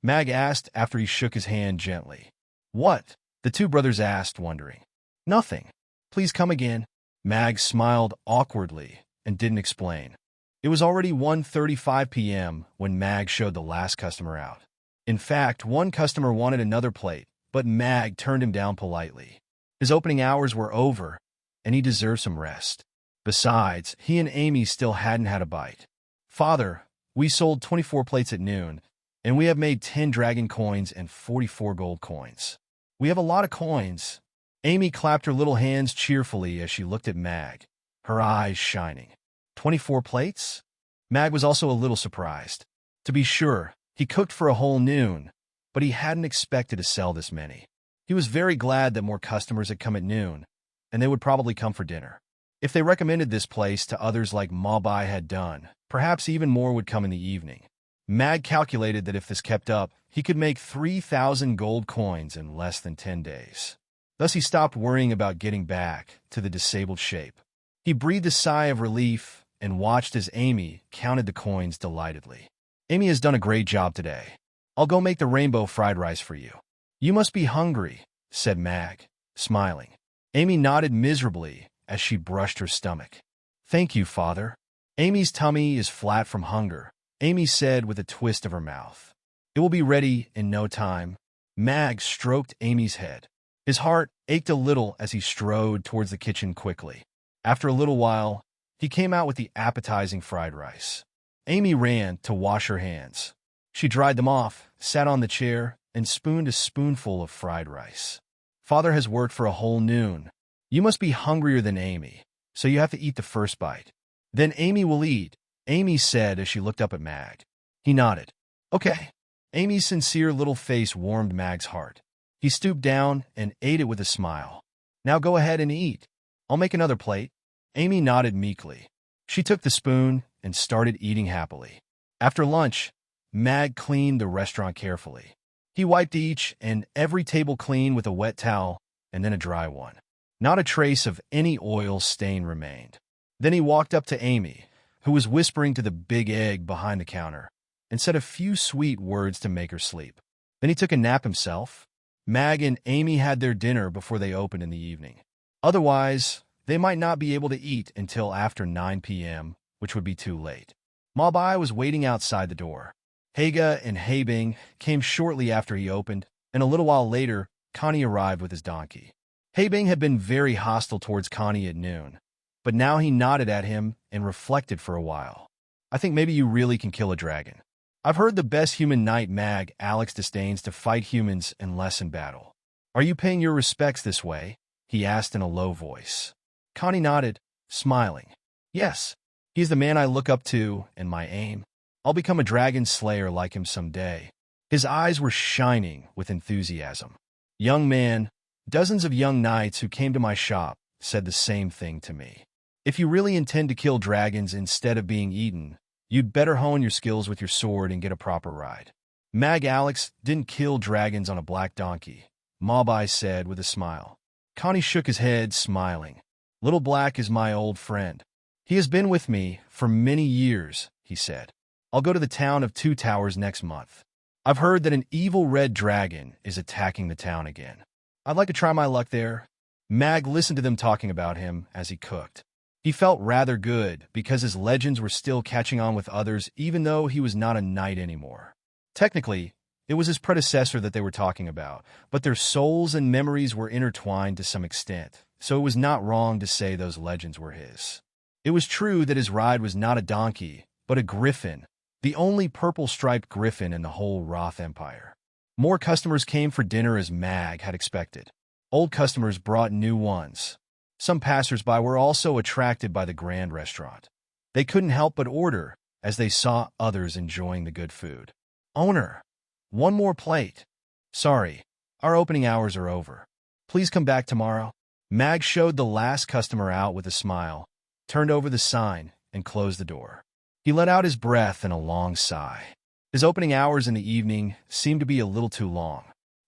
Mag asked after he shook his hand gently. What? The two brothers asked, wondering. Nothing. Please come again. Mag smiled awkwardly and didn't explain. It was already 1:35 p.m. when Mag showed the last customer out. In fact, one customer wanted another plate, but Mag turned him down politely. His opening hours were over, and he deserved some rest. Besides, he and Amy still hadn't had a bite. Father, we sold 24 plates at noon, and we have made 10 dragon coins and 44 gold coins. We have a lot of coins. Amy clapped her little hands cheerfully as she looked at Mag, her eyes shining. 24 plates? Mag was also a little surprised. To be sure, he cooked for a whole noon, but he hadn't expected to sell this many. He was very glad that more customers had come at noon, and they would probably come for dinner. If they recommended this place to others like Mabai had done, perhaps even more would come in the evening. Mag calculated that if this kept up, he could make 3,000 gold coins in less than 10 days. Thus he stopped worrying about getting back to the disabled shape. He breathed a sigh of relief and watched as Amy counted the coins delightedly. Amy has done a great job today. I'll go make the rainbow fried rice for you. You must be hungry, said Mag, smiling. Amy nodded miserably as she brushed her stomach. Thank you, Father. Amy's tummy is flat from hunger, Amy said with a twist of her mouth. It will be ready in no time. Mag stroked Amy's head. His heart ached a little as he strode towards the kitchen quickly. After a little while, he came out with the appetizing fried rice. Amy ran to wash her hands. She dried them off, sat on the chair, and spooned a spoonful of fried rice. Father has worked for a whole noon. You must be hungrier than Amy, so you have to eat the first bite. Then Amy will eat, Amy said as she looked up at Mag. He nodded. Okay. Amy's sincere little face warmed Mag's heart. He stooped down and ate it with a smile. Now go ahead and eat. I'll make another plate. Amy nodded meekly. She took the spoon and started eating happily. After lunch, Mag cleaned the restaurant carefully. He wiped each and every table clean with a wet towel and then a dry one. Not a trace of any oil stain remained. Then he walked up to Amy, who was whispering to the big egg behind the counter, and said a few sweet words to make her sleep. Then he took a nap himself. Mag and Amy had their dinner before they opened in the evening. Otherwise, they might not be able to eat until after 9 p.m., which would be too late. Mabai was waiting outside the door. Haga and Habing came shortly after he opened, and a little while later, Connie arrived with his donkey. Habing had been very hostile towards Connie at noon, but now he nodded at him and reflected for a while. I think maybe you really can kill a dragon. I've heard the best human knight Mag Alex disdains to fight humans unless in battle. Are you paying your respects this way? He asked in a low voice. Connie nodded, smiling. Yes, he's the man I look up to and my aim. I'll become a dragon slayer like him someday. His eyes were shining with enthusiasm. Young man, dozens of young knights who came to my shop said the same thing to me. If you really intend to kill dragons instead of being eaten, you'd better hone your skills with your sword and get a proper ride. Mag Alex didn't kill dragons on a black donkey, Mabai said with a smile. Connie shook his head, smiling. Little Black is my old friend. He has been with me for many years, he said. I'll go to the town of Two Towers next month. I've heard that an evil red dragon is attacking the town again. I'd like to try my luck there. Mag listened to them talking about him as he cooked. He felt rather good because his legends were still catching on with others even though he was not a knight anymore. Technically, it was his predecessor that they were talking about, but their souls and memories were intertwined to some extent, so it was not wrong to say those legends were his. It was true that his ride was not a donkey, but a griffin, the only purple-striped griffin in the whole Roth Empire. More customers came for dinner as Mag had expected. Old customers brought new ones. Some passersby were also attracted by the grand restaurant. They couldn't help but order as they saw others enjoying the good food. Owner, one more plate. Sorry, our opening hours are over. Please come back tomorrow. Mag showed the last customer out with a smile, turned over the sign, and closed the door. He let out his breath in a long sigh. His opening hours in the evening seemed to be a little too long.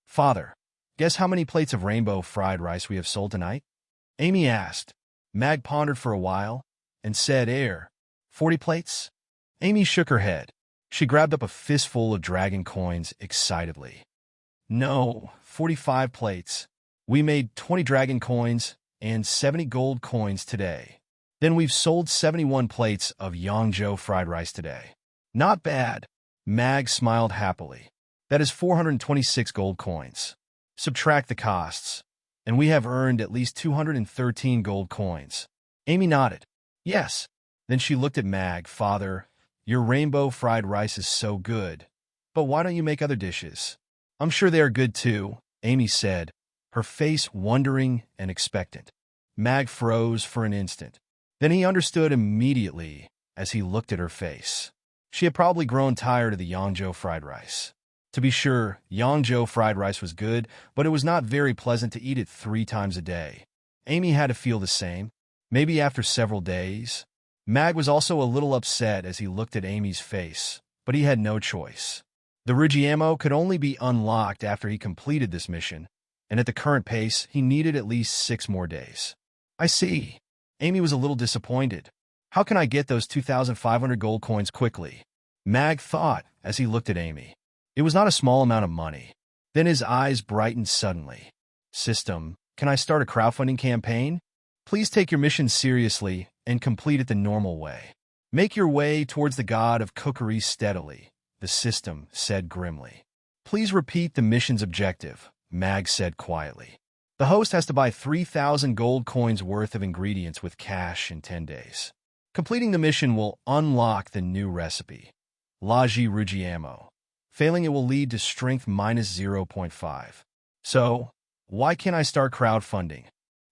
Father, guess how many plates of rainbow fried rice we have sold tonight? Amy asked. Mag pondered for a while and said, 40 plates? Amy shook her head. She grabbed up a fistful of dragon coins excitedly. No, 45 plates. We made 20 dragon coins and 70 gold coins today. Then we've sold 71 plates of Yangzhou fried rice today. Not bad. Mag smiled happily. That is 426 gold coins. Subtract the costs, and we have earned at least 213 gold coins. Amy nodded. Yes. Then she looked at Mag. Father, your rainbow fried rice is so good, but why don't you make other dishes? I'm sure they are good too, Amy said, her face wondering and expectant. Mag froze for an instant. Then he understood immediately as he looked at her face. She had probably grown tired of the Yangzhou fried rice. To be sure, Yangzhou fried rice was good, but it was not very pleasant to eat it 3 times a day. Amy had to feel the same, maybe after several days. Mag was also a little upset as he looked at Amy's face, but he had no choice. The Rigiamo could only be unlocked after he completed this mission, and at the current pace, he needed at least 6 more days. I see. Amy was a little disappointed. How can I get those 2,500 gold coins quickly? Mag thought as he looked at Amy. It was not a small amount of money. Then his eyes brightened suddenly. System, can I start a crowdfunding campaign? Please take your mission seriously and complete it the normal way. Make your way towards the god of cookery steadily, the system said grimly. Please repeat the mission's objective, Mag said quietly. The host has to buy 3,000 gold coins worth of ingredients with cash in 10 days. Completing the mission will unlock the new recipe, Laji Rugiamo. Failing it will lead to strength minus 0.5. So, why can't I start crowdfunding?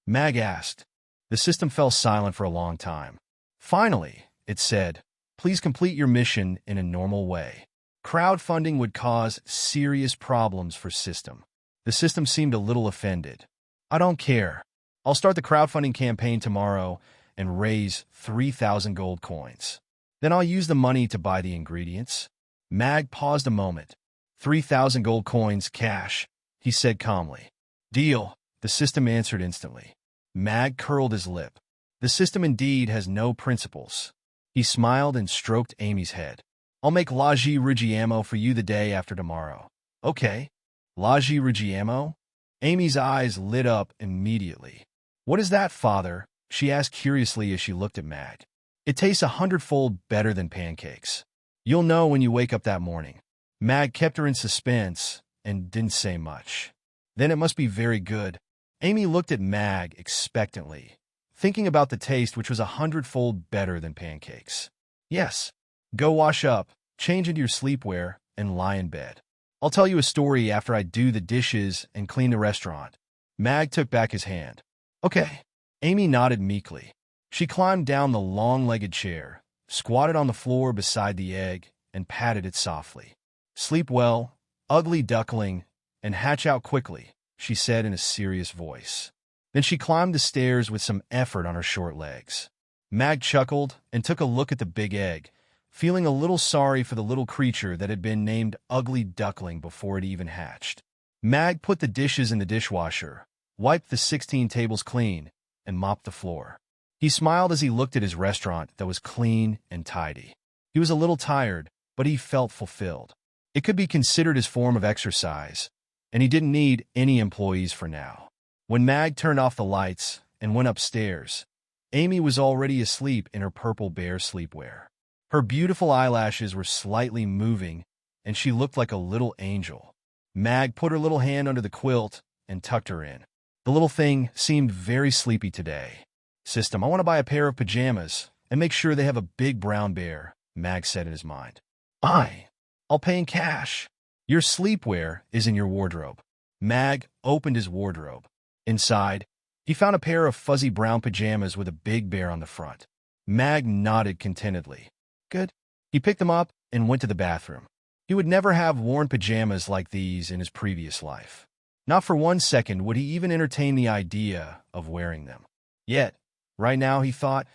Mag asked. The system fell silent for a long time. Finally, it said, please complete your mission in a normal way. Crowdfunding would cause serious problems for system. The system seemed a little offended. I don't care. I'll start the crowdfunding campaign tomorrow and raise 3,000 gold coins. Then I'll use the money to buy the ingredients. Mag paused a moment. 3,000 gold coins, cash, he said calmly. Deal, the system answered instantly. Mag curled his lip. The system indeed has no principles. He smiled and stroked Amy's head. I'll make Laji Rugiamo for you the day after tomorrow. Okay. Laji Rugiamo? Amy's eyes lit up immediately. What is that, father? She asked curiously as she looked at Mag. It tastes 100-fold better than pancakes. You'll know when you wake up that morning. Mag kept her in suspense and didn't say much. Then it must be very good. Amy looked at Mag expectantly, thinking about the taste which was 100-fold better than pancakes. Yes. Go wash up, change into your sleepwear, and lie in bed. I'll tell you a story after I do the dishes and clean the restaurant. Mag took back his hand. Okay. Amy nodded meekly. She climbed down the long-legged chair, squatted on the floor beside the egg, and patted it softly. Sleep well, ugly duckling, and hatch out quickly, she said in a serious voice. Then she climbed the stairs with some effort on her short legs. Mag chuckled and took a look at the big egg, feeling a little sorry for the little creature that had been named Ugly Duckling before it even hatched. Mag put the dishes in the dishwasher, wiped the 16 tables clean, and mopped the floor. He smiled as he looked at his restaurant that was clean and tidy. He was a little tired, but he felt fulfilled. It could be considered his form of exercise, and he didn't need any employees for now. When Mag turned off the lights and went upstairs, Amy was already asleep in her purple bear sleepwear. Her beautiful eyelashes were slightly moving, and she looked like a little angel. Mag put her little hand under the quilt and tucked her in. The little thing seemed very sleepy today. System, I want to buy a pair of pajamas and make sure they have a big brown bear, Mag said in his mind. I'll pay in cash. Your sleepwear is in your wardrobe. Mag opened his wardrobe. Inside, He found a pair of fuzzy brown pajamas with a big bear on the front. Mag nodded contentedly. Good. He picked them up and went to the bathroom. He would never have worn pajamas like these in his previous life. Not for 1 second would he even entertain the idea of wearing them. Yet, right now he thought,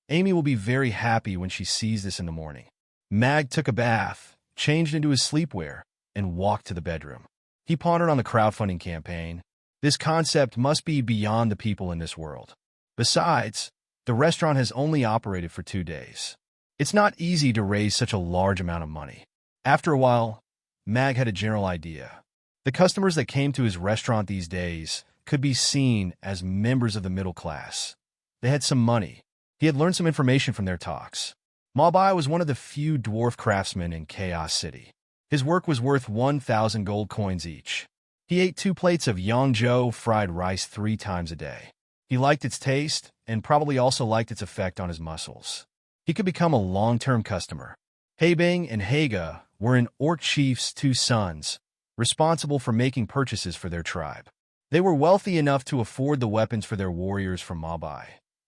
Amy will be very happy when she sees this in the morning. Mag took a bath, changed into his sleepwear, and walked to the bedroom. He pondered on the crowdfunding campaign. This concept must be beyond the people in this world. Besides, the restaurant has only operated for 2 days. It's not easy to raise such a large amount of money. After a while, Mag had a general idea. The customers that came to his restaurant these days could be seen as members of the middle class. They had some money. He had learned some information from their talks. Mabai was one of the few dwarf craftsmen in Chaos City. His work was worth 1,000 gold coins each. He ate 2 plates of Yangzhou fried rice 3 times a day. He liked its taste and probably also liked its effect on his muscles. He could become a long-term customer. Heibing and Haga were an orc chief's 2 sons, responsible for making purchases for their tribe. They were wealthy enough to afford the weapons for their warriors from Mabai,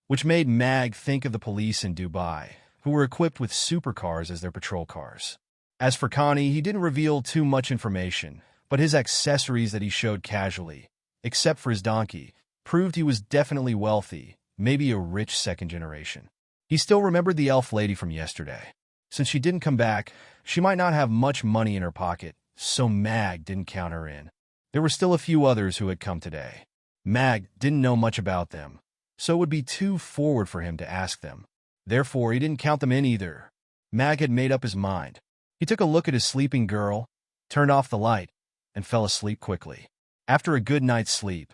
which made Mag think of the police in Dubai, who were equipped with supercars as their patrol cars. As for Connie, he didn't reveal too much information, but his accessories that he showed casually, except for his donkey, proved he was definitely wealthy, maybe a rich second generation. He still remembered the elf lady from yesterday. Since she didn't come back, she might not have much money in her pocket, so Mag didn't count her in. There were still a few others who had come today. Mag didn't know much about them, so it would be too forward for him to ask them. Therefore, he didn't count them in either. Mag had made up his mind. He took a look at his sleeping girl, turned off the light, and fell asleep quickly. After a good night's sleep,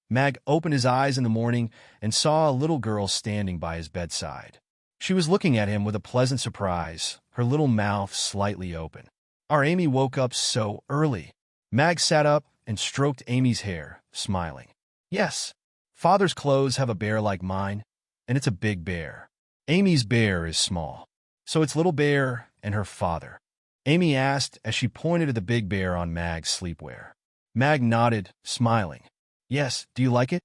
Mag opened his eyes in the morning and saw a little girl standing by his bedside. She was looking at him with a pleasant surprise, her little mouth slightly open. Our Amy woke up so early. Mag sat up and stroked Amy's hair, smiling. Yes, father's clothes have a bear like mine, and it's a big bear. Amy's bear is small, so it's little bear and her father. Amy asked as she pointed at the big bear on Mag's sleepwear. Mag nodded, smiling. Yes, do you like it?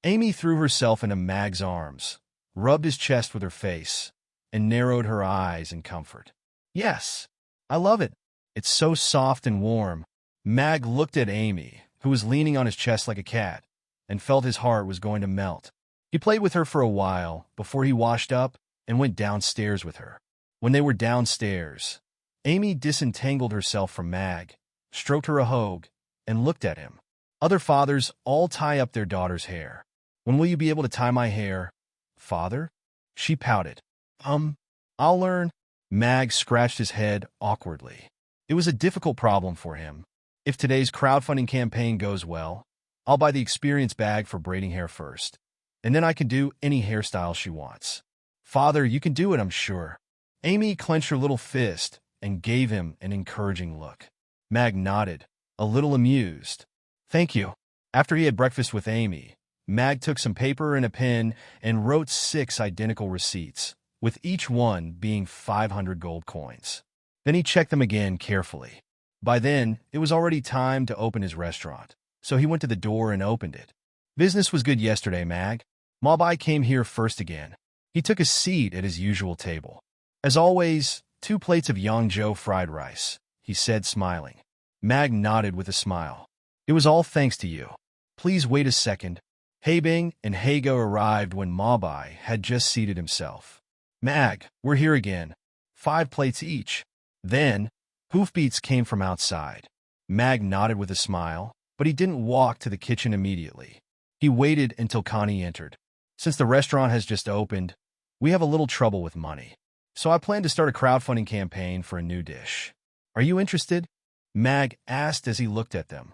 Amy threw herself into Mag's arms, rubbed his chest with her face, and narrowed her eyes in comfort. Yes, I love it. It's so soft and warm. Mag looked at Amy, who was leaning on his chest like a cat, and felt his heart was going to melt. He played with her for a while before he washed up and went downstairs with her. When they were downstairs, Amy disentangled herself from Mag, stroked her a hogue, and looked at him. Other fathers all tie up their daughter's hair. When will you be able to tie my hair, father? She pouted. I'll learn. Mag scratched his head awkwardly. It was a difficult problem for him. If today's crowdfunding campaign goes well, I'll buy the experience bag for braiding hair first, and then I can do any hairstyle she wants. Father, you can do it, I'm sure. Amy clenched her little fist and gave him an encouraging look. Mag nodded, a little amused. Thank you. After he had breakfast with Amy, Mag took some paper and a pen and wrote 6 identical receipts, with each one being 500 gold coins. Then he checked them again carefully. By then, it was already time to open his restaurant, so he went to the door and opened it. Business was good yesterday, Mag. Mabai came here first again. He took a seat at his usual table. As always, 2 plates of Yangzhou fried rice, he said, smiling. Mag nodded with a smile. It was all thanks to you. Please wait a second. Heibing and Hago arrived when Mabai had just seated himself. Mag, we're here again. 5 plates each. Then, hoofbeats came from outside. Mag nodded with a smile, but he didn't walk to the kitchen immediately. He waited until Connie entered. Since the restaurant has just opened, we have a little trouble with money. So I plan to start a crowdfunding campaign for a new dish. Are you interested? Mag asked as he looked at them.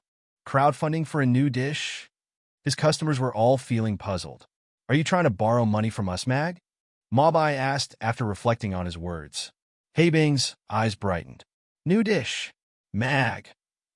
Crowdfunding for a new dish? His customers were all feeling puzzled. Are you trying to borrow money from us, Mag? Mabai asked after reflecting on his words. Heibing's eyes brightened. New dish. Mag,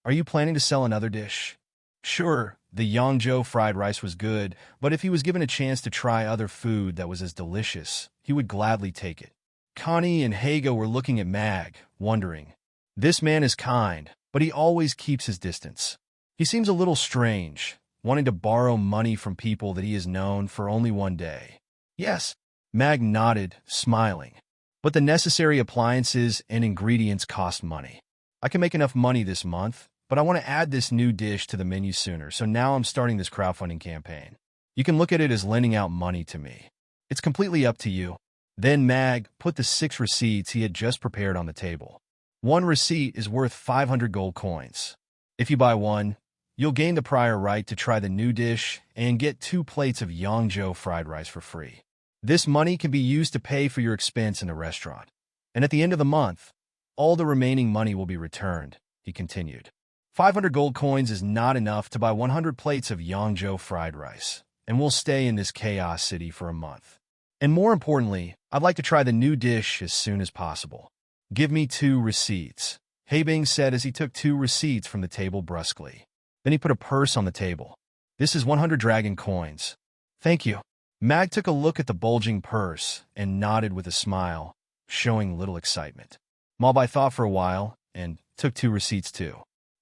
are you planning to sell another dish? Sure, the Yangzhou fried rice was good, but if he was given a chance to try other food that was as delicious, he would gladly take it. Connie and Hago were looking at Mag, wondering. This man is kind, but he always keeps his distance. He seems a little strange, wanting to borrow money from people that he has known for only one day. Yes, Mag nodded, smiling. But the necessary appliances and ingredients cost money. I can make enough money this month, but I want to add this new dish to the menu sooner, so now I'm starting this crowdfunding campaign. You can look at it as lending out money to me. It's completely up to you. Then Mag put the 6 receipts he had just prepared on the table. One receipt is worth 500 gold coins. If you buy one, you'll gain the prior right to try the new dish and get 2 plates of Yangzhou fried rice for free. This money can be used to pay for your expense in the restaurant. And at the end of the month, all the remaining money will be returned, he continued. 500 gold coins is not enough to buy 100 plates of Yangzhou fried rice, and we'll stay in this chaos city for a month. And more importantly, I'd like to try the new dish as soon as possible. Give me 2 receipts, Heibing said as he took 2 receipts from the table brusquely. Then he put a purse on the table. This is 100 dragon coins. Thank you. Mag took a look at the bulging purse and nodded with a smile, showing little excitement. Malbai thought for a while and took 2 receipts too.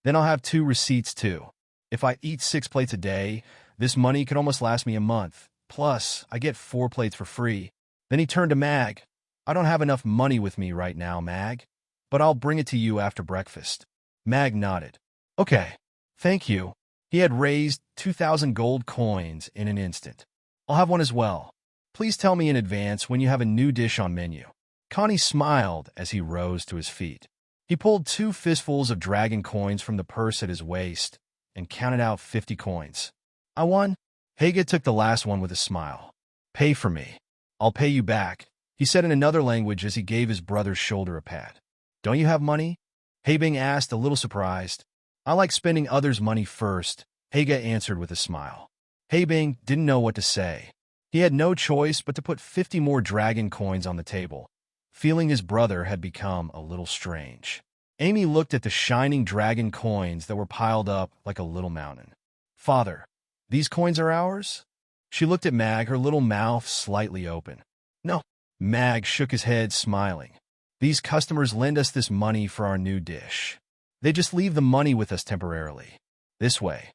Then I'll have 2 receipts too. If I eat 6 plates a day, this money could almost last me a month. Plus, I get 4 plates for free. Then he turned to Mag. I don't have enough money with me right now, Mag, but I'll bring it to you after breakfast. Mag nodded. Okay, thank you. He had raised 2,000 gold coins in an instant. I'll have one as well. Please tell me in advance when you have a new dish on menu. Connie smiled as he rose to his feet. He pulled 2 fistfuls of dragon coins from the purse at his waist and counted out 50 coins. I won. Haga took the last one with a smile. Pay for me. I'll pay you back, he said in another language as he gave his brother's shoulder a pat. Don't you have money? Heibing asked, a little surprised. I like spending others' money first, Haga answered with a smile. Heibing didn't know what to say. He had no choice but to put 50 more dragon coins on the table, feeling his brother had become a little strange. Amy looked at the shining dragon coins that were piled up like a little mountain. Father, these coins are ours? She looked at Mag, her little mouth slightly open. No. Mag shook his head, smiling. These customers lend us this money for our new dish. They just leave the money with us temporarily. This way,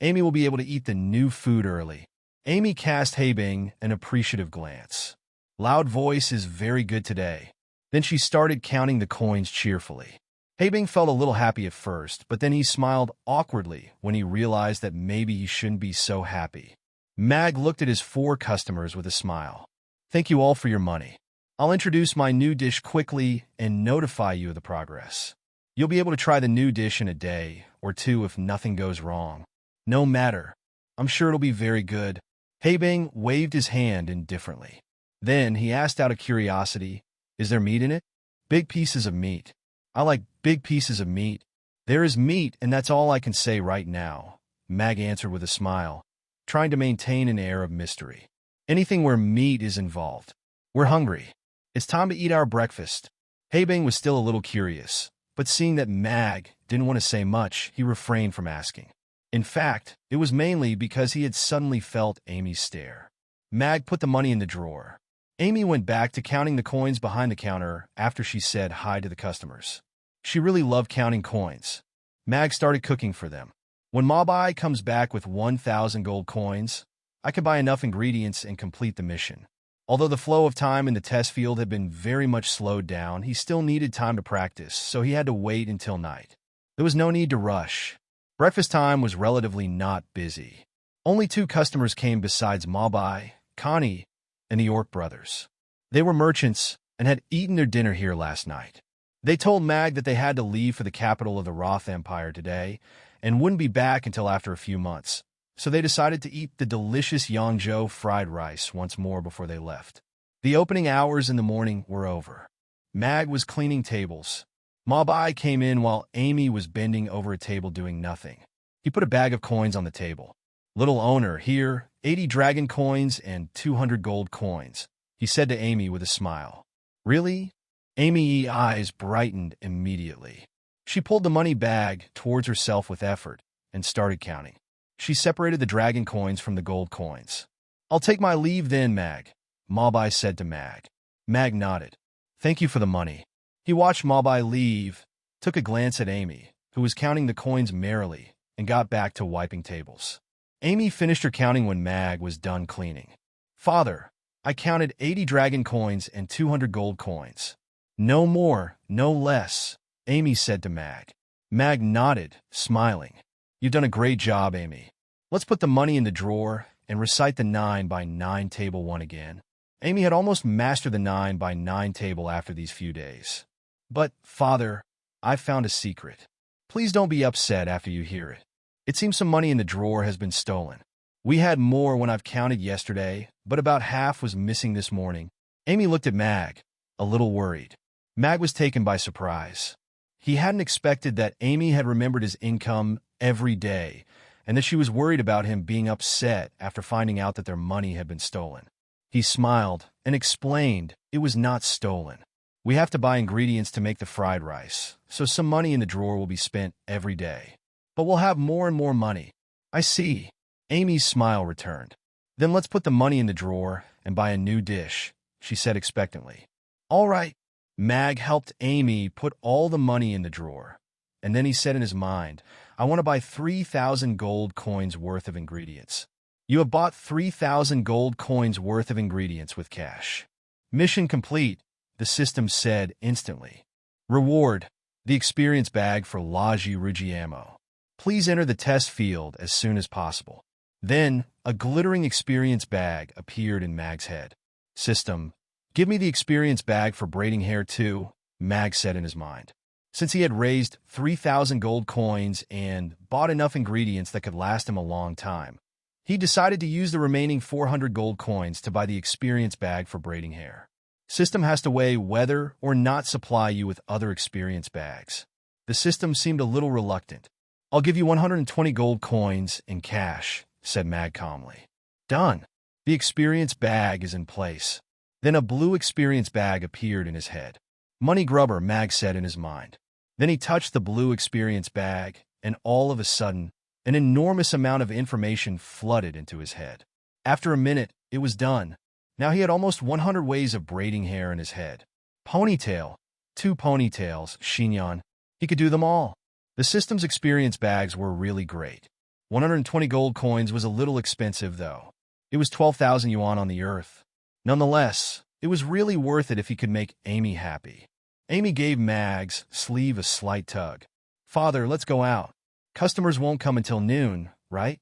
Amy will be able to eat the new food early. Amy cast Heibing an appreciative glance. Loud voice is very good today. Then she started counting the coins cheerfully. Heibing felt a little happy at first, but then he smiled awkwardly when he realized that maybe he shouldn't be so happy. Mag looked at his 4 customers with a smile. Thank you all for your money. I'll introduce my new dish quickly and notify you of the progress. You'll be able to try the new dish in a day or 2 if nothing goes wrong. No matter. I'm sure it'll be very good. Heibing waved his hand indifferently. Then he asked out of curiosity, is there meat in it? Big pieces of meat. I like big pieces of meat. There is meat, and that's all I can say right now, Mag answered with a smile, trying to maintain an air of mystery. Anything where meat is involved. We're hungry. It's time to eat our breakfast. Heibing was still a little curious, but seeing that Mag didn't want to say much, he refrained from asking. In fact, it was mainly because he had suddenly felt Amy's stare. Mag put the money in the drawer. Amy went back to counting the coins behind the counter after she said hi to the customers. She really loved counting coins. Mag started cooking for them. When Mabai comes back with 1,000 gold coins, I can buy enough ingredients and complete the mission. Although the flow of time in the test field had been very much slowed down, he still needed time to practice, so he had to wait until night. There was no need to rush. Breakfast time was relatively not busy. Only 2 customers came besides Mabai, Connie, and the York brothers. They were merchants and had eaten their dinner here last night. They told Mag that they had to leave for the capital of the Roth Empire today and wouldn't be back until after a few months, so they decided to eat the delicious Yangzhou fried rice once more before they left. The opening hours in the morning were over. Mag was cleaning tables. Mabai came in while Amy was bending over a table doing nothing. He put a bag of coins on the table. Little owner, here, 80 dragon coins and 200 gold coins, he said to Amy with a smile. Really? Amy's eyes brightened immediately. She pulled the money bag towards herself with effort and started counting. She separated the dragon coins from the gold coins. I'll take my leave then, Mag, Mabai said to Mag. Mag nodded. Thank you for the money. He watched Mabai leave, took a glance at Amy, who was counting the coins merrily, and got back to wiping tables. Amy finished her counting when Mag was done cleaning. Father, I counted 80 dragon coins and 200 gold coins. No more, no less, Amy said to Mag. Mag nodded, smiling. You've done a great job, Amy. Let's put the money in the drawer and recite the 9 by 9 table 1 again. Amy had almost mastered the 9 by 9 table after these few days. But, Father, I've found a secret. Please don't be upset after you hear it. It seems some money in the drawer has been stolen. We had more when I've counted yesterday, but about half was missing this morning. Amy looked at Mag, a little worried. Mag was taken by surprise. He hadn't expected that Amy had remembered his income every day, and that she was worried about him being upset after finding out that their money had been stolen. He smiled and explained it was not stolen. We have to buy ingredients to make the fried rice, so some money in the drawer will be spent every day. But we'll have more and more money. I see. Amy's smile returned. Then let's put the money in the drawer and buy a new dish, she said expectantly. All right. Mag helped Amy put all the money in the drawer, and then he said in his mind, I want to buy 3,000 gold coins worth of ingredients. You have bought 3,000 gold coins worth of ingredients with cash. Mission complete, the system said instantly. Reward, the experience bag for Laji Ruggiamo. Please enter the test field as soon as possible. Then, a glittering experience bag appeared in Mag's head. System, give me the experience bag for braiding hair too, Mag said in his mind. Since he had raised 3,000 gold coins and bought enough ingredients that could last him a long time, he decided to use the remaining 400 gold coins to buy the experience bag for braiding hair. System has to weigh whether or not supply you with other experience bags. The system seemed a little reluctant. I'll give you 120 gold coins in cash, said Mag calmly. Done. The experience bag is in place. Then a blue experience bag appeared in his head. Money grubber, Mag said in his mind. Then he touched the blue experience bag, and all of a sudden, an enormous amount of information flooded into his head. After a minute, it was done. Now he had almost 100 ways of braiding hair in his head. Ponytail. 2 ponytails, chignon. He could do them all. The system's experience bags were really great. 120 gold coins was a little expensive, though. It was 12,000 yuan on the earth. Nonetheless, it was really worth it if he could make Amy happy. Amy gave Mag's sleeve a slight tug. Father, let's go out. Customers won't come until noon, right?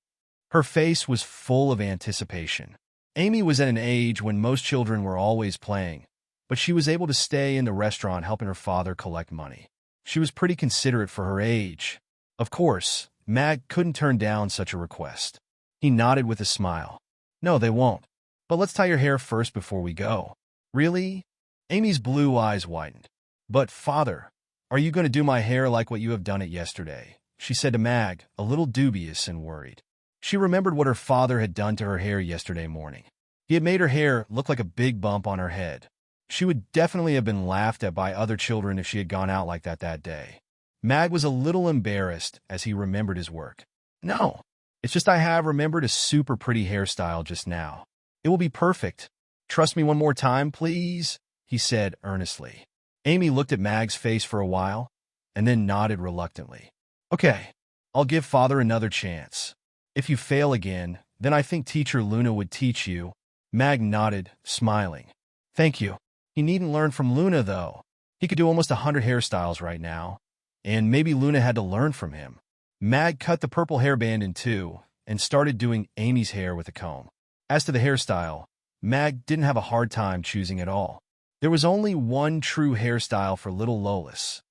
Her face was full of anticipation. Amy was at an age when most children were always playing, but she was able to stay in the restaurant helping her father collect money. She was pretty considerate for her age. Of course, Mag couldn't turn down such a request. He nodded with a smile. No, they won't. But let's tie your hair first before we go. Really? Amy's blue eyes widened. But, Father, are you going to do my hair like what you have done it yesterday? She said to Mag, a little dubious and worried. She remembered what her father had done to her hair yesterday morning. He had made her hair look like a big bump on her head. She would definitely have been laughed at by other children if she had gone out like that day. Mag was a little embarrassed as he remembered his work. No, it's just I have remembered a super pretty hairstyle just now. It will be perfect. Trust me one more time, please, he said earnestly. Amy looked at Mag's face for a while, and then nodded reluctantly. Okay, I'll give Father another chance. If you fail again, then I think Teacher Luna would teach you. Mag nodded, smiling. Thank you. He needn't learn from Luna, though. He could do almost 100 hairstyles right now, and maybe Luna had to learn from him. Mag cut the purple hairband in two and started doing Amy's hair with a comb. As to the hairstyle, Mag didn't have a hard time choosing at all. There was only one true hairstyle for little Lolis.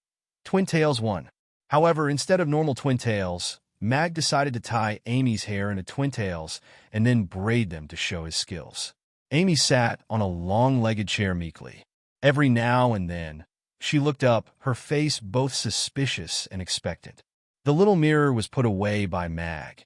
Twin tails won. However, instead of normal twin tails, Mag decided to tie Amy's hair into twin tails and then braid them to show his skills. Amy sat on a long-legged chair meekly. Every now and then, she looked up, her face both suspicious and expectant. The little mirror was put away by Mag.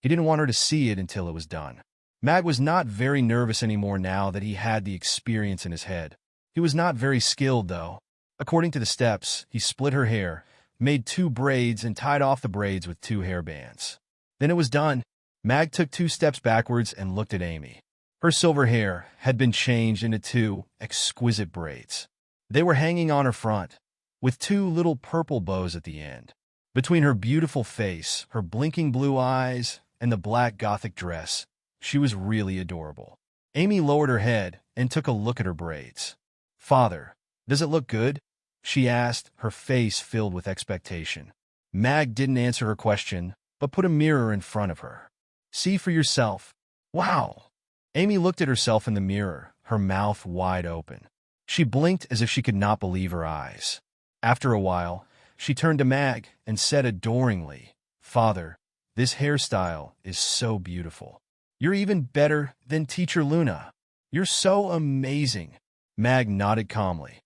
He didn't want her to see it until it was done. Mag was not very nervous anymore now that he had the experience in his head. He was not very skilled, though. According to the steps, he split her hair, made 2 braids, and tied off the braids with 2 hairbands. Then it was done. Mag took 2 steps backwards and looked at Amy. Her silver hair had been changed into 2 exquisite braids. They were hanging on her front, with 2 little purple bows at the end. Between her beautiful face, her blinking blue eyes, and the black gothic dress. She was really adorable. Amy lowered her head and took a look at her braids. "Father, does it look good?" she asked, her face filled with expectation. Mag didn't answer her question, but put a mirror in front of her. "See for yourself." "Wow!" Amy looked at herself in the mirror, her mouth wide open. She blinked as if she could not believe her eyes. After a while, she turned to Mag and said adoringly, "Father, this hairstyle is so beautiful. You're even better than Teacher Luna. You're so amazing." Mag nodded calmly.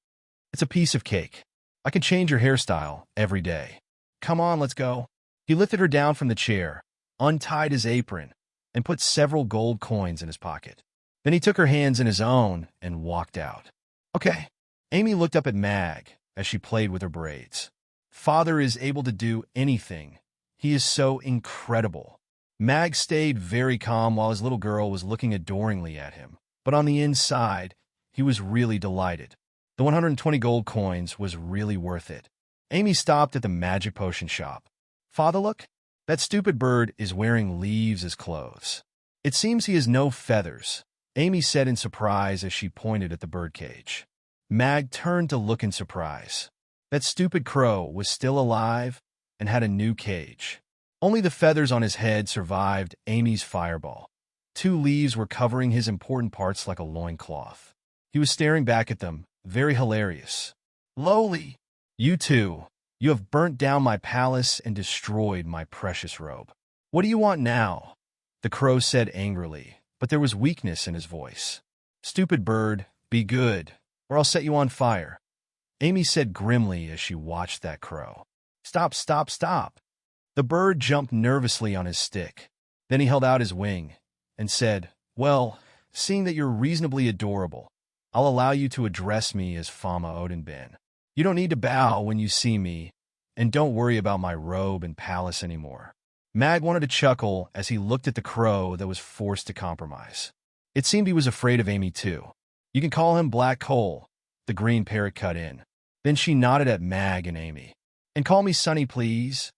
"It's a piece of cake. I can change your hairstyle every day. Come on, let's go." He lifted her down from the chair, untied his apron, and put several gold coins in his pocket. Then he took her hands in his own and walked out. "Okay." Amy looked up at Mag as she played with her braids. "Father is able to do anything. He is so incredible." Mag stayed very calm while his little girl was looking adoringly at him, but on the inside, he was really delighted. The 120 gold coins was really worth it. Amy stopped at the magic potion shop. "Father, look. That stupid bird is wearing leaves as clothes. It seems he has no feathers," Amy said in surprise as she pointed at the birdcage. Mag turned to look in surprise. That stupid crow was still alive and had a new cage. Only the feathers on his head survived Amy's fireball. 2 leaves were covering his important parts like a loincloth. He was staring back at them, very hilarious. "Lowly, you two, you have burnt down my palace and destroyed my precious robe. What do you want now?" the crow said angrily, but there was weakness in his voice. "Stupid bird, be good, or I'll set you on fire," Amy said grimly as she watched that crow. "Stop, stop, stop." The bird jumped nervously on his stick. Then he held out his wing and said, "Well, seeing that you're reasonably adorable, I'll allow you to address me as Fama Odinben. You don't need to bow when you see me, and don't worry about my robe and palace anymore." Mag wanted to chuckle as he looked at the crow that was forced to compromise. It seemed he was afraid of Amy too. "You can call him Black Coal," the green parrot cut in. Then she nodded at Mag and Amy. "And call me Sunny, please."